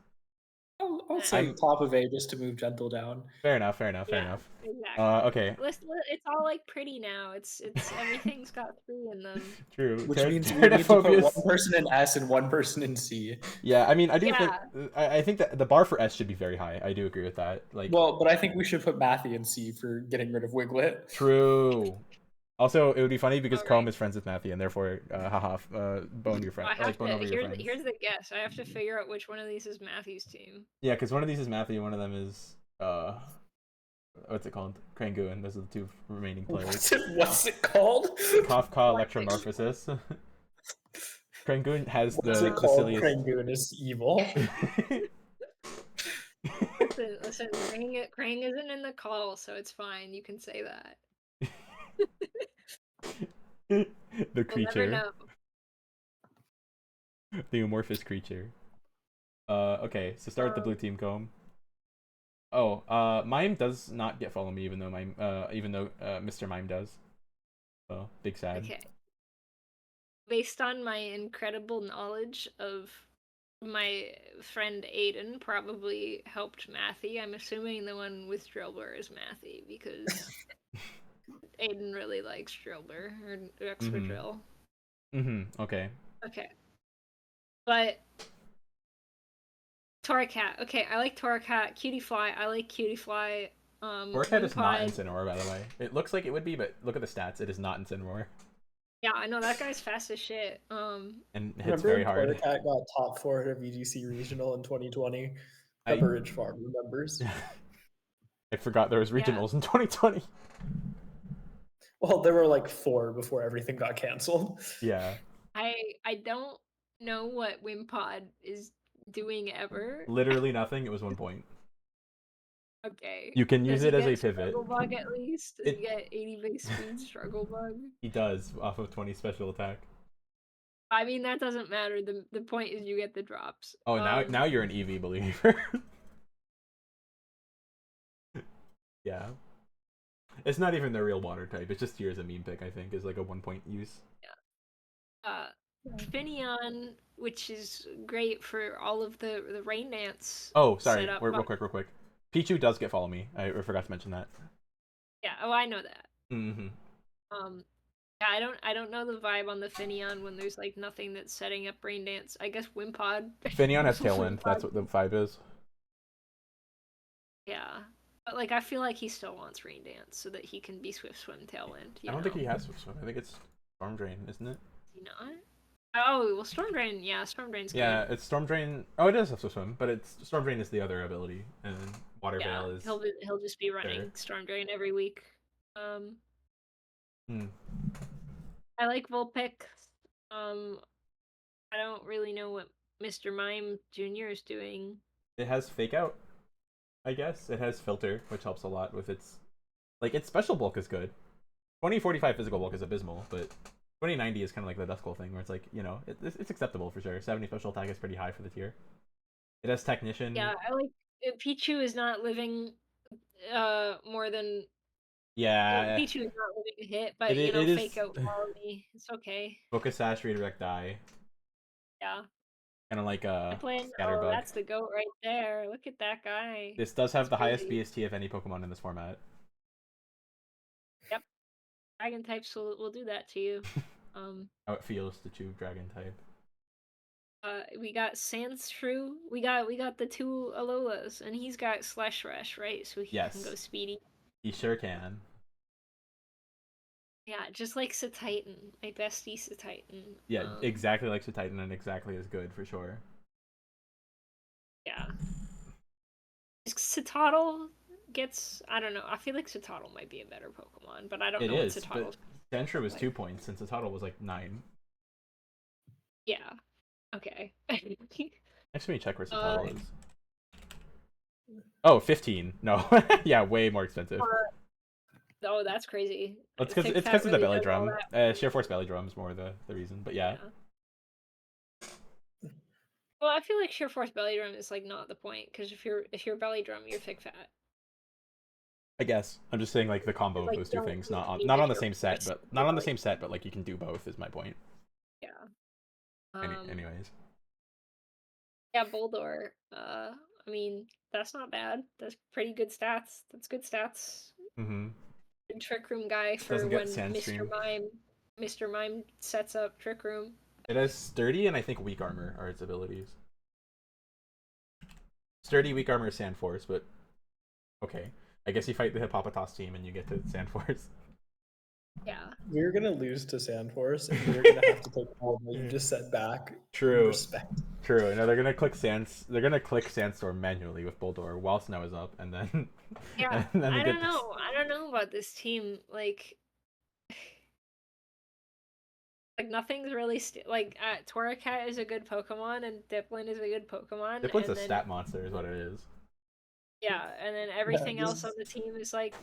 I'll say top of A just to move gentle down. Fair enough. Exactly. Okay. It's all like pretty now. It's everything's got 3 in them. True. Which means we need to put one person in S and one person in C. Yeah, I mean, I do think I think that the bar for S should be very high. I do agree with that. Like, well, but I think we should put Matthew in C for getting rid of Wiglet. True. Also, it would be funny because Comb is friends with Matthew, and therefore, bone your friend. Bone over your friends. Here's the guess. I have to figure out which one of these is Matthew's team. Yeah, because one of these is Matthew, one of them is what's it called? Krangoon. Those are the 2 remaining players. What's it called? Kafka Electromorphosis. Krangoon has the silliest. Krangoon is evil. Listen, Krang isn't in the call, so it's fine. You can say that. The creature. We'll never know. The amorphous creature. Okay, so start the blue team, Comb. Oh, Mime does not get follow me, even though Mr. Mime does. So big sad. Okay. based on my incredible knowledge of my friend Aiden, probably helped Matthew. I'm assuming the one with Drillbur is Matthew because Aiden really likes Drillbur or Extra Drill. Okay. Okay. But Torracat. Okay, I like Torracat. Cutie Fly. I like Cutie Fly. Torracat is not in Cineroar, by the way. It looks like it would be, but look at the stats. It is not in Cineroar. Yeah, I know that guy's fast as shit. And hits very hard. Torracat got top 4 at a VGC regional in 2020. Pepper Ridge Farm remembers. I forgot there was regionals in 2020. Well, there were like 4 before everything got canceled. Yeah. I don't know what Wimpod is doing ever. Literally nothing. It was 1 point. Okay. You can use it as a pivot. Struggle Bug at least? Does he get 80 base speed Struggle Bug? He does, off of 20 special attack. I mean, that doesn't matter. The point is you get the drops. Oh, now you're an EV believer. Yeah. It's not even the real water type. It's just here as a meme pick, I think, is like a 1 point use. Yeah. Finneon, which is great for all of the rain dance. Oh, sorry. Real quick. Pichu does get follow me. I forgot to mention that. Yeah. Oh, I know that. Mm-hmm. Yeah, I don't know the vibe on the Finneon when there's like nothing that's setting up rain dance. I guess Wimpod. Finneon has Tailwind. That's what the vibe is. Yeah. But like I feel like he still wants rain dance so that he can be Swift Swim Tailwind. I don't think he has Swift Swim. I think it's Storm Drain, isn't it? Is he not? Oh well, Storm Drain. Yeah, Storm Drain's good. Yeah, it's Storm Drain. Oh, it does have Swift Swim, but it's Storm Drain is the other ability, and Water Veil is. He'll just be running Storm Drain every week. I like Vulpix. I don't really know what Mr. Mime Jr. is doing. It has Fake Out, I guess. It has Filter, which helps a lot with its... Like, its special bulk is good. 2045 physical bulk is abysmal, but 2090 is kind of like the Duskull thing, where it's like, you know, it's acceptable for sure. 70 special attack is pretty high for the tier. It has Technician. Yeah, I like... Pichu is not living more than... Yeah. Pichu is not living a hit, but, Fake Out quality. It's okay. Focus Sash, Redirect Die. Yeah. Kind of like Scatterbug. That's the goat right there. Look at that guy. This does have the highest BST of any Pokemon in this format. Yep. Dragon types will do that to you. How it feels to choose Dragon type. We got Sandshrew. We got the 2 Alolas, and he's got Slash Rush, right? So he can go speedy. He sure can. Yeah, just like Satitan, my bestie Satitan. Yeah, exactly like Satitan and exactly as good for sure. Yeah. Citadel gets... I don't know. I feel like Citadel might be a better Pokemon, but I don't know what Citadel's... Sandshrew was 2 points, and Citadel was like 9. Yeah. Okay. Actually, let me check where Citadel is. Oh, 15. No. Yeah, way more expensive. Oh, that's crazy. It's because of the belly drum. Sheer Force belly drum is more the reason, but yeah. Well, I feel like Sheer Force belly drum is like not the point, because if you're belly drum, you're thick fat. I guess I'm just saying like the combo of those two things, not on the same set, but like you can do both is my point. Yeah. Anyways. Yeah, Boldor. I mean, that's not bad. That's pretty good stats. That's good stats. Good Trick Room guy for when Mr. Mime sets up Trick Room. It has Sturdy and I think Weak Armor are its abilities. Sturdy, Weak Armor, Sand Force, but okay. I guess you fight the Hippopotas team and you get to Sand Force. Yeah. We're gonna lose to Sandforce, and we're gonna have to take all that you just set back. True. Respect. True. No, they're gonna click Sandstorm manually with Boldor while snow is up, and then yeah. and then I don't know. I don't know about this team. Like nothing's really Torracat is a good Pokemon, and Dipplin is a good Pokemon. Diplin's a stat monster, is what it is. Yeah, and then everything else on the team is like,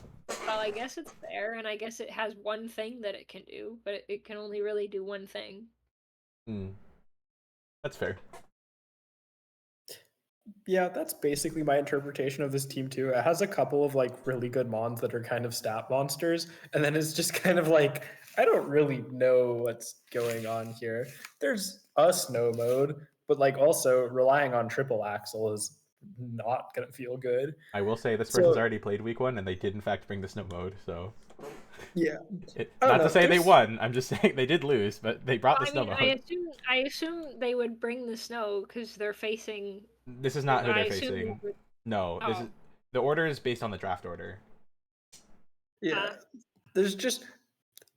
well, I guess it's there, and I guess it has one thing that it can do, but it can only really do one thing. That's fair. Yeah, that's basically my interpretation of this team too. It has a couple of like really good mons that are kind of stat monsters, and then it's just kind of like I don't really know what's going on here. There's a snow mode, but like also relying on triple axle is not gonna feel good. I will say this person's So already played week 1, and they did in fact bring the snow mode. So, yeah, I don't not to know. say they There's won. I'm just saying they did lose, but they brought Well, the I snow mean, mode. I assume they would bring the snow because they're facing. This is not who I they're assume they facing. would. No, this is Oh, the order is based on the draft order. yeah, uh, there's just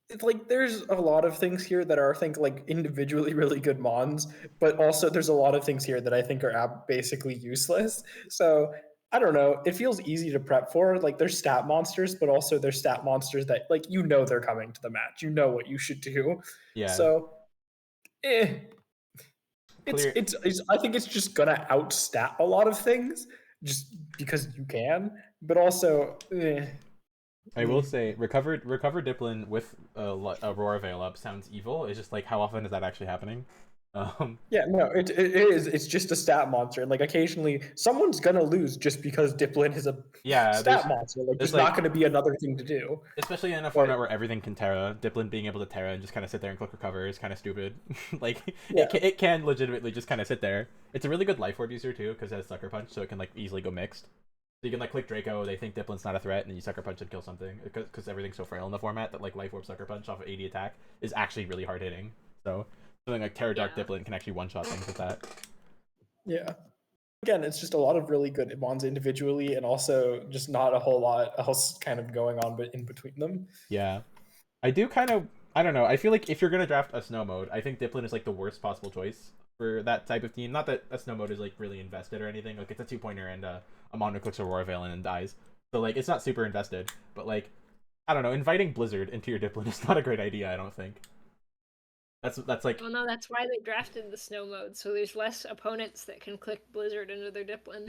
it's like there's a lot of things here that are I think like individually really good mons, but also there's a lot of things here that I think are basically useless. So I don't know. It feels easy to prep for. Like there's stat monsters, but also there's stat monsters that like you know they're coming to the match. You know what you should do. Yeah, So eh, it's clear. it's, it's I think it's just gonna outstat a lot of things just because you can, but also I will say recovered Diplin with Aurora Veil up sounds evil. It's just like how often is that actually happening? Um, Yeah, no, it is. It's just a stat monster, and like occasionally someone's gonna lose just because Diplin is a yeah, stat monster. Like, there's there's not like gonna be another thing to do. especially in a But format where everything can Terra, Diplin being able to Terra and just kind of sit there and click recover is kind of stupid. Like yeah, it can legitimately just kind of sit there. It's a really good life orb user too because it has Sucker Punch, so it can like easily go mixed. So you can like click Draco, they think Diplin's not a threat, and then you Sucker Punch and kill something because everything's so frail in the format that like life orb Sucker Punch off of 80 attack is actually really hard hitting. So something like Terra Dark yeah. Diplin can actually one shot things with that. yeah. Again, it's just a lot of really good mons individually, and also just not a whole lot else kind of going on, but in between them. Yeah. I do kind of I don't know. I feel like if you're gonna draft a snow mode, I think Diplin is like the worst possible choice for that type of team. Not that a snow mode is like really invested or anything. Like it's a 2-pointer and a mono clicks Aurora Veil and dies. So like it's not super invested. But like I don't know, inviting Blizzard into your Diplin is not a great idea, I don't think. That's like Well, no, that's why they drafted the snow mode, so there's less opponents that can click Blizzard into their Diplin.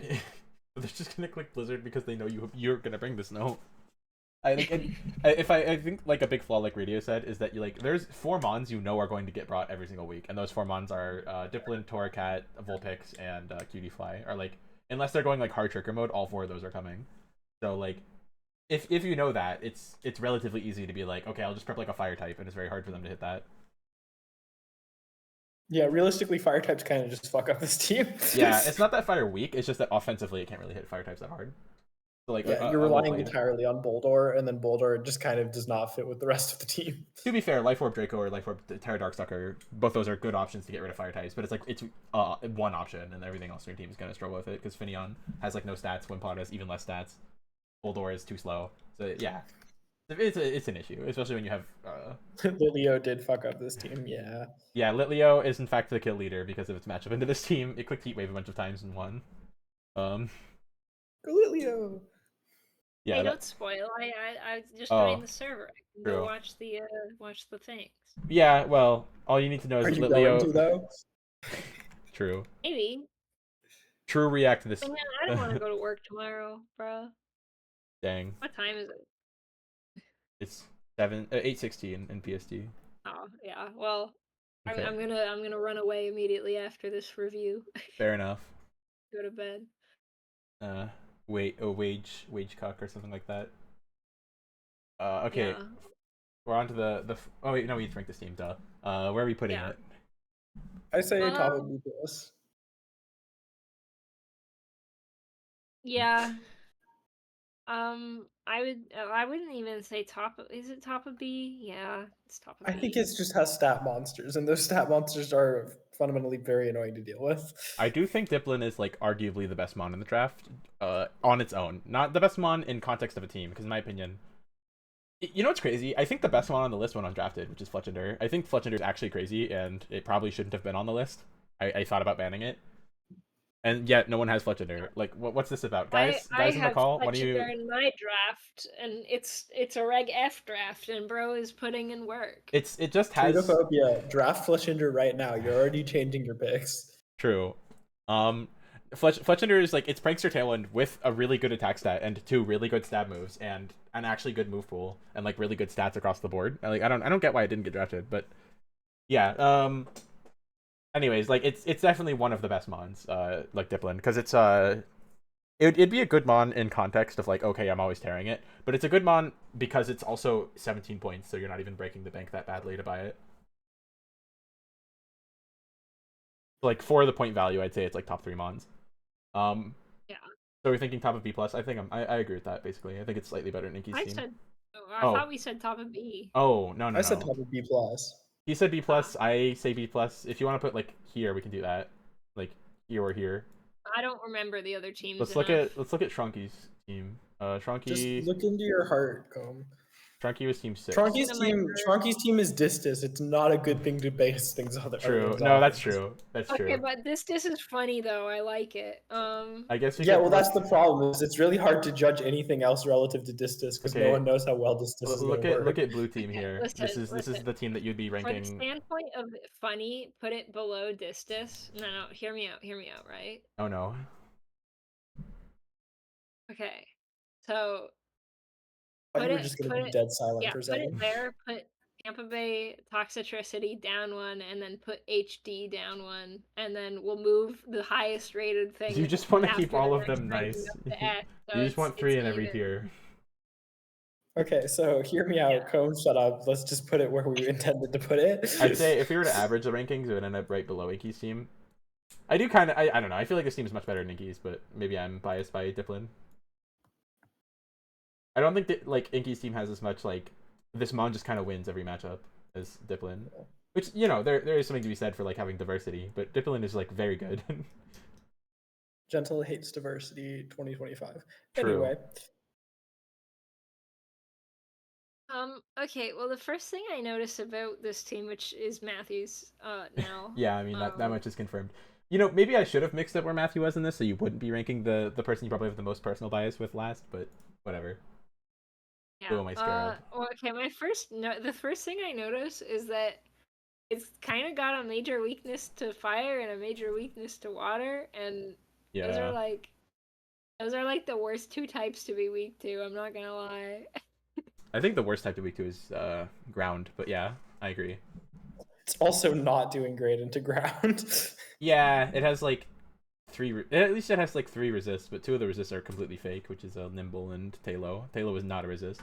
they're just gonna click Blizzard because they know you're gonna bring the snow. I think I think like a big flaw like Radio said is that you like there's 4 mons you know are going to get brought every single week, and those 4 mons are Diplin, Torracat, Vulpix, and Cutie Fly. Are like unless they're going like hard trigger mode, all 4 of those are coming. So like if you know that, it's relatively easy to be like, okay, I'll just prep like a fire type, and it's very hard for them to hit that. Yeah, realistically, fire types kind of just fuck up this team. Yeah, it's not that fire weak. It's just that offensively it can't really hit fire types that hard. So like Yeah, you're well relying played. entirely on Boldor, and then Boldor just kind of does not fit with the rest of the team. To be fair, Life Orb Draco or Life Orb Terra Darksucker, both those are good options to get rid of fire types, but it's like it's one option, and everything else in your team is gonna struggle with it because Finneon has like no stats, Wimpod has even less stats, Boldor is too slow. So yeah, it's an issue, especially when you have Leo did fuck up this team. Yeah, yeah, Litleo is in fact the kill leader because of its matchup into this team. It clicked Heat Wave a bunch of times and won. Um, Leo. yeah, Hey, that don't spoil. I just oh joined the server. I can go true. watch the things. Yeah, well, all you need to know is Are that you going Litleo. to though? True. Maybe. True react to But this. man, I don't want to go to work tomorrow, bro. Dang. What time is it? It's 8:16 in PST. Oh, yeah. Well, Okay, I'm gonna run away immediately after this review. fair enough. Go to bed. Uh, wait, a wage cock or something like that. Okay, Yeah. we're on to oh wait, no, we need to rank this team, duh. Where are we putting Yeah. it? I say top of Um. BPS. Yeah. I wouldn't even say top of, is it top of B? Yeah, it's top of I think B. it's just has stat monsters, and those stat monsters are fundamentally very annoying to deal with. I do think Diplin is like arguably the best mon in the draft, on its own. Not the best mon in context of a team, because in my opinion, you know what's crazy? I think the best one on the list went undrafted, which is Fletchender. I think Fletchender is actually crazy, and it probably shouldn't have been on the list. I thought about banning it, and yet no one has Fletchender. Like, what's this about, guys? I Guys in the have call, what do you? Fletcher in my draft, and it's a Reg F draft, and bro is putting in work. It just has Tweetophobia, draft Fletchinder right now. You're already changing your picks. true. Um, Fletchender is like it's Prankster Tailwind with a really good attack stat and 2 really good stab moves and an actually good move pool and like really good stats across the board. Like I don't get why it didn't get drafted, but yeah. Anyways, like it's definitely one of the best mons, like Diplin, because it's it'd be a good mon in context of like, okay, I'm always tearing it, but it's a good mon because it's also 17 points, so you're not even breaking the bank that badly to buy it. Like for the point value, I'd say it's like top 3 mons. Yeah. So we're thinking top of B plus. I think I agree with that basically. I think it's slightly better than Inky's I team. said. I thought we said top of B. Oh no I said top of B plus. He said B plus. I say B plus. If you want to put like here, we can do that. Like here or here. I don't remember the other teams. Let's look at Shrunky's team. Shrunky. Just look into your heart, Comb. Shrunky was team 6. Shrunky's team is Distis. It's not a good thing to base things on. True. No, that's true. That's true. Okay, but this is funny though. I like it. I guess. Well, that's the problem. Is it's really hard to judge anything else relative to Distis because no one knows how well Distis is going to work. Look at blue team here. Listen, this is the team that you'd be ranking. From the standpoint of funny, put it below Distis. No, hear me out, right? Oh no. Okay, so. You were just going to be dead silent for a second. Put it there, put Tampa Bay Toxicity down 1, and then put HD down 1, and then we'll move the highest rated thing. You just want to keep all of them nice. You just want 3 in every tier. Okay, so hear me out. Comb, shut up. Let's just put it where we intended to put it. I'd say if we were to average the rankings, it would end up right below Inky's team. I do kind of, I don't know. I feel like this team is much better than Inky's, but maybe I'm biased by Diplin. I don't think that like Inky's team has as much like this mon just kind of wins every matchup as Diplin, which you know there is something to be said for like having diversity, but Diplin is like very good. Gentle hates diversity 2025. True. Anyway. Okay, well the first thing I noticed about this team, which is Matthew's now. Yeah, I mean that much is confirmed. You know, maybe I should have mixed up where Matthew was in this, so you wouldn't be ranking the person you probably have the most personal bias with last, but whatever. Yeah. Who am I scared of? Okay, the first thing I noticed is that it's kind of got a major weakness to fire and a major weakness to water, and those are like the worst 2 types to be weak to. I'm not gonna lie. I think the worst type to be weak to is ground, but yeah, I agree. It's also not doing great into ground. Yeah, it has like 3. At least it has like 3 resists, but 2 of the resists are completely fake, which is Nimble and Talo. Talo is not a resist.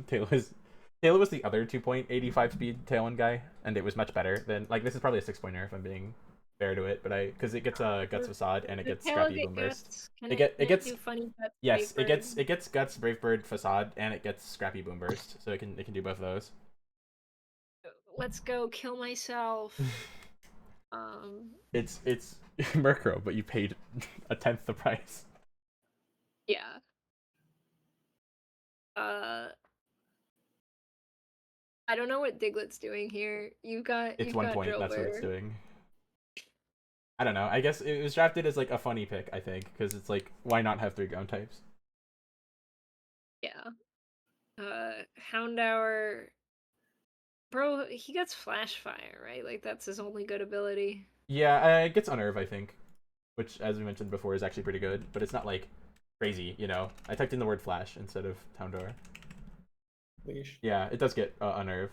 Talo was the other 2.85 speed Tailwind guy, and it was much better than like this is probably a 6-pointer if I'm being fair to it, but because it gets Guts Facade and it gets Scrappy Boom Burst. It gets funny guts, yes, it gets Guts Brave Bird Facade and it gets Scrappy Boom Burst, so it can do both of those. Let's go kill myself. It's Murkrow, but you paid 1/10 the price. Yeah. I don't know what Diglett's doing here. It's 1 point. That's what it's doing. I don't know. I guess it was drafted as like a funny pick. I think because it's like why not have 3 ground types? Yeah. Houndour. Bro, he gets Flash Fire, right? Like that's his only good ability. Yeah, it gets Unnerve, I think, which, as we mentioned before, is actually pretty good, but it's not like crazy, you know. I typed in the word Flash instead of Houndour. Leash. Yeah, it does get Unnerve.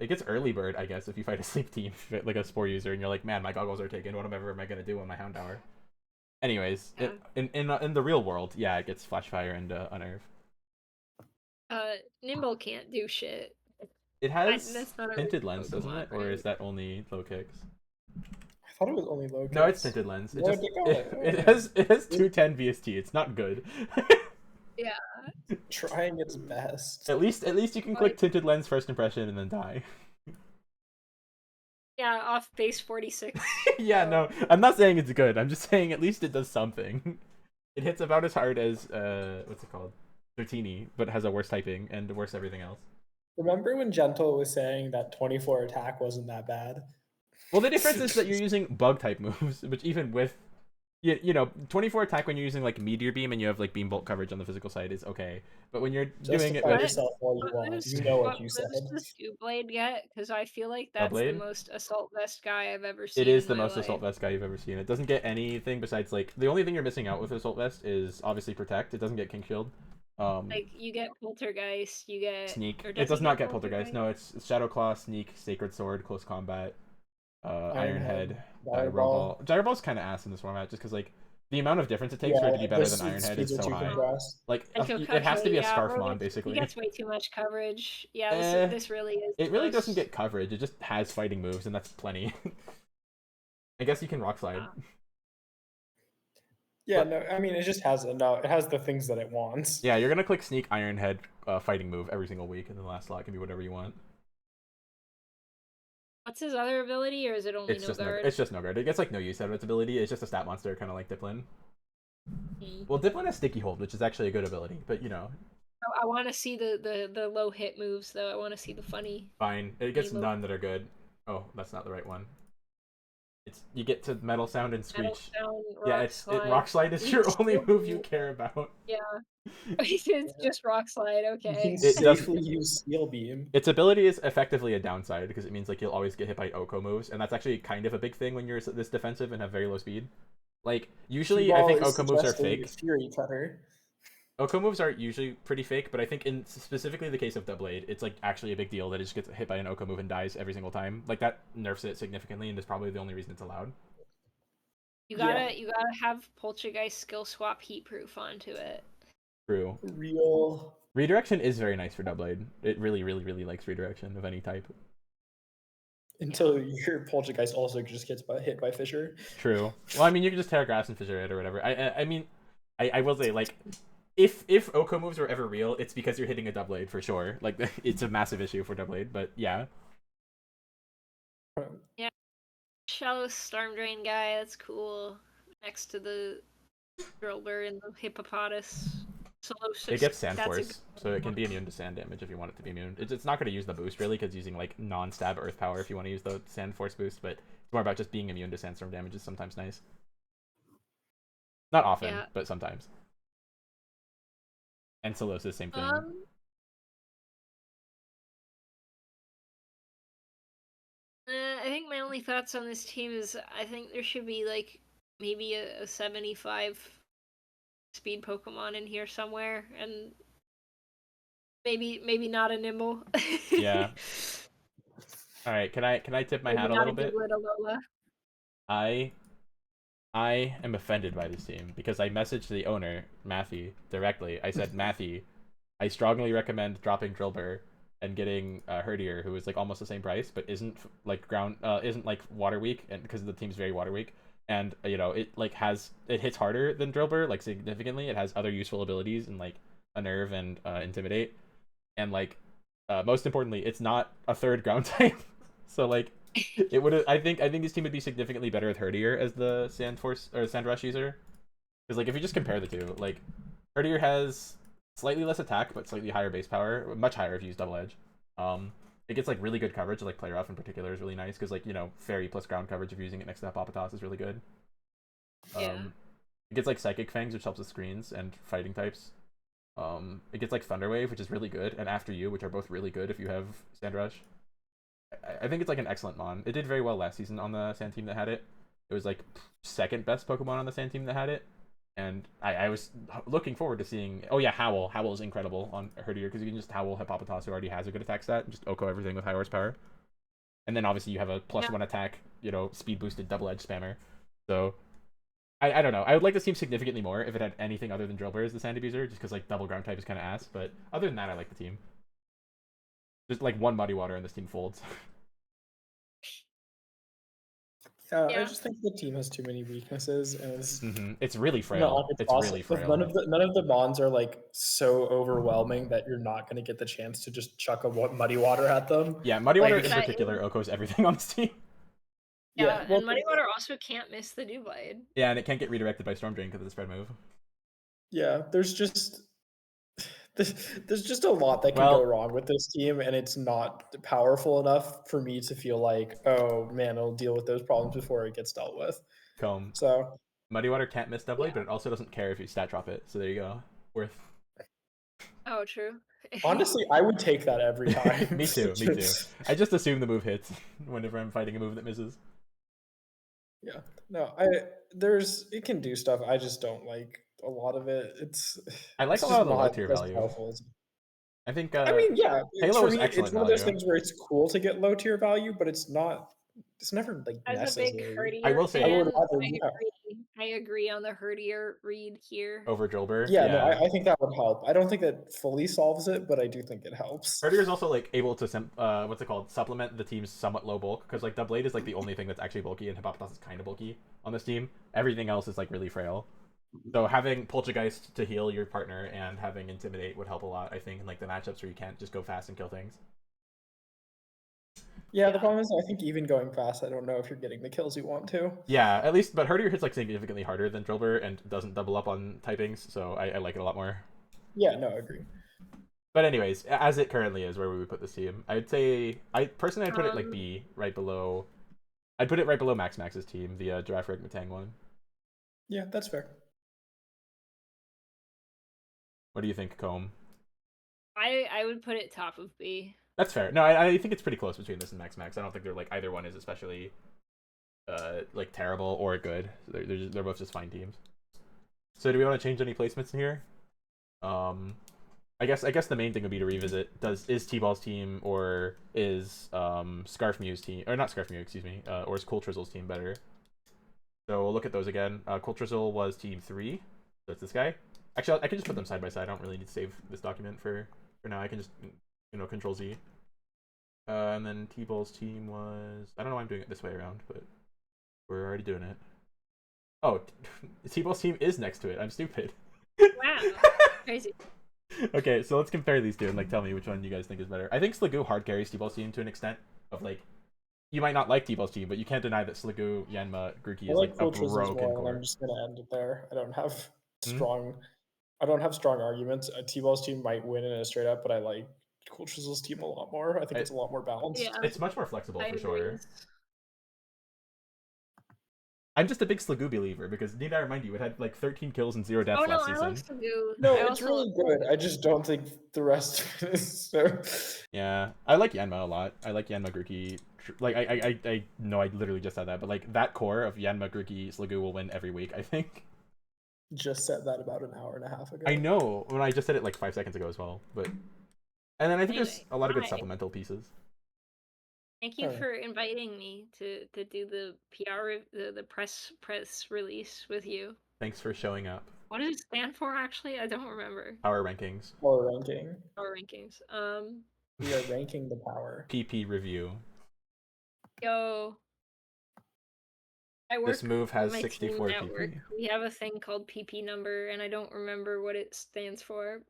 It gets Early Bird, I guess, if you fight a sleep team, like a Spore user, and you're like, man, my goggles are taken. Whatever am I gonna do on my Houndour? Anyways, yeah. in the real world, yeah, it gets Flash Fire and Unnerve. Nimble can't do shit. It has Tinted Lens, doesn't it? Or is that only low kicks? I thought it was only low kicks. No, it's Tinted Lens. It has 210 VST. It's not good. Yeah. Trying its best. At least you can click Tinted Lens first impression and then die. Yeah, off base 46. Yeah, no, I'm not saying it's good. I'm just saying at least it does something. It hits about as hard as what's it called? Dratini, but has a worse typing and worse everything else. Remember when Gentle was saying that 24 attack wasn't that bad? Well, the difference is that you're using bug type moves, which even with you know 24 attack when you're using like Meteor Beam and you have like Beam Bolt coverage on the physical side is okay, but when you're doing it with yourself all you want, you know what you said. Does Blade get? Because I feel like that's the most Assault Vest guy I've ever seen. It is the most Assault Vest guy you've ever seen. It doesn't get anything besides like the only thing you're missing out with Assault Vest is obviously Protect. It doesn't get King Shield. Like you get Poltergeist, you get Sneak. It does not get Poltergeist. No, it's Shadow Claw, Sneak, Sacred Sword, Close Combat. Iron Head, Gyro Gyro Ball. Ball. Gyro Ball's kind of ass in this format just because like the amount of difference it takes for it to be better than Iron Head is so high. Like it has to be a Scarfmon basically. He gets way too much coverage. Yeah, this really is. It really doesn't get coverage. It just has fighting moves, and that's plenty. I guess you can Rock Slide. Yeah, no, I mean it just has enough. It has the things that it wants. Yeah, you're gonna click Sneak Iron Head fighting move every single week, and the last slot can be whatever you want. What's his other ability, or is it only no guard? It's just no guard. It gets like no use out of its ability. It's just a stat monster, kind of like Diplin. Well, Diplin has Sticky Hold, which is actually a good ability, but you know. I want to see the low hit moves though. I want to see the funny. Fine, it gets none that are good. Oh, that's not the right one. You get to Metal Sound and Screech. Rock Slide is your only move you care about. Yeah. It's just Rock Slide, okay. You can safely use Steel Beam. Its ability is effectively a downside because it means like you'll always get hit by Oko moves, and that's actually kind of a big thing when you're this defensive and have very low speed. Like usually I think Oko moves are fake. Fury Cutter. Oko moves are usually pretty fake, but I think in specifically the case of Doublade, it's like actually a big deal that it just gets hit by an Oko move and dies every single time. Like that nerfs it significantly and is probably the only reason it's allowed. You gotta have Poltergeist skill swap heat proof onto it. True. Real Redirection is very nice for Doublade. It really, really, really likes redirection of any type. Until your Poltergeist also just gets hit by Fissure. True. Well, I mean, you can just Terra Grass and Fissure it or whatever. I mean, I will say, like, if Oko moves were ever real, it's because you're hitting a Doublade for sure. Like, it's a massive issue for Doublade, but yeah. Yeah. Shallow Storm Drain guy, that's cool. Next to the Drillbur and the Hippopotas. It gets Sand Force, so it can be immune to sand damage if you want it to be immune. It's not going to use the boost, really, because using, like, non-stab Earth Power if you want to use the Sand Force boost, but it's more about just being immune to Sandstorm damage is sometimes nice. Not often, but sometimes. And Solosis, same thing. I think my only thoughts on this team is I think there should be, like, maybe a 75 speed Pokemon in here somewhere, and maybe not a Nimble. Yeah. All right, can I tip my hat a little bit? I am offended by this team because I messaged the owner, Matthew, directly. I said, Matthew, I strongly recommend dropping Drillbur and getting Herdier, who is like almost the same price, but isn't like water weak, and because the team's very water weak. And you know, it hits harder than Drillbur, like significantly. It has other useful abilities and like Unnerve and Intimidate, and like most importantly, it's not a third ground type. So like, it would. I think this team would be significantly better with Herdier as the Sand Force or Sand Rush user, because like if you just compare the two, like Herdier has slightly less attack but slightly higher base power, much higher if you use Double Edge. It gets like really good coverage, like Play Rough in particular is really nice because like, you know, fairy plus ground coverage if you're using it next to Hippopotas is really good. It gets like Psychic Fangs, which helps with screens and fighting types. It gets like Thunder Wave, which is really good, and After You, which are both really good if you have Sand Rush. I think it's like an excellent mon. It did very well last season on the Sand team that had it. It was like second best Pokemon on the Sand team that had it. And I was looking forward to seeing... Oh yeah, Howl. Howl is incredible on Herdier because you can just Howl Hippopotas, who already has a good attack stat, and just Oko everything with high horsepower. And then obviously you have a +1 attack, you know, speed boosted double edge spammer. So I don't know. I would like to see him significantly more if it had anything other than Drillbur as the Sand Abuser, just because like double ground type is kind of ass. But other than that, I like the team. Just like one Muddy Water and this team folds. I just think the team has too many weaknesses, and it's really frail. It's really frail. None of the mons are like so overwhelming that you're not going to get the chance to just chuck a Muddy Water at them. Yeah, Muddy Water in particular Oko's everything on this team. Yeah, and Muddy Water also can't miss the Dewblade. Yeah, and it can't get redirected by Storm Drain because of the spread move. Yeah, there's just a lot that can go wrong with this team, and it's not powerful enough for me to feel like, oh man, it'll deal with those problems before it gets dealt with. So Muddy Water can't miss Doublade, but it also doesn't care if you stat drop it. So there you go. Worth. Oh, true. Honestly, I would take that every time. Me too. I just assume the move hits whenever I'm fighting a move that misses. Yeah. No, it can do stuff. I just don't like a lot of it. I like a lot of the low tier value. I think. I mean, yeah. Halo is excellent. It's one of those things where it's cool to get low tier value, but it's not it's never like As a big necessary. I Herdier will say- I would fan, rather, I agree on the Herdier read here. over Jolber. yeah, no, I think that would help. I don't think that fully solves it, but I do think it helps. Herdier is also like able to supplement the team's somewhat low bulk, because like the blade is like the only thing that's actually bulky, and Hippopotas is kind of bulky on this team. Everything else is like really frail. So having Poltergeist to heal your partner and having Intimidate would help a lot, I think, in like the matchups where you can't just go fast and kill things. Yeah, the problem is I think even going fast, I don't know if you're getting the kills you want to. Yeah, at least, but Herdier hits like significantly harder than Jolber and doesn't double up on typings, so I like it a lot more. Yeah, no, I agree. But anyways, as it currently is, where would we put this team? I'd say, I'd put it like B, right below. I'd put it right below Max's team, the Giraffe Rig Matang one. Yeah, that's fair. What do you think, Comb? I would put it top of B. That's fair. No, I think it's pretty close between this and Max. I don't think they're like either one is especially like terrible or good. They're both just fine teams. So do we want to change any placements in here? I guess the main thing would be to revisit is T-Ball's team or is Scarf Mew's team, or not Scarf Mew, excuse me, or is Cool Trizzle's team better? So we'll look at those again. Cool Trizzle was team 3. So it's this guy. Actually, I can just put them side by side. I don't really need to save this document for now. I can just Control Z. And then T-Ball's team was, I don't know why I'm doing it this way around, but we're already doing it. Oh, T-Ball's team is next to it. I'm stupid. Wow, crazy. Okay, so let's compare these two and like tell me which one you guys think is better. I think Sligoo hard carries T-Ball's team to an extent of like, you might not like T-Ball's team, but you can't deny that Sligoo, Yanma, Grookey is like a broken core. I'm just gonna end it there. I don't have strong arguments. T-Ball's team might win in a straight up, but I like Cool Trizzle's team a lot more. I think it's a lot more balanced. Yeah. It's much more flexible for sure. agree. I'm just a big Sligoo believer because need I remind you, it had like 13 kills and 0 deaths last season. I love Sligoo. No, it's really good. I just don't think the rest of it is so. Yeah, I like Yanma a lot. I like Yanma, Grookey. Like I know I literally just said that, but like that core of Yanma, Grookey, Sligoo will win every week, I think. Just said that about an hour and a half ago. I know, when I just said it like 5 seconds ago as well, but and then I think there's Anyway, a lot of good bye. supplemental pieces. Thank you Alright. for inviting me to do the PR the press release with you. Thanks for showing up. What does it stand for actually? I don't remember. Power rankings. Power ranking. Power rankings. We are ranking the power. PP review. Yo. I work This move has on my 64 team at work. PP. We have a thing called PP number, and I don't remember what it stands for.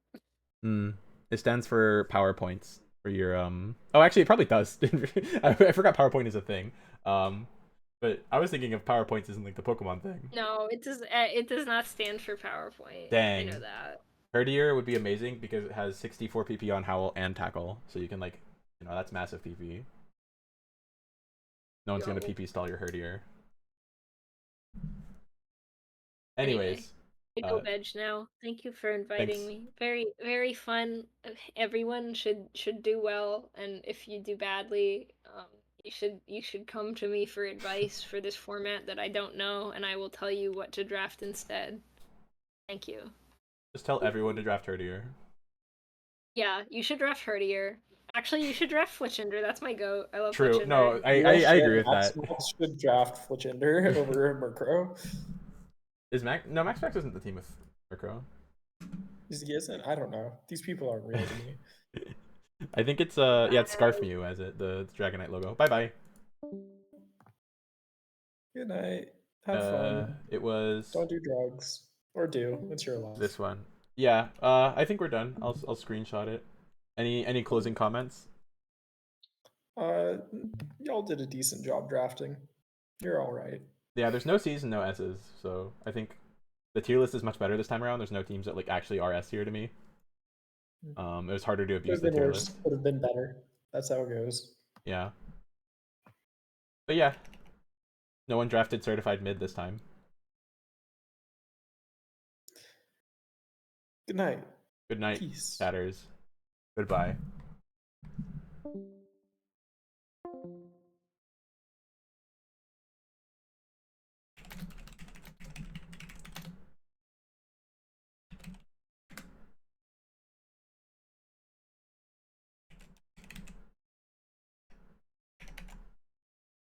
It stands for PowerPoints for your Oh, actually, it probably does. I forgot PowerPoint is a thing. But I was thinking of PowerPoints as in like the Pokemon thing. No, it does. It does not stand for PowerPoint. Dang. I know that. Herdier would be amazing because it has 64 PP on Howl and Tackle, so you can like, that's massive PP. No one's gonna PP stall your Herdier. Anyways. I go veg now. Thank you for inviting thanks. me. Very, very fun. Everyone should do well, and if you do badly, you should come to me for advice for this format that I don't know, and I will tell you what to draft instead. Thank you. Just tell everyone to draft Herdier. Yeah, you should draft Herdier. Actually, you should draft Fletchinder. That's my goat. I love True. Fletchinder. No, I agree with that. Max should draft Fletchinder over Murkrow. Is Max? No, Max isn't the team with Murkrow. Is he isn't? I don't know. These people aren't real to me. I think it's it's Scarf Mew as it, the Dragonite logo. Bye bye. Good night. Have fun. It was. Don't do drugs. Or do. It's your life. This one. Yeah. I think we're done. I'll screenshot it. Any closing comments? Y'all did a decent job drafting. You're all right. Yeah, there's no C's and no S's, so I think the tier list is much better this time around. There's no teams that like actually are S tier to me. It was harder to abuse the tier list. Could have been better. That's how it goes. Yeah. But yeah, no one drafted certified mid this time. Good night. Good night, Peace. chatters. Goodbye.